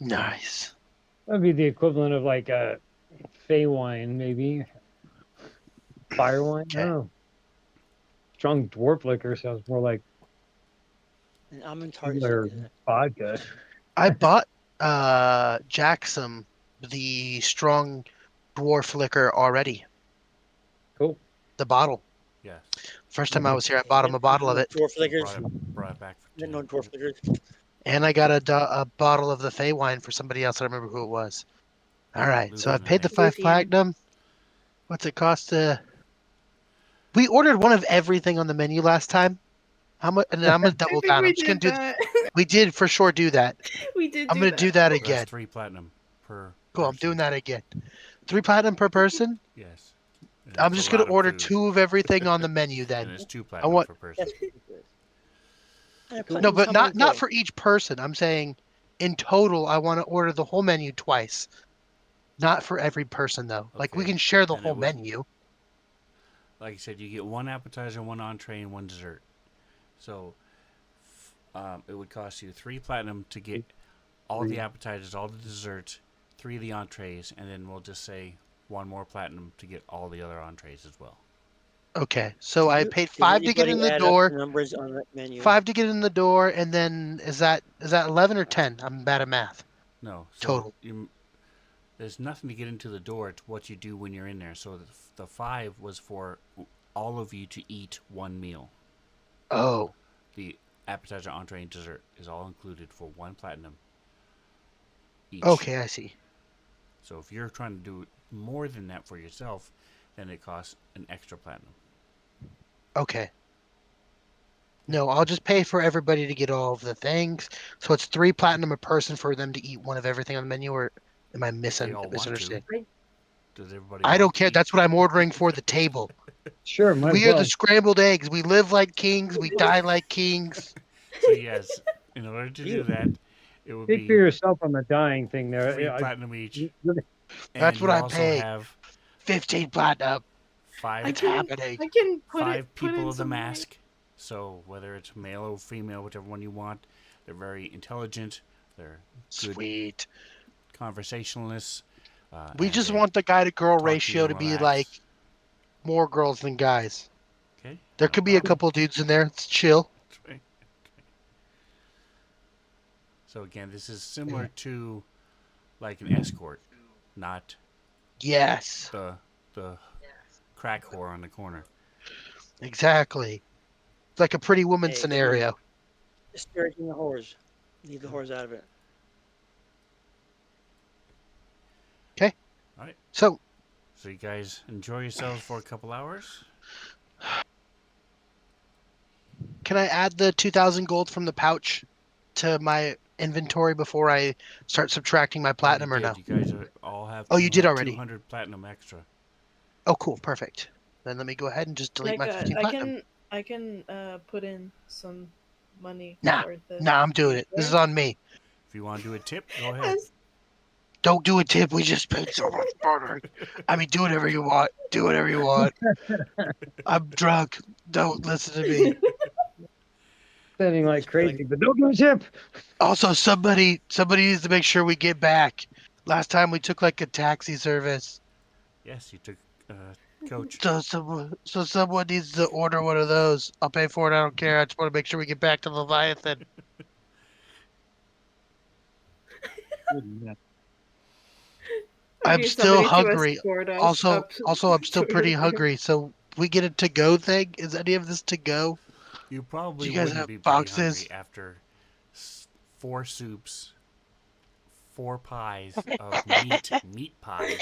Nice. that'd be the equivalent of like a Fey wine, maybe fire wine. I Okay. don't know. Strong dwarf liquor sounds more like An almond tart or is vodka. I bought Jackson the strong dwarf liquor already. Cool. The bottle. Yes. First time I was here, I bought him a bottle of it, Dwarf So liquors. brought it back. No dwarf liquors. and I got a bottle of the Fey wine for somebody else. I don't remember who it was. All right, so I've paid the 5 Luthien. platinum. What's it cost to? We ordered one of everything on the menu last time. How much? And I'm gonna double down. I'm just gonna do. that. We did for sure do that. We did. I'm gonna do that That's again. 3 platinum per. Cool. I'm person. doing that again. 3 platinum per person. Yes. And I'm that's just a gonna lot of order food. 2 of everything on the menu And then. it's 2 platinum want- per person. That's ridiculous. No, but not for each person. I'm saying in total, I want to order the whole menu twice. Not for every person though. Like we Okay, can share the then it whole would- menu. Like I said, you get 1 appetizer, 1 entree, and 1 dessert. So it would cost you 3 platinum to get all the appetizers, all the desserts, 3 of the entrees, and then we'll just say 1 more platinum to get all the other entrees as well. Okay, so I paid Did 5 to get anybody in the add up door. the numbers on that menu. 5 to get in the door, and then is that 11 or 10? I'm bad at math. No, so Total. there's nothing to get into the door. It's what you do when you're in there. So the 5 was for all of you to eat 1 meal. Oh, The appetizer, entree, and dessert is all included for 1 platinum each. okay, I see. So if you're trying to do more than that for yourself, then it costs an extra platinum. Okay. No, I'll just pay for everybody to get all of the things. So it's 3 platinum a person for them to eat one of everything on the menu, or am I They all want to. misunderstanding? Does everybody? I want don't to care. eat? That's what I'm ordering for the table. Sure, might We as are well. the scrambled eggs. We live like kings. We die like kings. So yes, in order to do that, it would Speak for be yourself on the dying thing there. 3 Yeah, platinum each. That's And what you I also pay. have 15 platinum. I five It's can happening. I can five put people in of the some money. mask. So whether it's male or female, whichever one you want, they're very intelligent. They're good Sweet. conversationalists, We and just they want the guy to girl talk to you ratio and to be like relax. more girls than guys. Okay, There no could be a problem. couple dudes in there. It's chill. That's right. So again, this is similar to like an escort, not Yes, the the crack whore on the corner. exactly. It's like a pretty woman Hey, good move. scenario. Disparaging the whores. Leave the whores out of it. Okay. All right. So, So you guys enjoy yourselves for a couple hours. can I add the 2,000 gold from the pouch to my inventory before I start subtracting my I already platinum or no? did. You guys all have Oh, you did two already. hundred platinum extra. Oh, cool. Perfect. Then let me go ahead and just delete my Micah, 15 platinum. I can put in some money Nah, for this. nah, I'm doing You it. This is sure? on me. If you want to do a tip, go ahead. As- Don't do a tip. We just paid so much money. I mean, do whatever you want. Do whatever you want. I'm drunk. Don't listen to me. Spending like Just be like, crazy, but don't do a tip. Also, somebody needs to make sure we get back. Last time we took like a taxi service. Yes, you took coach. So someone needs to order one of those. I'll pay for it. I don't care. I just want to make sure we get back to Leviathan. we I'm need still somebody to hungry. escort us Also, up also, I'm still to pretty her room. hungry. So we get a to-go thing. Is any of this to go? You Do probably you guys wouldn't have be pretty hungry boxes? after four soups, four pies of meat pies,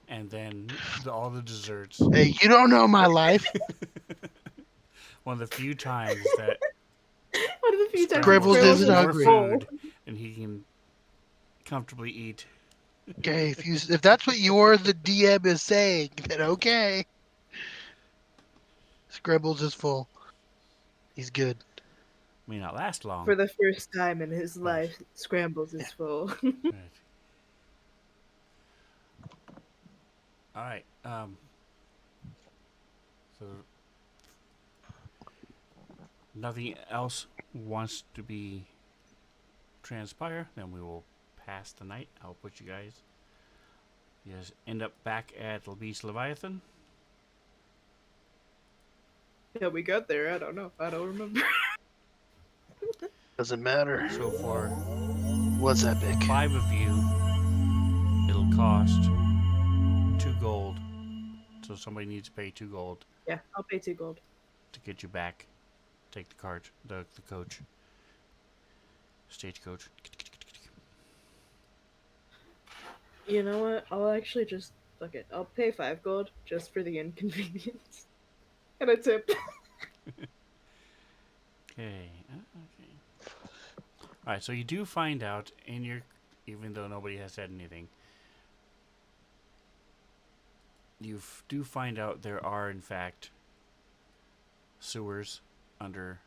and then all the desserts. Hey, you don't know my life. One of the few times that One of the few times that Scrambles Scribbles has Scribbles isn't is more hungry. full. food than he can comfortably eat. Okay, if that's what you're the DM is saying, then okay. Scribbles is full. He's good. May not last For long, the first time in his but life, Scrambles Yeah. is full. right. All right. So nothing else wants to be transpire, then we will pass the night. I'll put you guys. You guys end up back at Beast Leviathan. Yeah, we got there. I don't know. I don't remember. Doesn't matter. So for What's epic? 5 of you, it'll cost 2 gold. So somebody needs to pay 2 gold Yeah, I'll pay 2 gold. to get you back. Take the cart, the coach, stagecoach. You know what? I'll actually just fuck it. I'll pay 5 gold just for the inconvenience. And a tip. Okay. Okay. All right. So you do find out in your, even though nobody has said anything, you do find out there are in fact sewers under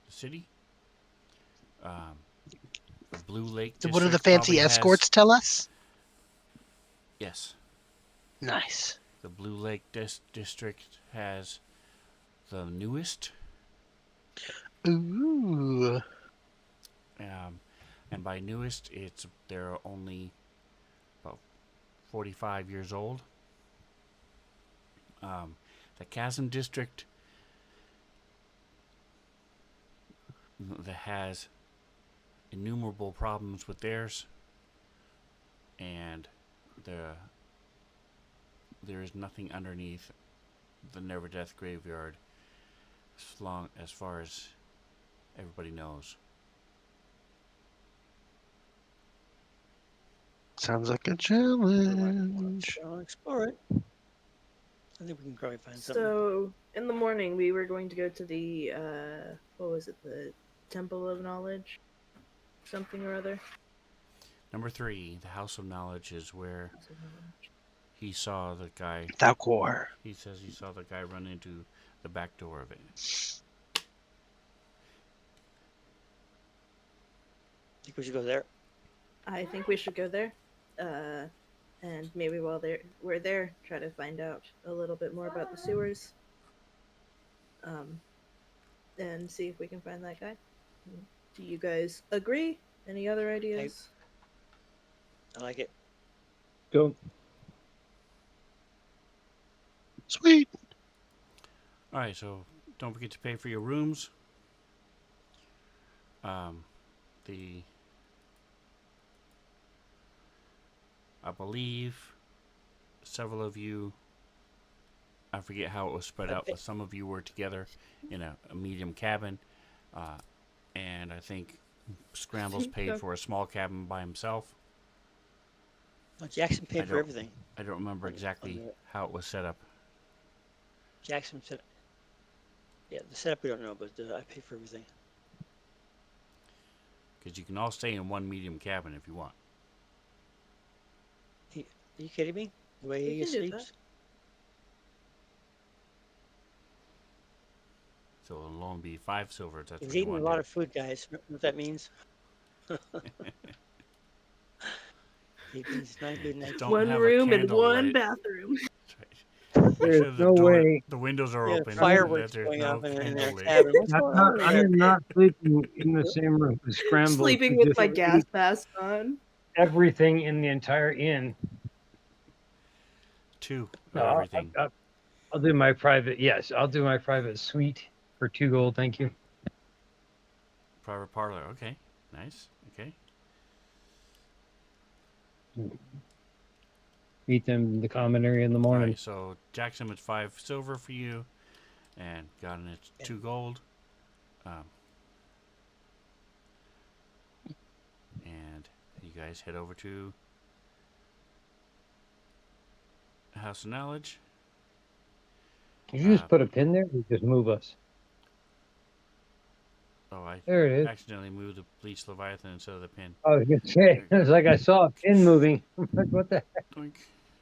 the city. Um, the Blue Lake What do the District probably fancy has, escorts tell us? yes. Nice. The Blue Lake District has the newest, Ooh. um, and by newest, they're only about 45 years old. The Chasm District that has innumerable problems with theirs, and there is nothing underneath the Never Death Graveyard, as far as everybody knows. Sounds like a everyone challenge. wants to explore it. I think we can probably find something. So, in the morning, we were going to go to the, what was it? The Temple of Knowledge? Something or other? Number 3, the House of Knowledge is where House of Knowledge. he saw the guy. Thalcor. He says he saw the guy run into the back door of it. Think we should go there. I think we should go there. and maybe while we're there, try to find out a little bit more about the sewers, um, and see if we can find that guy. Do you guys agree? Any other I, ideas? I like it. Go. Sweet. All right, so don't forget to pay for your rooms. Um, the I believe several of you, I forget how it was spread I out, pay, but some of you were together in a medium cabin, uh, and I think Scrambles paid Go. for a small cabin by himself. well, Jackson I paid for don't everything. I don't remember On exactly the how it was set up. Jackson said, yeah, the setup we don't know, but I paid for everything. Because you can all stay in one medium cabin if you want. He, are you kidding me? The way We he can do that. sleeps. So it'll only be 5 silver if that's He's what you eating a want to lot do. of food, guys. You know what that means? He's not a Yeah, good just night. don't One have a room and candle one lit. bathroom. That's right. Make There's sure no way. the windows are Yeah, open and that fireworks there's going no off in candle their lit. cabin. What's I'm going not. on in I there? am not sleeping in the same room with Scrambles. Sleeping Who with just my gas ate mask on. everything in the entire inn. Two No, of everything. I'll do my private. Yes, I'll do my private suite for 2 gold. Thank you. Private parlor. Okay. Nice. Okay. Meet them in the common area in the All morning. right. So Jackson with 5 silver for you, and Gotten it's 2 gold. Um, and you guys head over to House of Knowledge. Did you just put a pin there? Or just move us? Oh, I There it is. accidentally moved the Bleach Leviathan instead of the pin. I was gonna say it's like I saw a pin moving. I'm like, what the heck? Oink.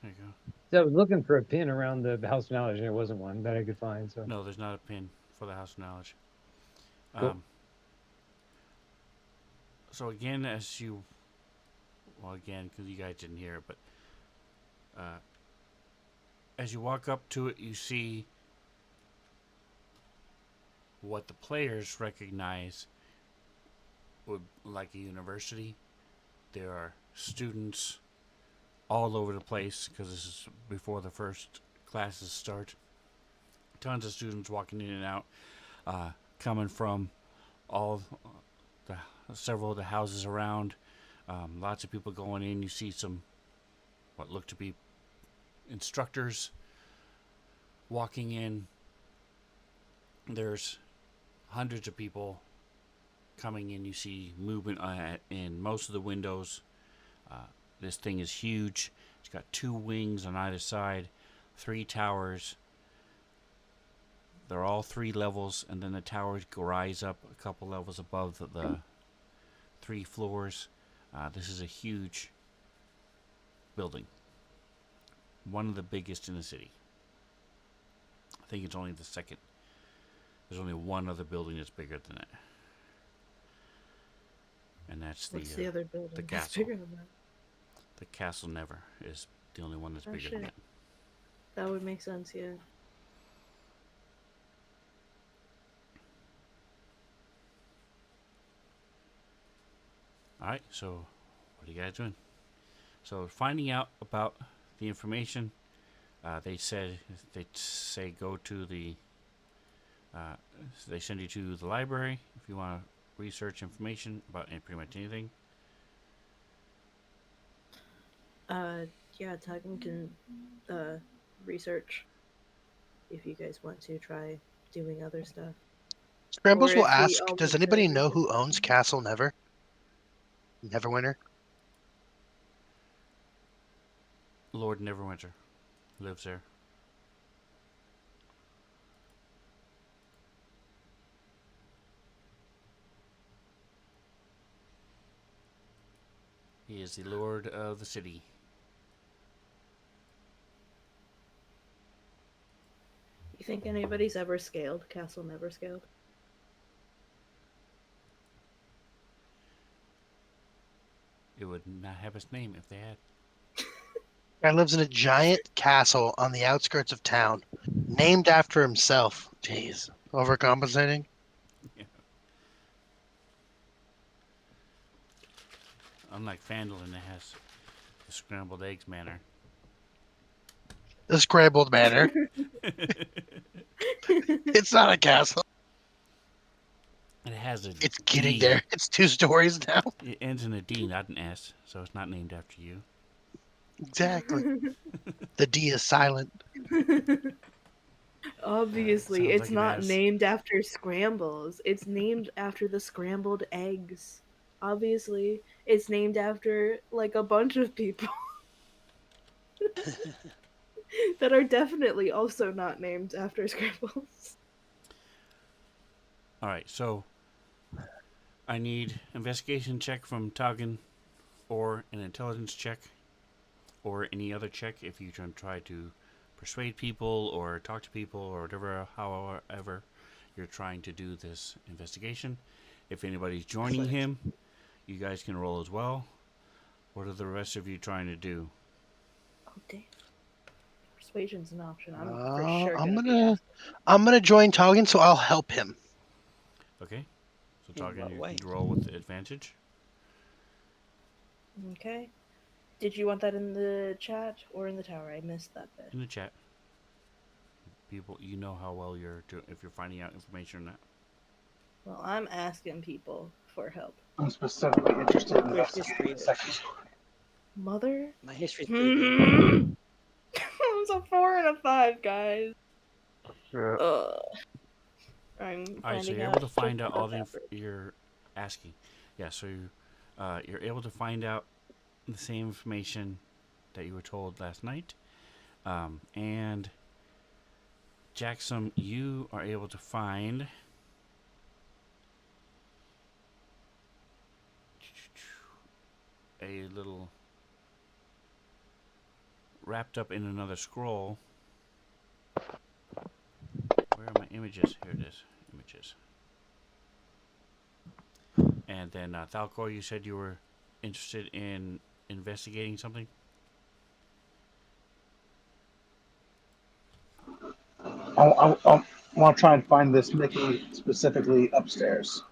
There you go. So I was looking for a pin around the house of knowledge, and there wasn't one that I could find. So No, there's not a pin for the House of Knowledge. cool. So again, again, because you guys didn't hear it, but as you walk up to it, you see what the players recognize would like a university. There are students all over the place because this is before the first classes start. Tons of students walking in and out, coming from all the several of the houses around. Lots of people going in. You see some what look to be instructors walking in. There's hundreds of people coming in. You see movement in most of the windows. This thing is huge. It's got 2 wings on either side, 3 towers. They're all 3 levels, and then the towers rise up a couple levels above the 3 floors. This is a huge building. One of the biggest in the city. I think it's only the second. There's only one other building that's bigger than it. And that's What's the other building? the that's castle. bigger than that? The Castle Never is the only one that's Oh, bigger shit. than it. That would make sense, yeah. Alright, so what are you guys doing? So finding out about the information, they say go to the they send you to the library if you want to research information about pretty much anything. Yeah, Tugman can research if you guys want to try doing other stuff. Or Scrambles will if we ask, all does want to anybody know research. who owns Castle Never? Neverwinter? Lord Neverwinter lives there. He is the lord of the city. You think anybody's ever scaled Castle Never Scaled? It would not have its name if they had. Guy lives in a giant castle on the outskirts of town, named after himself. Jeez, overcompensating. Yeah. Unlike Fandolin, it has the scrambled eggs manner. The scrambled manor. It's not a castle. It has a It's getting D. there. It's 2 stories now. It ends in a D, not an S, so it's not named after you. Exactly. The D is silent. Obviously, Sounds it's like an not S. named after scrambles. It's named after the scrambled eggs. Obviously, it's named after like a bunch of people that are definitely also not named after scrambles. All right, so I need investigation check from Toggin, or an intelligence check, or any other check if you try to persuade people or talk to people or whatever, however you're trying to do this investigation. If anybody's joining him, you guys can roll as well. What are the rest of you trying to do? Oh damn. Persuasion's an option. I'm for Uh, sure I'm gonna be gonna asked. I'm gonna join Toggin, so I'll help him. Okay, so In Toggin, what you way? can roll with advantage Okay. Did you want that in the chat or in the tower? I missed that bit. in the chat. People, you know how well you're doing if you're finding out information or not. Well, I'm asking people for help. I'm specifically interested in Good investigating history, the but second story. Mother? my history's pretty good. It was a 4 and a 5, guys. Ugh. I'm All right, so finding you're out able to just find out all above the average. you're asking. Yeah, so you're able to find out the same information that you were told last night, and Jackson, you are able to find a little wrapped up in another scroll. Where are my images? Here it is. Images. And then Thalcor, you said you were interested in investigating something. I want to try and find this Mickey specifically upstairs.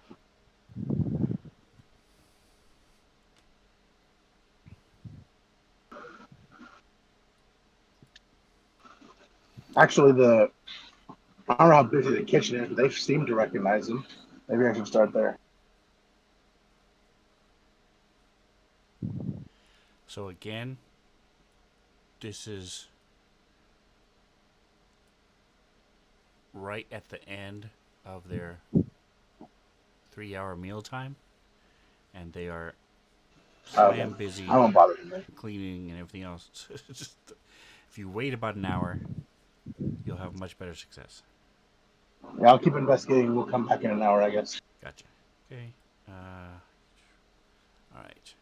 Actually, I don't know how busy the kitchen is, but they seem to recognize him. Maybe I should start there. So again, this is right at the end of their 3-hour meal time, and they are Okay, slam busy I won't bother him. cleaning and everything else. Just if you wait about an hour, you'll have much better success. Yeah, I'll keep investigating. We'll come back in an hour, I guess. Gotcha. Okay. All right.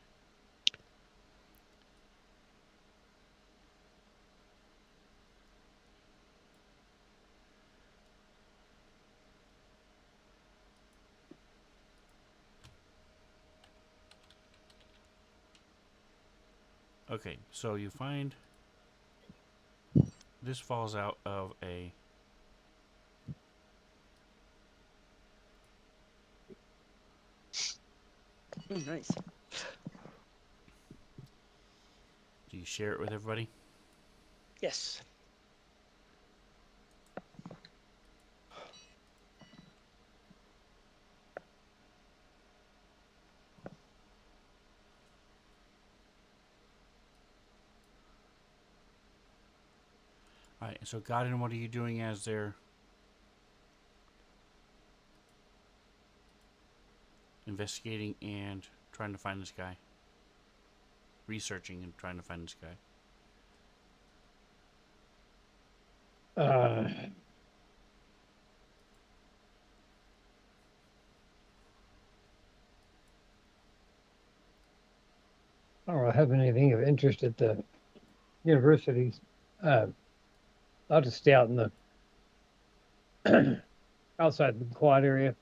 Okay. So you find this falls out of a. Nice. Do you share it with everybody? Yes. All right. So Godin, what are you doing as they're investigating and trying to find this guy? Researching and trying to find this guy. Uh, I don't have anything of interest at the universities. Uh, I'll just stay out in the outside the quad area.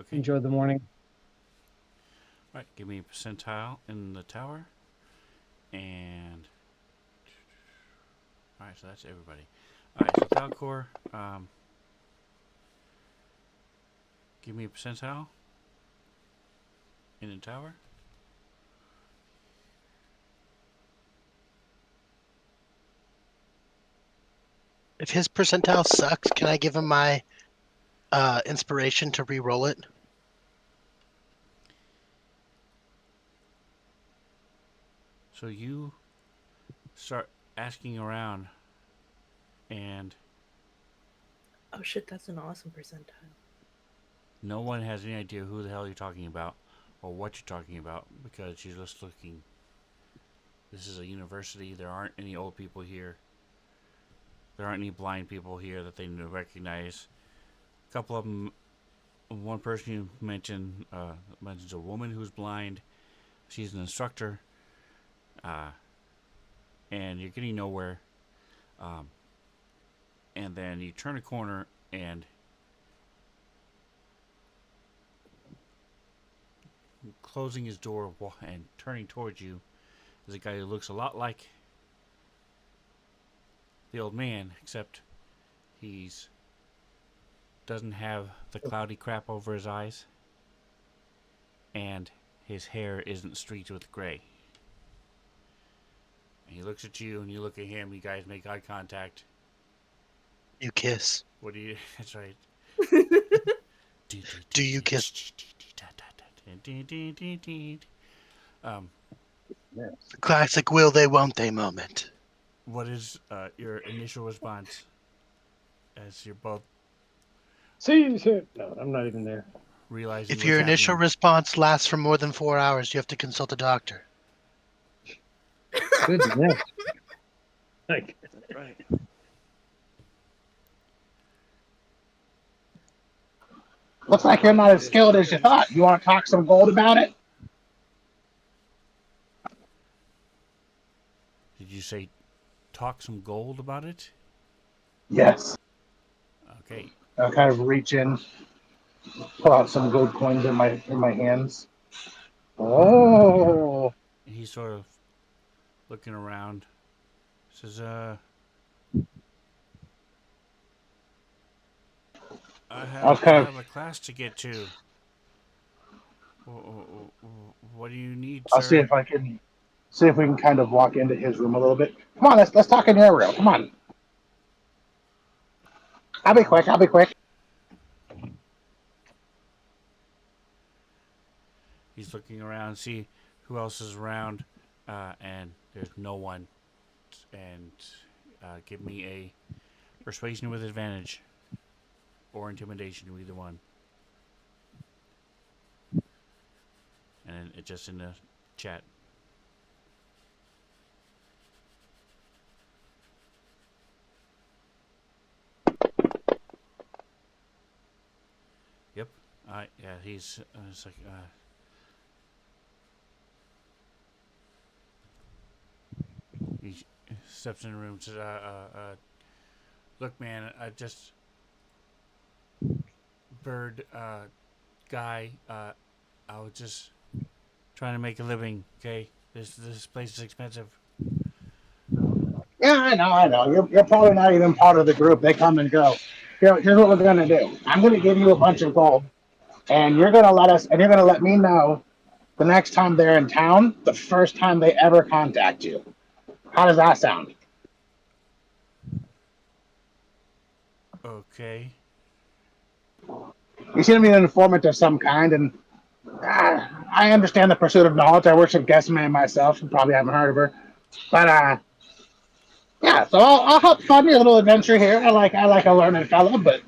Okay. Enjoy the morning. All right. Give me a percentile in the tower, and All right, so that's everybody. All right, so Falcor, give me a percentile in the tower. If his percentile sucks, can I give him my inspiration to re-roll it? So you start asking around, and Oh shit, that's an awesome percentile. no one has any idea who the hell you're talking about or what you're talking about because you're just looking. This is a university. There aren't any old people here. There aren't any blind people here that they recognize. A couple of them. One person you mentioned mentions a woman who's blind. She's an instructor, uh, and you're getting nowhere. Um, and then you turn a corner, and closing his door and turning towards you is a guy who looks a lot like the old man, except he's doesn't have the cloudy crap over his eyes, and his hair isn't streaked with gray. And he looks at you, and you look at him. You guys make eye contact. You kiss. What do you? That's right. Do you kiss? Um, Classic will they, won't they moment. what is your initial response as you're both See, no, I'm not even there. realizing If what's your initial happening? response lasts for more than 4 hours, you have to consult a doctor. Goodness. Like, Right. Looks like you're not as skilled as you thought. You want to talk some gold about it? Did you say talk some gold about it? Yes. Okay. I'll kind of reach in, pull out some gold coins in my hands. Oh, He's sort of looking around. Says, I was kind I of. have a class to get to. What do you need, I'll see sir? if I can see if we can kind of walk into his room a little bit. Come on, let's talk in your room. Come on. I'll be quick. I'll be quick. He's looking around, see who else is around, and there's no one. And give me a persuasion with advantage or intimidation, either one. And it's just in the chat. Yep. Yeah, he's it's like he steps in the room and says, "Look, man, I just bird guy. I was just trying to make a living. Okay, this place is expensive. Yeah, I know. You're probably not even part of the group. They come and go. Here's what we're gonna do. I'm gonna give you a bunch of gold, and you're gonna let me know the next time they're in town, the first time they ever contact you. How does that sound? Okay. You seem to be an informant of some kind, and I understand the pursuit of knowledge. I worship Guessman myself. You probably haven't heard of her, but yeah. So I'll help fund your little adventure here. I like a learned fellow, but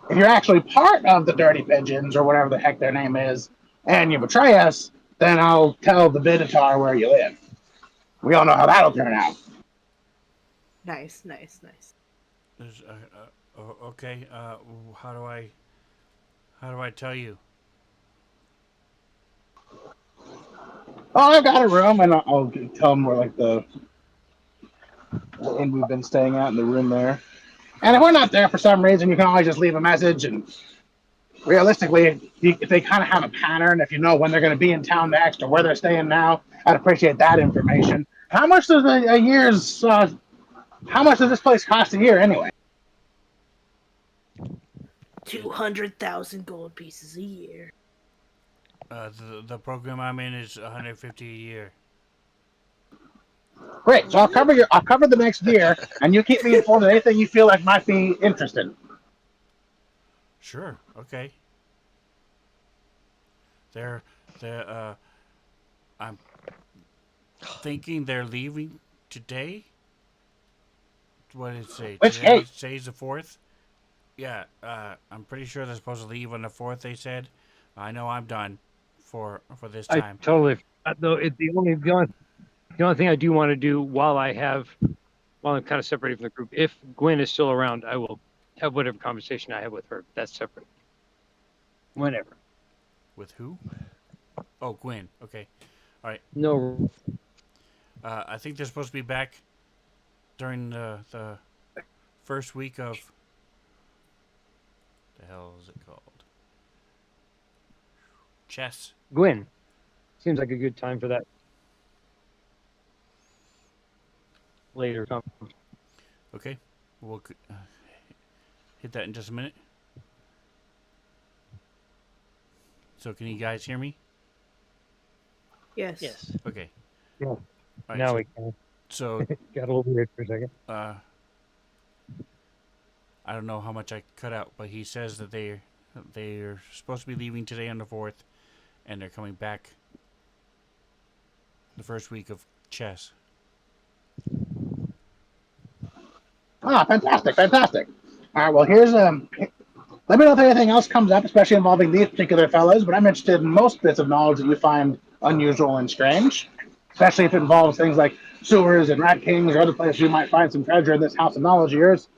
if you're actually part of the Dirty Pigeons or whatever the heck their name is, and you betray us, then I'll tell the Biditar where you live. We all know how that'll turn out. Nice, nice, nice. Okay. How do I tell you? Oh, I've got a room, and I'll tell them where like the inn we've been staying at in the room there. And if we're not there for some reason, you can always just leave a message. And realistically, if they kind of have a pattern, if you know when they're going to be in town next or where they're staying now, I'd appreciate that information. How much does a year's How much does this place cost a year anyway? 200,000 gold pieces a year. The program I'm in is 150 a year. Great. So What? I'll cover the next year, and you keep me informed of anything you feel like might be interesting. Sure. Okay. They're they're I'm thinking they're leaving today. What did it say? Which gate? Today's the fourth. Yeah. I'm pretty sure they're supposed to leave on the fourth. They said. I know I'm done for this I time. totally though it's the only thing I do want to do while I'm kind of separated from the group. If Gwen is still around, I will have whatever conversation I have with her. That's separate. Whenever. With who? Oh, Gwen. Okay. All right. No, I think they're supposed to be back during the first week of the hell is it called? Chess. Gwen. Seems like a good time for that later. Okay. We'll hit that in just a minute. So can you guys hear me? Yes. Yes. Okay. Yeah. All right. Now so, we can. so Got a little weird for a second. I don't know how much I cut out, but he says that they're supposed to be leaving today on the fourth, and they're coming back the first week of chess. Ah, fantastic, fantastic. All right, well, here's let me know if anything else comes up, especially involving these particular fellows, but I'm interested in most bits of knowledge that you find unusual and strange, especially if it involves things like sewers and rat kings or other places you might find some treasure in this house of knowledge of yours.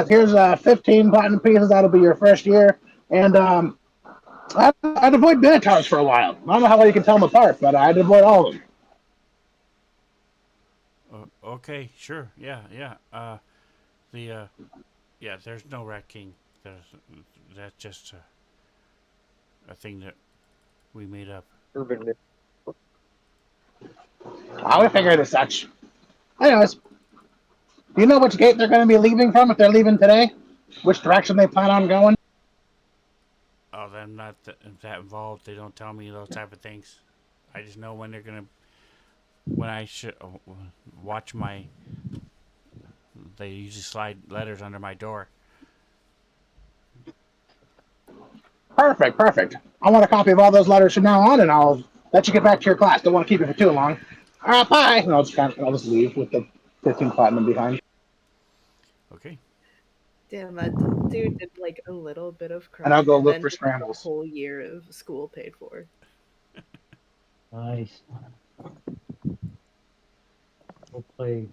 Here's 15 platinum pieces. That'll be your first year. And I'd avoid minotaurs for a while. I don't know how well you can tell them apart, but I'd avoid all of them. Okay, sure, yeah, yeah. The yeah, there's no rat king. There's that's just a thing that we made up. Urban myth. I would figure it as such. Anyways, do you know which gate they're going to be leaving from if they're leaving today? Which direction they plan on going? Oh, I'm not that involved. They don't tell me those type of things. I just know when they're gonna. When I should watch my. They usually slide letters under my door. Perfect, perfect. I want a copy of all those letters from now on, and I'll let you get back to your class. Don't want to keep you for too long. All right, bye. And I'll just leave with the 15 platinum behind. Okay. Damn, that dude did like a little bit of And I'll crime go and look then for just got a scrambles. whole year of school paid for. Nice. We'll play.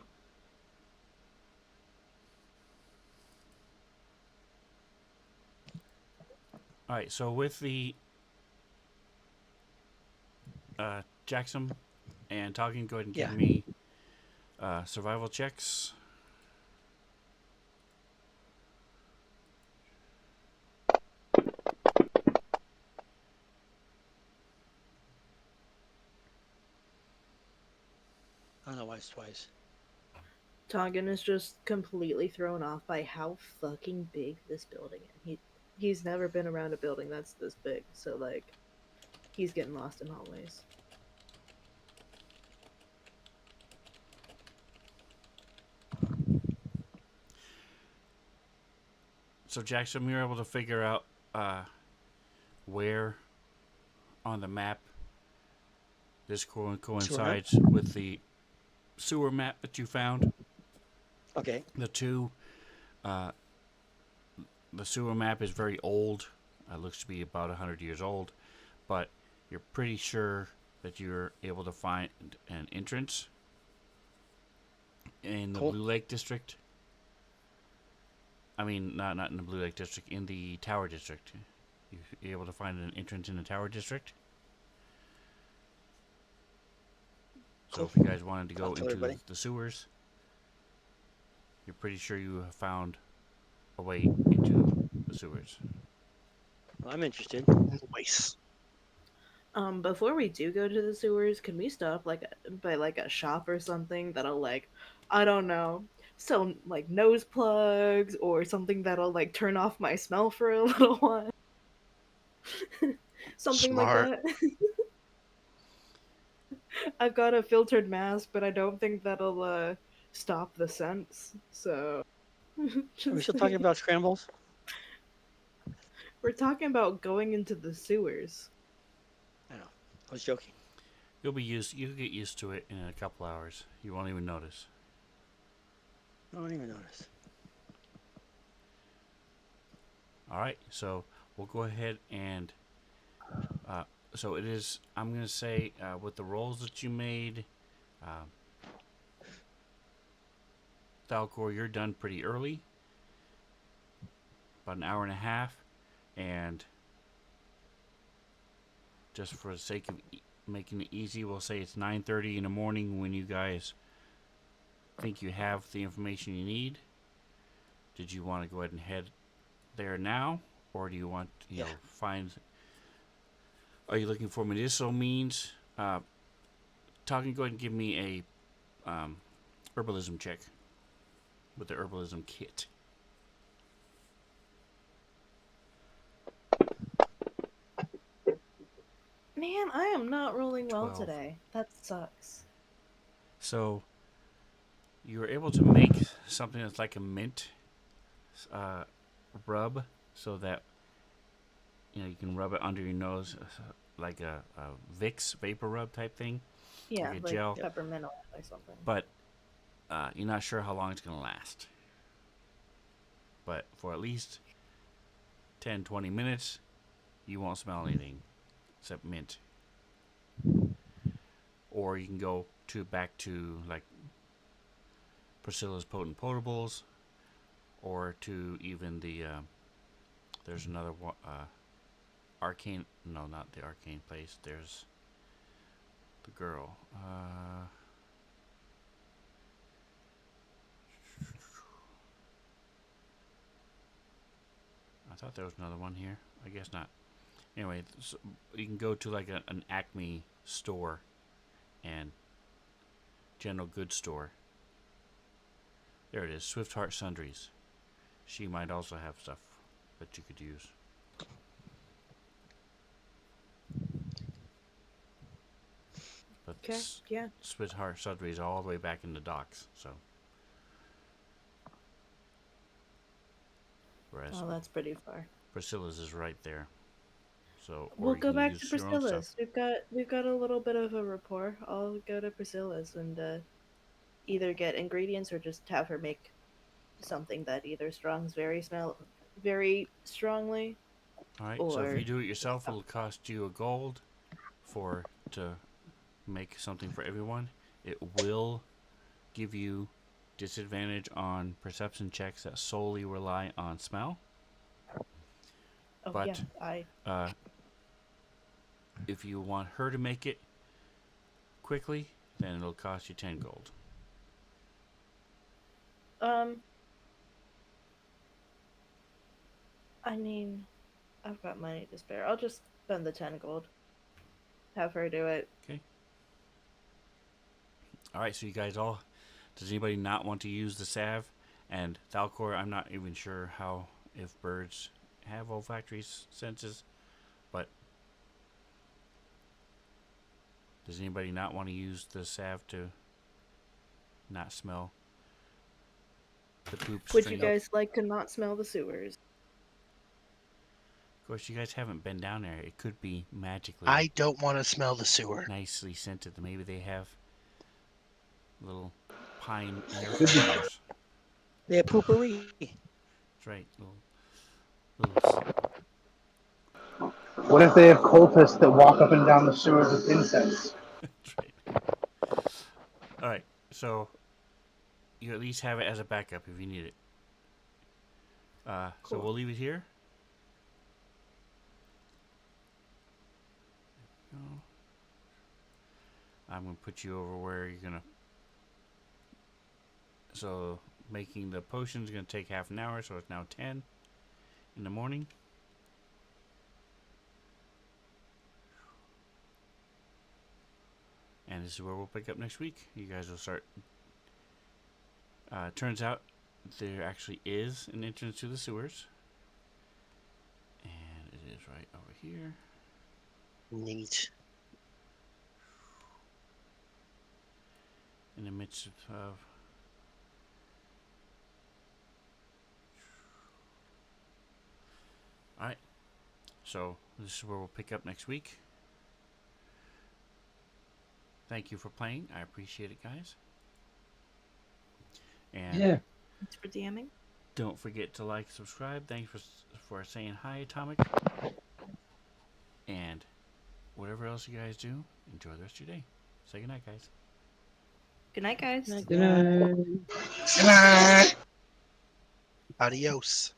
All right. So with the Jackson and talking, go ahead and give Yeah. me survival checks. I don't know why it's twice. Tongan is just completely thrown off by how fucking big this building is. He's never been around a building that's this big, so like he's getting lost in hallways. So Jackson, we were able to figure out where on the map this coincides with the sewer map that you found. Okay. The two, uh, the sewer map is very old. It looks to be about 100 years old, but you're pretty sure that you're able to find an entrance in the Cool. Blue Lake District. I mean, not in the Blue Lake District, in the Tower District. You're able to find an entrance in the Tower District. So Cool. if you guys wanted to go I'll tell into everybody. the sewers, you're pretty sure you have found a way into the sewers. Well, I'm interested. Nice. Before we do go to the sewers, can we stop like by like a shop or something that'll like, I don't know, So like nose plugs or something that'll like turn off my smell for a little while. Something like Smart. that. I've got a filtered mask, but I don't think that'll stop the scents. So Are we just still talking about scrambles? we're talking about going into the sewers. I know. I was joking. You'll get used to it in a couple hours. You won't even notice. I don't even notice. All right, so we'll go ahead and so it is. I'm gonna say with the rolls that you made, uh, Falcor, you're done pretty early, about an hour and a half, and just for the sake of making it easy, we'll say it's 9:30 in the morning when you guys think you have the information you need. Did you want to go ahead and head there now, or do you want Yeah. find? Are you looking for medicinal means? Talking, go ahead and give me a herbalism check with the herbalism kit. Man, I am not rolling well 12. today. That sucks. So you were able to make something that's like a mint uh, rub, so that you can rub it under your nose, like a Vicks vapor rub type thing, Yeah, like a like gel. peppermint oil or something. But you're not sure how long it's gonna last. But for at least 10, 20 minutes, you won't smell anything except mint. Or you can go back to like Priscilla's Potent Potables, or to even there's another one, Arcane. No, not the Arcane place. There's the girl. I thought there was another one here. I guess not. Anyway, so you can go to like an Acme store and general goods store. There it is, Swift Heart Sundries. She might also have stuff that you could use. But Okay, yeah. Swift Heart Sundries all the way back in the docks. So, whereas Oh, that's pretty far. Priscilla's is right there. So, We'll or you go can back to use your own stuff. Priscilla's. We've got a little bit of a rapport. I'll go to Priscilla's and either get ingredients or just have her make something that either strongs very strongly All right. So if or you do it yourself, it'll cost you a gold to make something for everyone. It will give you disadvantage on perception checks that solely rely on smell. oh yeah, But I uh, if you want her to make it quickly, then it'll cost you 10 gold. um I mean I've got money to spare. I'll just spend the 10 gold. Have her do it. Okay. All right. So you guys all. Does anybody not want to use the salve? And Thalcor, I'm not even sure how if birds have olfactory senses, but does anybody not want to use the salve to not smell the poop Would string you up? guys like to not smell the sewers? Of course, you guys haven't been down there. It could be magically I don't want to smell the sewer. nicely scented. Maybe they have little pine air fresheners. They're poopery. That's right. Little. What if they have cultists that walk up and down the sewers with incense? That's right. All right. So you at least have it as a backup if you need it. So Cool. we'll leave it here. I'm gonna put you over where you're gonna. So making the potion is gonna take half an hour, so it's now 10 in the morning. And this is where we'll pick up next week. You guys will start Turns out there actually is an entrance to the sewers, and it is right over here. Neat. In the midst of all right, so this is where we'll pick up next week. Thank you for playing. I appreciate it, guys. And Yeah. Thanks for DMing. don't forget to like, subscribe. Thanks for saying hi, Atomic. And whatever else you guys do, enjoy the rest of your day. Say goodnight, guys. Good night, guys. Like Good that. night. Good night. Adios.